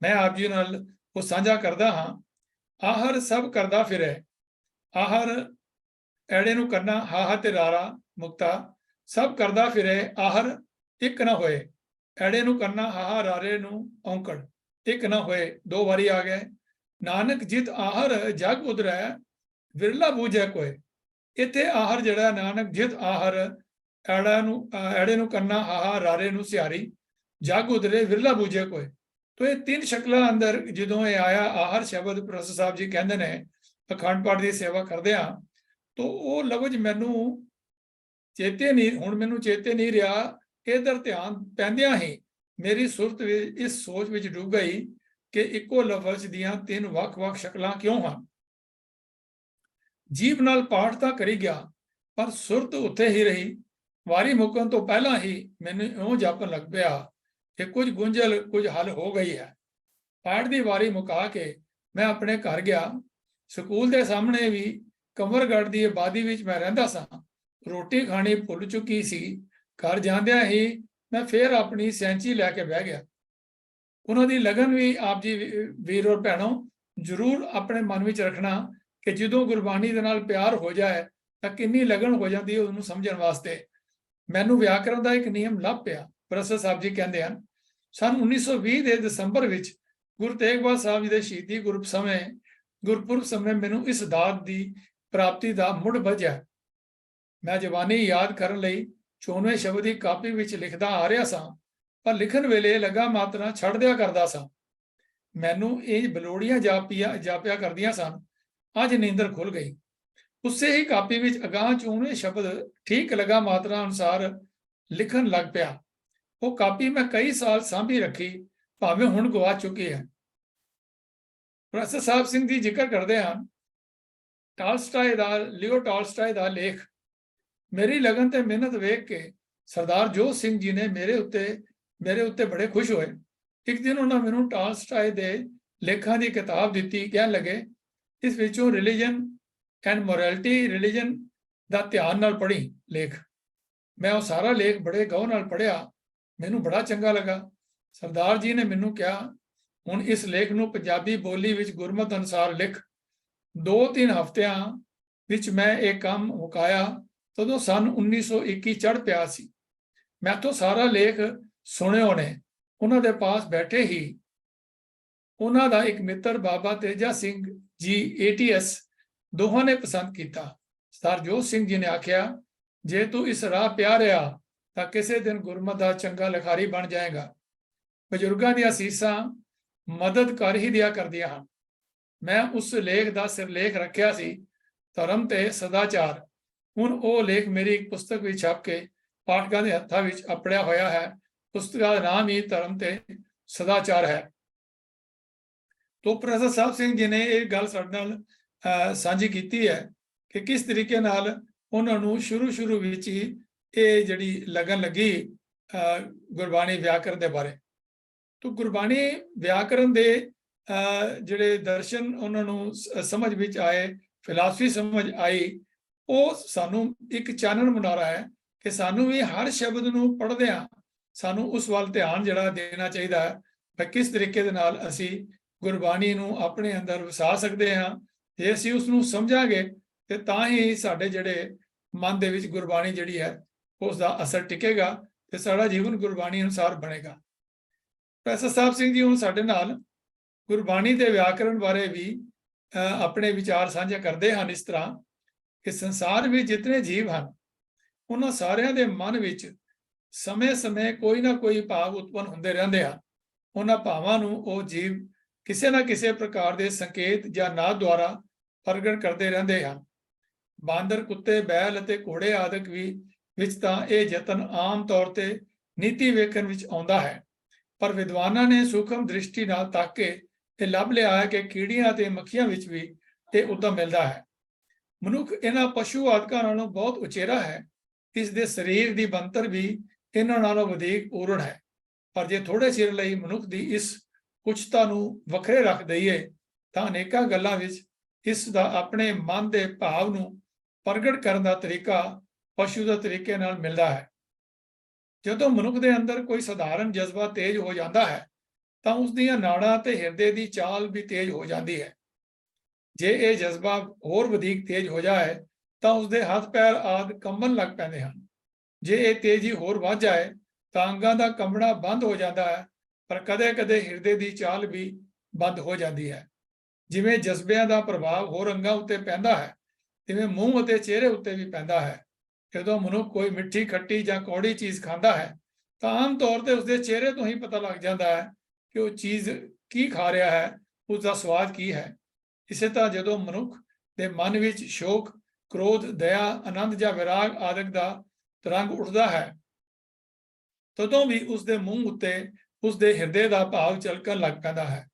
ਮੈਂ ਆਪ ਜੀ ਨਾਲ ਉਹ ਸਾਂਝਾ ਕਰਦਾ ਹਾਂ। ਆਹਰ ਸਭ ਕਰਦਾ ਫਿਰੇ, ਆਹਰ ਐੜੇ ਨੂੰ ਕਰਨਾ ਹਾਹਾ ਤੇ ਰਾਰਾ ਮੁਕਤਾ, ਸਭ ਕਰਦਾ ਫਿਰੇ ਆਹਰ ਇੱਕ ਨਾ ਹੋਏ, ਐੜੇ ਨੂੰ ਕਰਨਾ ਹਾਹਾ ਰਾਰੇ ਨੂੰ ਔਂਕੜ, ਇੱਕ ਨਾ ਹੋਏ 2 ਵਾਰੀ ਆ ਗਏ। ਨਾਨਕ ਜਿਤ ਆਹਰ ਜਗ ਉਦਰੈ ਵਿਰਲਾ ਬੂਝੈ ਕੋਏ। ਇੱਥੇ ਆਹਰ ਜਿਹੜਾ ਨਾਨਕ ਜਿਤ ਆਹਰ ਐੜੇ ਨੂੰ ਕਰਨਾ ਹਾਹਾ ਰਾਰੇ ਨੂੰ ਸਿਆਰੀ, ਜਗ ਉਦਰੇ ਵਿਰਲਾ ਬੂਝੇ ਕੋਏ। ਤੋ ਇਹ 3 ਸ਼ਕਲਾਂ ਅੰਦਰ ਜਦੋਂ ਇਹ ਆਇਆ ਆਹਰ ਸ਼ਬਦ ਪ੍ਰੋਫੈਸਰ ਸਾਹਿਬ ਜੀ ਕਹਿੰਦੇ ਨੇ ਅਖੰਡ ਪਾਠ ਦੀ ਸੇਵਾ ਕਰਦੇ ਆ, ਤੋ ਉਹ ਲਫ਼ਜ਼ ਮੈਨੂੰ ਚੇਤੇ ਨਹੀਂ, ਹੁਣ ਮੈਨੂੰ ਚੇਤੇ ਨਹੀਂ ਰਿਹਾ। ਇਧਰ ਧਿਆਨ ਪੈਂਦਿਆਂ ਹੀ ਮੇਰੀ ਸੁਰਤ ਵਿੱਚ ਇਸ ਸੋਚ ਵਿੱਚ ਡੁੱਬ ਗਈ ਕਿ ਇੱਕੋ ਲਫ਼ਜ਼ ਦੀਆਂ 3 ਵੱਖ-ਵੱਖ ਸ਼ਕਲਾਂ ਕਿਉਂ ਹਨ। ਜੀਭ ਨਾਲ ਪਾਠ ਤਾਂ ਕਰੀ ਗਿਆ, ਪਰ ਸੁਰਤ ਉੱਥੇ ਹੀ ਰਹੀ। ਵਾਰੀ ਮੁੱਕਣ ਤੋਂ ਪਹਿਲਾਂ ਹੀ ਮੈਨੂੰ ਇਉਂ ਜਾਪਣ ਲੱਗ ਪਿਆ ਕਿ ਕੁਝ ਗੁੰਝਲ ਕੁਝ ਹੱਲ ਹੋ ਗਈ ਹੈ। ਪਾਠ ਦੀ ਵਾਰੀ ਮੁਕਾ ਕੇ ਮੈਂ ਆਪਣੇ ਘਰ ਗਿਆ। ਸਕੂਲ ਦੇ ਸਾਹਮਣੇ ਵੀ ਕੰਵਰਗੜ੍ਹ ਦੀ ਆਬਾਦੀ ਵਿੱਚ ਮੈਂ ਰਹਿੰਦਾ ਸਾਂ। ਰੋਟੀ ਖਾਣੀ ਭੁੱਲ ਚੁੱਕੀ ਸੀ। ਘਰ ਜਾਂਦਿਆਂ ਹੀ ਮੈਂ ਫੇਰ ਆਪਣੀ ਸੈਂਚੀ ਲੈ ਕੇ ਬਹਿ ਗਿਆ। ਉਹਨਾਂ ਦੀ ਲਗਨ ਵੀ ਆਪ ਜੀ ਵੀਰ ਔਰ ਭੈਣੋ ਜ਼ਰੂਰ ਆਪਣੇ ਮਨ ਵਿੱਚ ਰੱਖਣਾ ਕਿ ਜਦੋਂ ਗੁਰਬਾਣੀ ਦੇ ਨਾਲ ਪਿਆਰ ਹੋ ਜਾਏ ਤਾਂ ਕਿੰਨੀ ਲਗਨ ਹੋ ਜਾਂਦੀ ਹੈ ਉਹਨੂੰ ਸਮਝਣ ਵਾਸਤੇ। ਮੈਨੂੰ ਵਿਆਕਰਣ ਦਾ ਇੱਕ ਨਿਯਮ ਲੱਭ ਪਿਆ। ਪ੍ਰੋਫੈਸਰ ਸਾਹਿਬ ਜੀ ਕਹਿੰਦੇ ਹਨ ਸਨ 1920 ਦੇ ਦਸੰਬਰ ਵਿੱਚ ਗੁਰੂ ਤੇਗ ਬਹਾਦਰ ਸਾਹਿਬ ਜੀ ਦੇ ਸ਼ਹੀਦੀ ਗੁਰਪੁਰਬ ਸਮੇਂ ਮੈਨੂੰ ਇਸ ਦਾਤ ਦੀ ਪ੍ਰਾਪਤੀ ਦਾ ਮੁੜ ਵੱਜਿਆ। ਮੈਂ ਜਵਾਨੀ ਯਾਦ ਕਰਨ ਲਈ 94 ਸ਼ਬਦ ਦੀ ਕਾਪੀ ਵਿੱਚ ਲਿਖਦਾ ਆ ਰਿਹਾ ਸਾਂ, ਪਰ ਲਿਖਣ ਵੇਲੇ ਲਗਾ ਮਾਤਰਾ ਛੱਡ ਦਿਆ ਕਰਦਾ ਸਾਂ। ਮੈਨੂੰ ਇਹ ਬਲੋੜੀਆਂ ਜਾਪਿਆ ਕਰਦੀਆਂ ਸਨ। ਅੱਜ ਨੀਂਦਰ ਖੁੱਲ ਗਈ। ਉਸੇ ਹੀ ਕਾਪੀ ਵਿੱਚ ਅਗਾਂਹ 94 ਸ਼ਬਦ ਠੀਕ ਲਗਾ ਮਾਤਰਾ ਅਨੁਸਾਰ ਲਿਖਣ ਲੱਗ ਪਿਆ। ਉਹ ਕਾਪੀ ਮੈਂ ਕਈ ਸਾਲ ਸਾਂਭੀ ਰੱਖੀ, ਭਾਵੇਂ ਹੁਣ ਗਵਾ ਚੁੱਕੀ ਹੈ। ਪ੍ਰੋਫੈਸਰ ਸਾਹਿਬ ਸਿੰਘ ਜੀ ਜ਼ਿਕਰ ਕਰਦੇ ਹਨ ਲਿਓ ਟਾਲਸਟਾਏ ਦਾ ਲੇਖ। ਮੇਰੀ ਲਗਨ ਤੇ ਮਿਹਨਤ ਵੇਖ ਕੇ ਸਰਦਾਰ ਜੋਧ ਸਿੰਘ ਜੀ ਨੇ ਮੇਰੇ ਉੱਤੇ ਬੜੇ ਖੁਸ਼ ਹੋਏ। ਇੱਕ ਦਿਨ ਉਹਨਾਂ ਮੈਨੂੰ ਟਾਲਸਟਾਏ ਦੇ ਲੇਖਾਂ ਦੀ ਕਿਤਾਬ ਦਿੱਤੀ। ਕਹਿਣ ਲੱਗੇ ਇਸ ਵਿੱਚੋਂ ਰਿਲੀਜਨ ਐਂਡ ਮੋਰੈਲਿਟੀ, ਰਿਲੀਜਨ ਦਾ ਧਿਆਨ ਨਾਲ ਪੜ੍ਹੀ ਲੇਖ। ਮੈਂ ਉਹ ਸਾਰਾ ਲੇਖ ਬੜੇ ਗੌਰ ਨਾਲ ਪੜ੍ਹਿਆ। ਮੈਨੂੰ ਬੜਾ ਚੰਗਾ ਲੱਗਾ। ਸਰਦਾਰ ਜੀ ਨੇ ਮੈਨੂੰ ਕਿਹਾ ਹੁਣ ਇਸ ਲੇਖ ਨੂੰ ਪੰਜਾਬੀ ਬੋਲੀ ਵਿੱਚ ਗੁਰਮਤ ਅਨੁਸਾਰ ਲਿਖ। 2-3 ਹਫ਼ਤਿਆਂ ਵਿੱਚ ਮੈਂ ਇਹ ਕੰਮ ਮੁਕਾਇਆ। ਤਦੋਂ ਸਨ 1921 ਚੜ੍ਹ ਪਿਆ ਸੀ। ਮੈਥੋਂ ਸਾਰਾ ਲੇਖ ਸੁਣਿਓ ਨੇ। ਉਹਨਾਂ ਦੇ ਪਾਸ ਬੈਠੇ ਹੀ ਉਹਨਾਂ ਦਾ ਇੱਕ ਮਿੱਤਰ ਬਾਬਾ ਤੇਜਾ ਸਿੰਘ ਜੀ ATS ਦੋਹਾਂ ਨੇ ਪਸੰਦ ਕੀਤਾ। ਸਰਦਾਰ ਜੋਧ ਸਿੰਘ ਜੀ ਨੇ ਆਖਿਆ ਜੇ ਤੂੰ ਇਸ ਰਾਹ ਪਿਆ ਰਿਹਾ ਤਾਂ ਕਿਸੇ ਦਿਨ ਗੁਰਮਤ ਦਾ ਚੰਗਾ ਲਿਖਾਰੀ ਬਣ ਜਾਏਗਾ। ਬਜ਼ੁਰਗਾਂ ਦੀਆਂ ਅਸੀਸਾਂ ਮਦਦ ਕਰ ਹੀ ਦਿਆ ਕਰਦੀਆਂ ਹਨ। ਮੈਂ ਉਸ ਲੇਖ ਦਾ ਸਿਰਲੇਖ ਰੱਖਿਆ ਸੀ ਧਰਮ ਤੇ ਸਦਾਚਾਰ। ਹੁਣ ਉਹ ਲੇਖ ਮੇਰੀ ਇੱਕ ਪੁਸਤਕ ਵਿੱਚ ਛਪ ਕੇ ਪਾਠਕਾਂ ਦੇ ਹੱਥਾਂ ਵਿੱਚ ਅਪੜਿਆ ਹੋਇਆ ਹੈ। ਪੁਸਤਕ ਦਾ ਨਾਮ ਹੀ ਧਰਮ ਤੇ ਸਦਾਚਾਰ ਹੈ। ਤੋਂ ਪ੍ਰੋਫੈਸਰ ਸਾਹਿਬ ਸਿੰਘ ਜੀ ਨੇ ਇਹ ਗੱਲ ਸਾਡੇ ਨਾਲ ਸਾਂਝੀ ਕੀਤੀ ਹੈ ਕਿ ਕਿਸ ਤਰੀਕੇ ਨਾਲ ਉਹਨਾਂ ਨੂੰ ਸ਼ੁਰੂ ਵਿੱਚ ਹੀ ਇਹ ਜਿਹੜੀ ਲਗਨ ਲੱਗੀ ਗੁਰਬਾਣੀ ਵਿਆਕਰਨ ਦੇ ਬਾਰੇ। ਤੋਂ ਗੁਰਬਾਣੀ ਵਿਆਕਰਨ ਦੇ ਜਿਹੜੇ ਦਰਸ਼ਨ ਉਹਨਾਂ ਨੂੰ ਸਮਝ ਵਿੱਚ ਆਏ, ਫਿਲਾਸਫੀ ਸਮਝ ਆਈ, ਉਹ ਸਾਨੂੰ ਇੱਕ ਚਾਨਣ ਮੁਨਾਰਾ ਹੈ ਕਿ ਸਾਨੂੰ ਵੀ ਹਰ ਸ਼ਬਦ ਨੂੰ ਪੜ੍ਹਦਿਆਂ ਸਾਨੂੰ ਉਸ ਵੱਲ ਧਿਆਨ ਜਿਹੜਾ ਦੇਣਾ ਚਾਹੀਦਾ ਹੈ ਕਿ ਕਿਸ ਤਰੀਕੇ ਦੇ ਨਾਲ ਅਸੀਂ ਗੁਰਬਾਣੀ ਨੂੰ ਆਪਣੇ ਅੰਦਰ ਵਸਾ ਸਕਦੇ ਹਾਂ। ਜੇ ਅਸੀਂ ਉਸ ਨੂੰ ਸਮਝਾਂਗੇ ਤੇ ਤਾਂ ਹੀ ਸਾਡੇ ਜਿਹੜੇ ਮਨ ਦੇ ਵਿੱਚ ਗੁਰਬਾਣੀ ਜਿਹੜੀ ਹੈ ਉਸ ਦਾ ਅਸਰ ਟਿਕੇਗਾ ਤੇ ਸਾਡਾ ਜੀਵਨ ਗੁਰਬਾਣੀ ਅਨੁਸਾਰ ਬਣੇਗਾ। ਪ੍ਰੋਫੈਸਰ ਸਾਹਿਬ ਸਿੰਘ ਜੀ ਹੁਣ ਸਾਡੇ ਨਾਲ ਗੁਰਬਾਣੀ ਦੇ ਵਿਆਕਰਨ ਬਾਰੇ ਵੀ ਆਪਣੇ ਵਿਚਾਰ ਸਾਂਝੇ ਕਰਦੇ ਹਨ। ਇਸ ਤਰ੍ਹਾਂ ਕਿ ਸੰਸਾਰ ਵਿੱਚ ਜਿਤਨੇ ਜੀਵ ਹਨ ਉਹਨਾਂ ਸਾਰਿਆਂ ਦੇ ਮਨ ਵਿੱਚ ਸਮੇਂ-ਸਮੇਂ ਕੋਈ ਨਾ ਕੋਈ ਭਾਵ ਉਤਪੰਨ ਹੁੰਦੇ ਰਹਿੰਦੇ ਹਨ। ਉਹਨਾਂ ਭਾਵਾਂ ਨੂੰ ਉਹ ਜੀਵ ਕਿਸੇ ਨਾ ਕਿਸੇ ਪ੍ਰਕਾਰ ਦੇ ਸੰਕੇਤ ਜਾਂ ਨਾਦ ਦੁਆਰਾ ਪ੍ਰਗਟ ਕਰਦੇ ਰਹਿੰਦੇ ਹਨ। ਬਾਂਦਰ, ਕੁੱਤੇ, ਬੈਲ ਅਤੇ ਘੋੜੇ ਆਦਿਕ ਵਿੱਚ ਤਾਂ ਇਹ ਯਤਨ ਆਮ ਤੌਰ ਤੇ ਨੀਤੀ ਵੇਖਣ ਵਿੱਚ ਆਉਂਦਾ ਹੈ, ਪਰ ਵਿਦਵਾਨਾਂ ਨੇ ਸੂਖਮ ਦ੍ਰਿਸ਼ਟੀ ਨਾਲ ਤੱਕ ਕੇ ਇਹ ਲੱਭ ਲਿਆ ਹੈ ਕਿ ਕੀੜੀਆਂ ਅਤੇ ਮੱਖੀਆਂ ਵਿੱਚ ਵੀ ਇਹ ਉਦਮ ਮਿਲਦਾ ਹੈ। ਮਨੁੱਖ ਇਹਨਾਂ ਪਸ਼ੂ ਆਦਿਕਾਂ ਨਾਲੋਂ ਬਹੁਤ ਉਚੇਰਾ ਹੈ। ਇਸ ਦੇ ਸਰੀਰ ਦੀ ਬਣਤਰ ਵੀ ਇਹਨਾਂ ਨਾਲੋਂ ਵਧੇਕ ਪੂਰਨ ਹੈ, ਪਰ ਜੇ ਥੋੜੇ ਚਿਰ ਲਈ ਮਨੁੱਖ ਦੀ ਇਸ ਉੱਚਤਾ ਨੂੰ ਵੱਖਰੇ ਰੱਖ ਦਈਏ ਤਾਂ ਅਨੇਕਾਂ ਗੱਲਾਂ ਵਿੱਚ ਇਸ ਦਾ ਆਪਣੇ ਮਨ ਦੇ ਭਾਵ ਨੂੰ ਪ੍ਰਗਟ ਕਰਨ ਦਾ ਤਰੀਕਾ ਪਸ਼ੂ ਦੇ ਤਰੀਕੇ ਨਾਲ ਮਿਲਦਾ ਹੈ। ਜਦੋਂ ਮਨੁੱਖ ਦੇ ਅੰਦਰ ਕੋਈ ਸਧਾਰਨ ਜਜ਼ਬਾ ਤੇਜ਼ ਹੋ ਜਾਂਦਾ ਹੈ ਤਾਂ ਉਸ ਦੀਆਂ ਨਾੜਾਂ ਤੇ ਹਿਰਦੇ ਦੀ ਚਾਲ ਵੀ ਤੇਜ਼ ਹੋ ਜਾਂਦੀ ਹੈ। ਜੇ ਇਹ ਜਜ਼ਬਾ ਹੋਰ ਵਧੇਕ ਤੇਜ਼ ਹੋ ਜਾਏ ਤਾਂ ਉਸਦੇ ਹੱਥ ਪੈਰ ਆਦਿ ਕੰਬਣ ਲੱਗ ਪੈਂਦੇ ਹਨ। ਜੇ ਇਹ ਤੇਜ਼ੀ ਹੋਰ ਵੱਧ ਜਾਏ ਤਾਂ ਅੰਗਾਂ ਦਾ ਕੰਬਣਾ ਬੰਦ ਹੋ ਜਾਂਦਾ ਹੈ, ਪਰ ਕਦੇ-ਕਦੇ ਹਿਰਦੇ ਦੀ ਚਾਲ ਵੀ ਬੰਦ ਹੋ ਜਾਂਦੀ ਹੈ। ਜਿਵੇਂ ਜਜ਼ਬਿਆਂ ਦਾ ਪ੍ਰਭਾਵ ਹੋਰ ਅੰਗਾਂ ਉੱਤੇ ਪੈਂਦਾ ਹੈ, ਤਿਵੇਂ ਮੂੰਹ ਅਤੇ ਚਿਹਰੇ ਉੱਤੇ ਵੀ ਪੈਂਦਾ ਹੈ। ਜਦੋਂ ਮਨੁੱਖ ਕੋਈ ਮਿੱਠੀ, ਖੱਟੀ ਜਾਂ ਕੌੜੀ ਚੀਜ਼ ਖਾਂਦਾ ਹੈ ਤਾਂ ਆਮ ਤੌਰ ਤੇ ਉਸਦੇ ਚਿਹਰੇ ਤੋਂ ਹੀ ਪਤਾ ਲੱਗ ਜਾਂਦਾ ਹੈ ਕਿ ਉਹ ਚੀਜ਼ ਕੀ ਖਾ ਰਿਹਾ ਹੈ, ਉਸਦਾ ਸਵਾਦ ਕੀ ਹੈ। ਇਸੇ ਤਰ੍ਹਾਂ ਜਦੋਂ ਮਨੁੱਖ ਦੇ ਮਨ ਵਿੱਚ ਸ਼ੋਕ, ਕ੍ਰੋਧ, ਦਇਆ, ਆਨੰਦ ਜਾਂ ਵਿਰਾਗ ਆਦਿਕ ਦਾ ਤਰੰਗ ਉੱਠਦਾ ਹੈ, ਤਦੋਂ ਵੀ ਉਸਦੇ ਮੂੰਹ ਉੱਤੇ ਉਸਦੇ ਹਿਰਦੇ ਦਾ ਭਾਵ ਝਲਕਣ ਲੱਗ ਪੈਂਦਾ ਹੈ।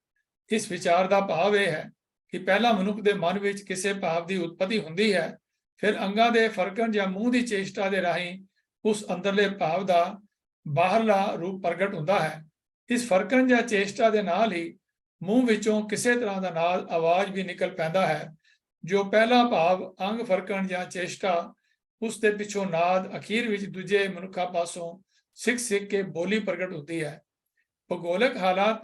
ਇਸ ਵਿਚਾਰ ਦਾ ਭਾਵ ਇਹ ਹੈ ਕਿ ਪਹਿਲਾਂ ਮਨੁੱਖ ਦੇ ਮਨ ਵਿੱਚ ਕਿਸੇ ਭਾਵ ਦੀ ਉਤਪਤੀ ਹੁੰਦੀ ਹੈ, ਫਿਰ ਅੰਗਾਂ ਦੇ ਫਰਕਣ ਜਾਂ ਮੂੰਹ ਦੀ ਚੇਸ਼ਟਾ ਦੇ ਰਾਹੀਂ ਉਸ ਅੰਦਰਲੇ ਭਾਵ ਦਾ ਬਾਹਰਲਾ ਰੂਪ ਪ੍ਰਗਟ ਹੁੰਦਾ ਹੈ। ਇਸ ਫਰਕਣ ਜਾਂ ਚੇਸ਼ਟਾ ਦੇ ਨਾਲ ਹੀ ਮੂੰਹ ਵਿੱਚੋਂ ਕਿਸੇ ਤਰ੍ਹਾਂ ਦਾ ਨਾਦ, ਆਵਾਜ਼ ਵੀ ਨਿਕਲ ਪੈਂਦਾ ਹੈ। ਜੋ ਪਹਿਲਾ ਭਾਵ ਅੰਗ ਫਰਕਣ ਜਾਂ ਚੇਸ਼ਟਾ, ਉਸ ਦੇ ਪਿੱਛੋਂ ਨਾਦ, ਅਖੀਰ ਵਿੱਚ ਦੂਜੇ ਮਨੁੱਖਾਂ ਪਾਸੋਂ ਸਿੱਖ ਕੇ ਬੋਲੀ ਪ੍ਰਗਟ ਹੁੰਦੀ ਹੈ। ਭੂਗੋਲਿਕ ਹਾਲਾਤ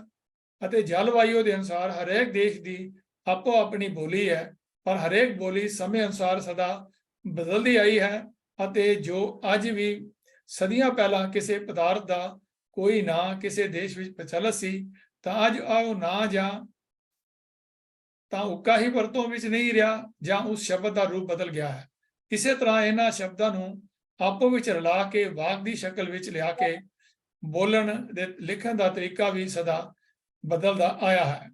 ਅਤੇ ਜਲਵਾਯੂ ਦੇ ਅਨੁਸਾਰ ਹਰੇਕ ਦੇਸ਼ ਦੀ ਆਪੋ ਆਪਣੀ ਬੋਲੀ ਹੈ, ਪਰ ਹਰੇਕ ਬੋਲੀ ਸਮੇਂ ਅਨੁਸਾਰ ਸਦਾ ਬਦਲਦੀ ਆਈ ਹੈ ਅਤੇ ਜੋ ਅੱਜ ਵੀ ਸਦੀਆਂ ਪਹਿਲਾਂ ਕਿਸੇ ਪਦਾਰਥ ਦਾ ਕੋਈ ਨਾਂ ਕਿਸੇ ਦੇਸ਼ ਵਿੱਚ ਪ੍ਰਚਲਿਤ ਸੀ ਤਾਂ ਅੱਜ ਉਹ ਨਾਂ ਜਾਂ ਤਾਂ ਉੱਕਾ ਹੀ ਵਰਤੋਂ ਵਿੱਚ ਨਹੀਂ ਰਿਹਾ ਜਾਂ ਉਸ ਸ਼ਬਦ ਦਾ ਰੂਪ ਬਦਲ ਗਿਆ ਹੈ। ਇਸੇ ਤਰ੍ਹਾਂ ਇਹਨਾਂ ਸ਼ਬਦਾਂ ਨੂੰ ਆਪੋ ਵਿੱਚ ਰਲਾ ਕੇ ਵਾਕ ਦੀ ਸ਼ਕਲ ਵਿੱਚ ਲਿਆ ਕੇ ਬੋਲਣ ਦੇ ਲਿਖਣ ਦਾ ਤਰੀਕਾ ਵੀ ਸਦਾ ਬਦਲਦਾ ਆਇਆ ਹੈ।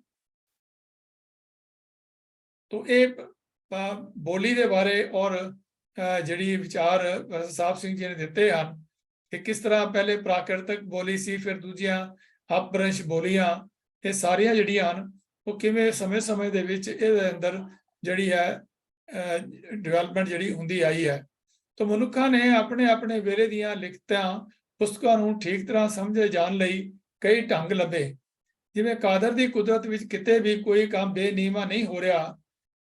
ਤੋ ਇਹ ਬੋਲੀ ਦੇ ਬਾਰੇ ਔਰ ਜਿਹੜੀ ਵਿਚਾਰ ਸਾਹਿਬ ਸਿੰਘ ਜੀ ਨੇ ਦਿੱਤੇ ਹਨ ਕਿ ਕਿਸ ਤਰ੍ਹਾਂ ਪਹਿਲੇ ਪ੍ਰਾਕਿਰਤਕ ਬੋਲੀ ਸੀ, ਫਿਰ ਦੂਜੀਆਂ ਅਪਭ੍ਰੰਸ਼ ਬੋਲੀਆਂ, ਇਹ ਸਾਰੀਆਂ ਜਿਹੜੀਆਂ ਹਨ ਉਹ ਕਿਵੇਂ ਸਮੇਂ-ਸਮੇਂ ਦੇ ਵਿੱਚ ਇਹਦੇ ਅੰਦਰ ਜਿਹੜੀ ਹੈ ਡਿਵੈਲਪਮੈਂਟ ਜਿਹੜੀ ਹੁੰਦੀ ਆਈ ਹੈ। ਤਾਂ ਮਨੁੱਖਾਂ ਨੇ ਆਪਣੇ ਵੇਲੇ ਦੀਆਂ ਲਿਖਤਾਂ ਪੁਸਤਕਾਂ ਨੂੰ ਠੀਕ ਤਰ੍ਹਾਂ ਸਮਝੇ ਜਾਣ ਲਈ ਕਈ ਢੰਗ ਲੱਭੇ। ਜਿਵੇਂ ਕਾਦਰ ਦੀ ਕੁਦਰਤ ਵਿੱਚ ਕਿਤੇ ਵੀ ਕੋਈ ਕੰਮ ਬੇਨੀਮਾ ਨਹੀਂ ਹੋ ਰਿਹਾ,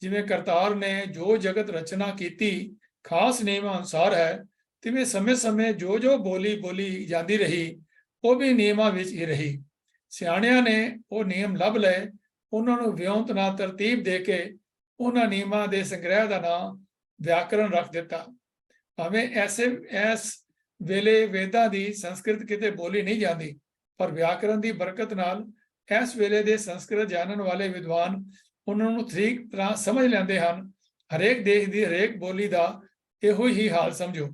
ਜਿਵੇਂ ਕਰਤਾਰ ਨੇ ਜੋ ਜਗਤ ਰਚਨਾ ਕੀਤੀ ਖਾਸ ਨਿਯਮਾਂ ਅਨੁਸਾਰ ਹੈ, ਤਿਵੇਂ ਸਮੇਂ-ਸਮੇਂ ਜੋ ਬੋਲੀ ਜਾਂਦੀ ਰਹੀ ਉਹ ਵੀ ਨਿਯਮਾਂ ਵਿੱਚ ਹੀ ਰਹੀ। ਸਿਆਣਿਆਂ ਨੇ ਉਹ ਨਿਯਮ ਲੱਭ ਲਏ, ਉਹਨਾਂ ਨੂੰ ਵਿਉਂਤ ਨਾਲ ਤਰਤੀਬ ਦੇ ਕੇ ਉਹਨਾਂ ਨਿਯਮਾਂ ਦੇ ਸੰਗ੍ਰਹਿ ਦਾ ਨਾਮ ਵਿਆਕਰਣ ਰੱਖ ਦਿੱਤਾ। ਭਾਵੇਂ ਇਸ ਵੇਲੇ ਵੇਦਾਂ ਦੀ ਸੰਸਕ੍ਰਿਤ ਕਿਤੇ ਬੋਲੀ ਨਹੀਂ ਜਾਂਦੀ, ਪਰ ਵਿਆਕਰਣ ਦੀ ਬਰਕਤ ਨਾਲ ਇਸ ਵੇਲੇ ਦੇ ਸੰਸਕ੍ਰਿਤ ਜਾਣਨ ਵਾਲੇ ਵਿਦਵਾਨ ਉਹਨਾਂ ਨੂੰ ਠੀਕ ਤਰ੍ਹਾਂ ਸਮਝ ਲੈਂਦੇ ਹਨ। ਹਰੇਕ ਦੇਸ਼ ਦੀ ਹਰੇਕ ਬੋਲੀ ਦਾ ਇਹੋ ਹੀ ਹਾਲ ਸਮਝੋ।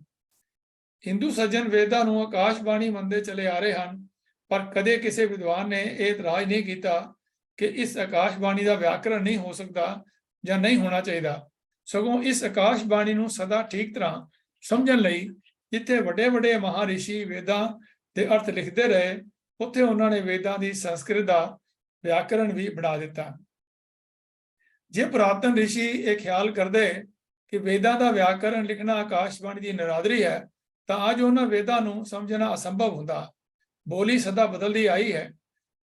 ਹਿੰਦੂ ਸੱਜਣ ਵੇਦਾਂ ਨੂੰ ਆਕਾਸ਼ਬਾਣੀ ਮੰਨਦੇ ਚਲੇ ਆ ਰਹੇ ਹਨ, ਪਰ ਕਦੇ ਕਿਸੇ ਵਿਦਵਾਨ ਨੇ ਇਹ ਇਤਰਾਜ਼ ਨਹੀਂ ਕੀਤਾ ਕਿ ਇਸ ਆਕਾਸ਼ਬਾਣੀ ਦਾ ਵਿਆਕਰਣ ਨਹੀਂ ਹੋ ਸਕਦਾ ਜਾਂ ਨਹੀਂ ਹੋਣਾ ਚਾਹੀਦਾ। ਸਗੋਂ ਇਸ ਆਕਾਸ਼ਬਾਣੀ ਨੂੰ ਸਦਾ ਠੀਕ ਤਰ੍ਹਾਂ ਸਮਝਣ ਲਈ ਜਿੱਥੇ ਵੱਡੇ ਮਹਾਰਿਸ਼ੀ ਵੇਦਾਂ ਦੇ ਅਰਥ ਲਿਖਦੇ ਰਹੇ, ਉੱਥੇ ਉਹਨਾਂ ਨੇ ਵੇਦਾਂ ਦੀ ਸੰਸਕ੍ਰਿਤ ਦਾ ਵਿਆਕਰਣ ਵੀ ਬਣਾ ਦਿੱਤਾ। ਜੇ ਪੁਰਾਤਨ ਰਿਸ਼ੀ ਇਹ ਖਿਆਲ ਕਰਦੇ ਕਿ ਵੇਦਾਂ ਦਾ ਵਿਆਕਰਣ ਲਿਖਣਾ ਆਕਾਸ਼ਬਾਣੀ ਦੀ ਨਰਾਦਰੀ ਹੈ ਤਾਂ ਅੱਜ ਉਹਨਾਂ ਵੇਦਾਂ ਨੂੰ ਸਮਝਣਾ ਅਸੰਭਵ ਹੁੰਦਾ। ਬੋਲੀ ਸਦਾ ਬਦਲਦੀ ਆਈ ਹੈ।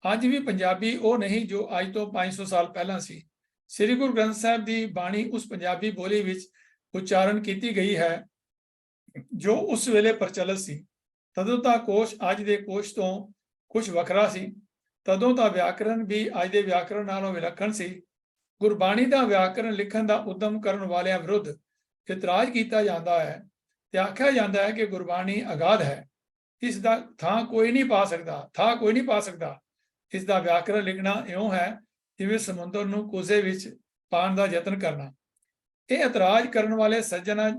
ਅੱਜ ਵੀ ਪੰਜਾਬੀ ਉਹ ਨਹੀਂ ਜੋ ਅੱਜ ਤੋਂ 500 ਸਾਲ ਪਹਿਲਾਂ ਸੀ। ਸ੍ਰੀ ਗੁਰੂ ਗ੍ਰੰਥ ਸਾਹਿਬ ਦੀ ਬਾਣੀ ਉਸ ਪੰਜਾਬੀ ਬੋਲੀ ਵਿੱਚ ਉਚਾਰਨ ਕੀਤੀ ਗਈ ਹੈ ਜੋ ਉਸ ਵੇਲੇ ਪ੍ਰਚਲਿਤ ਸੀ। ਤਦੋਂ ਤਾਂ ਕੋਸ਼ ਅੱਜ ਦੇ ਕੋਸ਼ ਤੋਂ ਕੁਝ ਵੱਖਰਾ ਸੀ। ਤਦੋਂ ਤਾਂ ਵਿਆਕਰਣ ਵੀ ਅੱਜ ਦੇ ਵਿਆਕਰਣ ਨਾਲੋਂ ਵਿਲੱਖਣ ਸੀ। ਗੁਰਬਾਣੀ ਦਾ ਵਿਆਕਰਣ ਲਿਖਣ ਦਾ ਉਦਮ ਕਰਨ ਵਾਲਿਆਂ ਵਿਰੁੱਧ ਇਤਰਾਜ਼ ਕੀਤਾ ਜਾਂਦਾ ਹੈ ਤੇ ਆਖਿਆ ਜਾਂਦਾ ਹੈ ਕਿ ਗੁਰਬਾਣੀ ਅਗਾਧ ਹੈ, ਇਸ ਦਾ ਥਾਂ ਕੋਈ ਨਹੀਂ ਪਾ ਸਕਦਾ। ਇਸ ਦਾ ਵਿਆਕਰਣ ਲਿਖਣਾ ਇਉਂ ਹੈ ਜਿਵੇਂ ਸਮੁੰਦਰ ਨੂੰ ਕੋਸੇ ਵਿੱਚ ਪਾਉਣ ਦਾ ਯਤਨ ਕਰਨਾ। ਇਹ ਇਤਰਾਜ਼ ਕਰਨ ਵਾਲੇ ਸੱਜਣਾ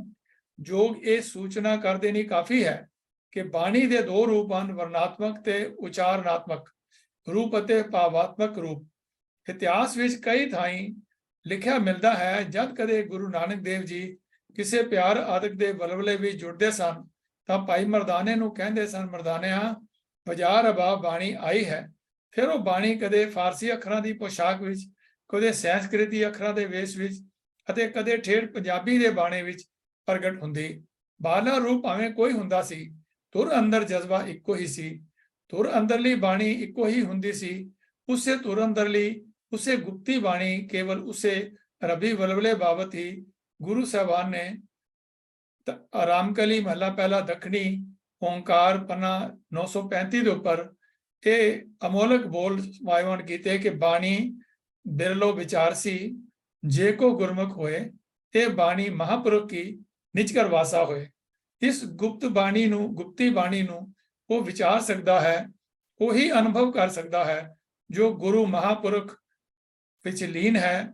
ਜੋਗ ਇਹ ਸੂਚਨਾ ਕਰ ਦੇਣੀ ਕਾਫੀ ਹੈ ਕਿ ਬਾਣੀ ਦੇ ਦੋ ਰੂਪ ਹਨ, ਵਰਣਾਤਮਕ ਤੇ ਉਚਾਰਨਾਤਮਕ। ਰੂਪ ਅਤੇ ਭਾਵਾਤਮਕ ਰੂਪ। ਇਤਿਹਾਸ ਵਿੱਚ ਕਈ ਥਾਈਂ ਲਿਖਿਆ ਮਿਲਦਾ ਹੈ, ਜਦ ਕਦੇ ਗੁਰੂ ਨਾਨਕ ਦੇਵ ਜੀ ਕਿਸੇ ਪਿਆਰ ਆਦਿਕ ਦੇ ਵਲਵਲੇ ਵਿੱਚ ਜੁੜਦੇ ਸਨ ਤਾਂ ਭਾਈ ਮਰਦਾਨੇ ਨੂੰ ਕਹਿੰਦੇ ਸਨ, ਮਰਦਾਨਿਆਂ ਬਾਜ਼ਾਰ ਰਬਾਬ ਬਾਣੀ ਆਈ ਹੈ। ਫਿਰ ਉਹ ਬਾਣੀ ਕਦੇ ਫਾਰਸੀ ਅੱਖਰਾਂ ਦੀ ਪੋਸ਼ਾਕ ਵਿੱਚ, ਕਦੇ ਸੰਸਕ੍ਰਿਤੀ ਅੱਖਰਾਂ ਦੇ ਵੇਸ਼ ਵਿੱਚ ਅਤੇ ਕਦੇ ਠੇਠ ਪੰਜਾਬੀ ਦੇ ਬਾਣੇ ਵਿੱਚ ਪ੍ਰਗਟ ਹੁੰਦੀ। ਬਾਹਰਲਾ ਰੂਪ ਭਾਵੇਂ ਕੋਈ ਹੁੰਦਾ ਸੀ, ਧੁਰ ਅੰਦਰ ਜਜ਼ਬਾ ਇੱਕੋ ਹੀ ਸੀ। ਧੁਰ ਅੰਦਰਲੀ ਬਾਣੀ ਇੱਕੋ ਹੀ ਹੁੰਦੀ ਸੀ। ਉਸੇ ਧੁਰ ਅੰਦਰਲੀ, ਉਸੇ ਗੁਪਤੀ ਬਾਣੀ, ਕੇਵਲ ਉਸੇ ਰੱਬੀ ਵਲਵਲੇ ਬਾਬਤ ਹੀ ਗੁਰੂ ਸਾਹਿਬਾਨ ਨੇ ਆਰਾਮਕਲੀ ਮਹਲਾ ਪਹਿਲਾ ਦੱਖਣੀ ਓਂਕਾਰ ਪੰਨਾ 935 ਦੇ ਉੱਪਰ ਇਹ ਅਮੋਲਕ ਬੋਲ ਵਾਇਵਨ ਕੀਤੇ ਕਿ ਬਾਣੀ ਬਿਰਲੋ ਵਿਚਾਰਸੀ ਜੇ ਕੋ ਗੁਰਮੁਖ ਹੋਏ, ਇਹ ਬਾਣੀ ਮਹਾਂਪੁਰਖ ਕੀ ਨਿਜਕਰ ਵਾਸਾ ਹੋਏ। ਇਸ ਗੁਪਤੀ ਬਾਣੀ ਨੂੰ ਉਹ ਵਿਚਾਰ ਸਕਦਾ ਹੈ, ਉਹੀ ਅਨੁਭਵ ਕਰ ਸਕਦਾ ਹੈ ਜੋ ਗੁਰੂ ਮਹਾਂਪੁਰਖ ਵਿੱਚ ਲੀਨ ਹੈ।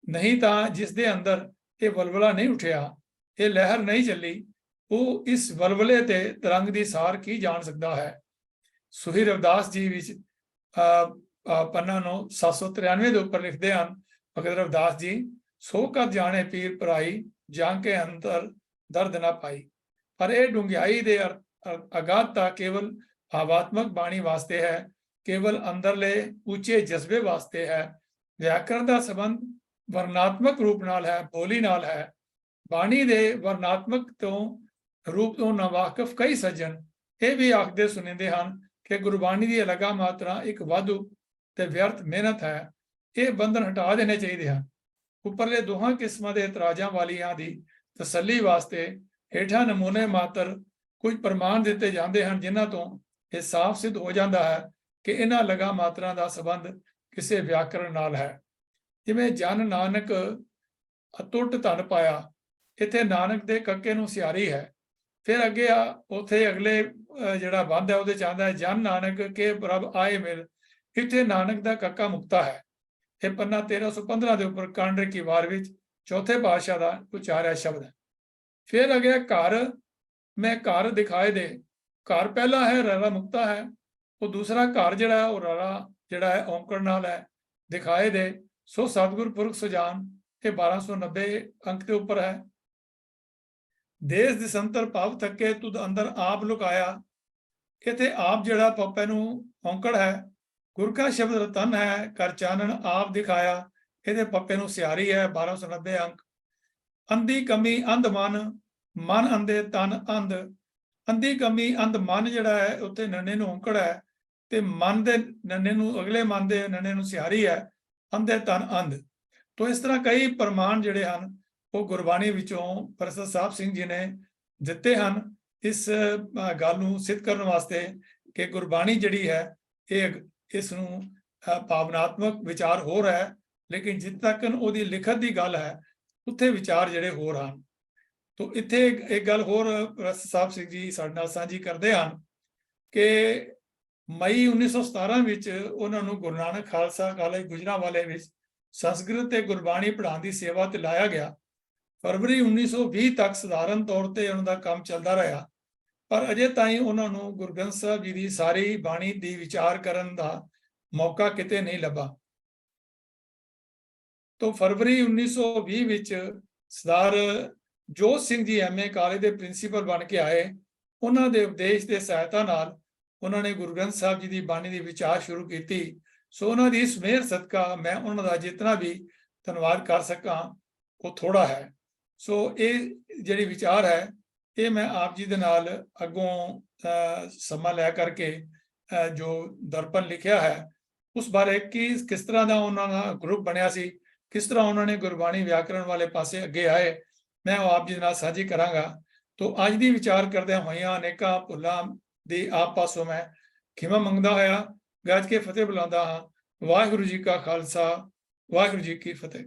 ਨਹੀਂ ਤਾਂ ਜਿਸ ਦੇ ਅੰਦਰ ਇਹ ਵਲਵਲਾ ਨਹੀਂ ਉੱਠਿਆ, ਇਹ ਲਹਿਰ ਨਹੀਂ ਚੱਲੀ, ਉਹ ਇਸ ਵਲਵਲੇ ਤੇ ਤਰੰਗ ਦੀ ਸਾਰ ਕੀ ਜਾਣ ਸਕਦਾ ਹੈ। ਸੁਹੀ ਰਵਿਦਾਸ ਜੀ ਵਿੱਚ ਪੰਨਾ ਨੂੰ 793 ਦੇ ਉੱਪਰ ਲਿਖਦੇ ਹਨ ਭਗਤ ਰਵਿਦਾਸ ਜੀ, ਸੋ ਕਦ ਜਾਣੇ ਪੀਰ ਭਰਾਈ, ਜਾਂ ਕੇ ਅੰਦਰ ਦਰਦ ਨਾ ਪਾਈ। ਪਰ ਇਹ ਡੂੰਘਾਈ ਦੇ ਅਗਾਧਤਾ ਕੇਵਲ ਭਾਵਾਤਮਕ ਬਾਣੀ ਵਾਸਤੇ ਹੈ, ਕੇਵਲ ਅੰਦਰਲੇ ਉੱਚੇ ਜਜ਼ਬੇ ਵਾਸਤੇ ਹੈ। ਵਿਆਕਰਣ ਦਾ ਸੰਬੰਧ ਵਰਣਾਤਮਕ ਰੂਪ ਨਾਲ ਹੈ, ਬੋਲੀ ਨਾਲ ਹੈ। ਬਾਣੀ ਦੇ ਵਰਣਾਤਮਕ ਤੋਂ ਰੂਪ ਤੋਂ ਨਾਵਾਕਿਫ ਕਈ ਸੱਜਣ ਇਹ ਵੀ ਆਖਦੇ ਸੁਣਦੇ ਹਨ ਕਿ ਗੁਰਬਾਣੀ ਦੀ ਅਲਗਾ ਮਾਤਰਾ ਇੱਕ ਵਾਧੂ ਤੇ ਵਿਅਰਥ ਮਿਹਨਤ ਹੈ। ਇਹ ਬੰਧਨ ਹਟਾ ਦੇਣੇ ਚਾਹੀਦੇ ਹਨ। ਉੱਪਰਲੇ ਦੋਹਾਂ ਕਿਸਮਾਂ ਦੇ ਇਤਰਾਜ਼ਾਂ ਵਾਲੀਆਂ ਦੀ ਤਸੱਲੀ ਵਾਸਤੇ ਹੇਠਾਂ ਨਮੂਨੇ ਮਾਤਰ ਕੁਝ ਪ੍ਰਮਾਣ ਦਿੱਤੇ ਜਾਂਦੇ ਹਨ, ਜਿਨ੍ਹਾਂ ਤੋਂ ਇਹ ਸਾਫ਼ ਸਿੱਧ ਹੋ ਜਾਂਦਾ ਹੈ ਕਿ ਇਹਨਾਂ ਲਗਾ ਮਾਤਰਾ ਦਾ ਸੰਬੰਧ ਕਿਸੇ ਵਿਆਕਰਣ ਨਾਲ ਹੈ। ਜਿਵੇਂ ਜਨ ਨਾਨਕ ਅਟੁੱਟ ਧਨ ਪਾਇਆ, ਇੱਥੇ ਨਾਨਕ ਦੇ ਕੱਕੇ ਨੂੰ ਸਿਆਰੀ ਹੈ। ਫਿਰ ਅੱਗੇ ਉੱਥੇ ਅਗਲੇ ਜਿਹੜਾ ਬੰਦ ਹੈ ਉਹਦੇ ਚ ਆਉਂਦਾ ਹੈ ਜਨ ਨਾਨਕ ਕੇ ਪ੍ਰਭ ਆਏ ਮਿਲ, ਇੱਥੇ ਨਾਨਕ ਦਾ ਕੱਕਾ ਮੁਕਤਾ ਹੈ। ਇਹ ਪੰਨਾ 1315 ਦੇ ਉੱਪਰ ਕਾਂਡਰੇ ਕੀ ਵਾਰ ਵਿੱਚ ਚੌਥੇ ਪਾਤਸ਼ਾਹ ਦਾ ਉਚਾਰਿਆ ਸ਼ਬਦ ਹੈ। ਫਿਰ ਅੱਗੇ ਘਰ ਮੈਂ ਘਰ ਦਿਖਾਏ ਦੇ, ਘਰ ਪਹਿਲਾ ਹੈ ਰਾਰਾ ਮੁਕਤਾ ਹੈ, ਉਹ ਦੂਸਰਾ ਘਰ ਜਿਹੜਾ ਉਹ ਰਾਰਾ ਜਿਹੜਾ ਹੈ ਔਂਕੜ ਨਾਲ ਹੈ, ਦਿਖਾਏ ਦੇ ਸੋ ਸਤਿਗੁਰ ਪੁਰਖ ਸੁਜਾਨ, ਇਹ 1290 ਅੰਕ ਦੇ ਉੱਪਰ ਹੈ। ਦੇਸ਼ ਦਿਸੰਤਰ ਭਵ ਥੱਕੇ ਤੁਧ ਅੰਦਰ ਆਪ ਲੁਕਾਇਆ, ਇੱਥੇ ਆਪ ਜਿਹੜਾ ਪੱਪੇ ਨੂੰ ਔਂਕੜ ਹੈ। ਗੁਰ ਕਾ ਸ਼ਬਦ ਰਤਨ ਹੈ, ਕਰ ਚਾਨਣ ਆਪ ਦਿਖਾਇਆ, ਇਹਦੇ ਪੱਪੇ ਨੂੰ ਸਿਆਰੀ ਹੈ, 1290 ਅੰਕ। ਅੰਧੀ ਕਮੀ ਅੰਧ ਮਨ, ਮਨ ਅੰਧੇ ਤਨ ਅੰਧ। ਅੰਧੀ ਕਮੀ ਅੰਧ ਮਨ ਜਿਹੜਾ ਹੈ ਉੱਥੇ ਨੰਨੇ ਨੂੰ ਔਂਕੜ ਹੈ, ਤੇ ਮਨ ਦੇ ਨੰਨੇ ਨੂੰ ਅਗਲੇ ਮਨ ਦੇ ਨੰਨੇ ਨੂੰ ਸਿਆਰੀ ਹੈ, ਅੰਧੇ ਤਨ ਅੰਧ। ਤੋਂ ਇਸ ਤਰ੍ਹਾਂ ਕਈ ਪ੍ਰਮਾਣ ਜਿਹੜੇ ਹਨ ਉਹ ਗੁਰਬਾਣੀ ਵਿੱਚੋਂ ਪ੍ਰੋਫੈਸਰ ਸਾਹਿਬ ਸਿੰਘ ਜੀ ਨੇ ਦਿੱਤੇ ਹਨ ਇਸ ਗੱਲ ਨੂੰ ਸਿੱਧ ਕਰਨ ਵਾਸਤੇ ਕਿ ਗੁਰਬਾਣੀ ਜਿਹੜੀ ਹੈ ਇਹ ਇਸ ਨੂੰ ਭਾਵਨਾਤਮਕ ਵਿਚਾਰ ਹੋ ਰਿਹਾ ਹੈ, ਲੇਕਿਨ ਜਿੱਥੇ ਤੱਕ ਉਹਦੀ ਲਿਖਤ ਦੀ ਗੱਲ ਹੈ ਉੱਥੇ ਵਿਚਾਰ ਜਿਹੜੇ ਹੋਰ ਹਨ। ਤੋ ਇੱਥੇ ਇੱਕ ਗੱਲ ਹੋਰ ਪ੍ਰੋਫੈਸਰ ਸਾਹਿਬ ਸਿੰਘ ਜੀ ਸਾਡੇ ਨਾਲ ਸਾਂਝੀ ਕਰਦੇ ਹਨ ਕਿ ਮਈ 1917 ਵਿੱਚ ਉਹਨਾਂ ਨੂੰ ਗੁਰੂ ਨਾਨਕ ਖਾਲਸਾ ਕਾਲਜ ਗੁਜਰਾਂਵਾਲੇ ਵਿੱਚ ਸੰਸਕ੍ਰਿਤ ਤੇ ਗੁਰਬਾਣੀ ਪੜ੍ਹਾਉਣ ਦੀ ਸੇਵਾ ਤੇ ਲਾਇਆ ਗਿਆ। ਫਰਵਰੀ 1920 ਤੱਕ ਸਧਾਰਨ ਤੌਰ ਤੇ ਉਹਨਾਂ ਦਾ ਕੰਮ ਚੱਲਦਾ ਰਿਹਾ, ਪਰ ਅਜੇ ਤਾਈਂ ਉਹਨਾਂ ਨੂੰ ਗੁਰੂ ਗ੍ਰੰਥ ਸਾਹਿਬ ਜੀ ਦੀ ਸਾਰੀ ਬਾਣੀ ਦੀ ਵਿਚਾਰ ਕਰਨ ਦਾ ਮੌਕਾ ਕਿਤੇ ਨਹੀਂ ਲੱਭਾ। ਤੋਂ ਫਰਵਰੀ 1920 ਵਿੱਚ ਸਰਦਾਰ ਜੋਤ ਸਿੰਘ ਜੀ MA ਕਾਲਜ ਦੇ ਪ੍ਰਿੰਸੀਪਲ ਬਣ ਕੇ ਆਏ। ਉਹਨਾਂ ਦੇ ਉਪਦੇਸ਼ ਦੇ ਸਹਾਇਤਾ ਨਾਲ ਉਹਨਾਂ ਨੇ ਗੁਰੂ ਗ੍ਰੰਥ ਸਾਹਿਬ ਜੀ ਦੀ ਬਾਣੀ ਦੀ ਵਿਚਾਰ ਸ਼ੁਰੂ ਕੀਤੀ। ਸੋ ਉਹਨਾਂ ਦੀ ਇਸ ਮਿਹਰ ਸਦਕਾ ਮੈਂ ਉਹਨਾਂ ਦਾ ਜਿਤਨਾ ਵੀ ਧੰਨਵਾਦ ਕਰ ਸਕਾਂ ਉਹ ਥੋੜਾ ਹੈ। ਸੋ ਇਹ ਜਿਹੜੀ ਵਿਚਾਰ ਹੈ ਇਹ ਮੈਂ ਆਪ ਜੀ ਦੇ ਨਾਲ ਅੱਗੋਂ ਸਮਾਂ ਲੈ ਕਰਕੇ ਜੋ ਦਰਪਣ ਲਿਖਿਆ ਹੈ ਉਸ ਬਾਰੇ ਕਿਸ ਤਰ੍ਹਾਂ ਦਾ ਉਹਨਾਂ ਦਾ ਗਰੁੱਪ ਬਣਿਆ ਸੀ, ਕਿਸ ਤਰ੍ਹਾਂ ਉਹਨਾਂ ਨੇ ਗੁਰਬਾਣੀ ਵਿਆਕਰਣ ਵਾਲੇ ਪਾਸੇ ਅੱਗੇ ਆਏ, ਮੈਂ ਉਹ ਆਪ ਜੀ ਦੇ ਨਾਲ ਸਾਂਝੀ ਕਰਾਂਗਾ। ਤੋ ਅੱਜ ਦੀ ਵਿਚਾਰ ਕਰਦਿਆਂ ਹੋਇਆਂ ਅਨੇਕਾਂ ਭੁੱਲਾਂ ਦੀ ਆਪ ਪਾਸੋਂ ਮੈਂ ਖਿਮਾ ਮੰਗਦਾ ਹੋਇਆ ਗੱਜ ਕੇ ਫਤਿਹ ਬੁਲਾਉਂਦਾ ਹਾਂ। ਵਾਹਿਗੁਰੂ ਜੀ ਕਾ ਖਾਲਸਾ, ਵਾਹਿਗੁਰੂ ਜੀ ਕੀ ਫਤਿਹ।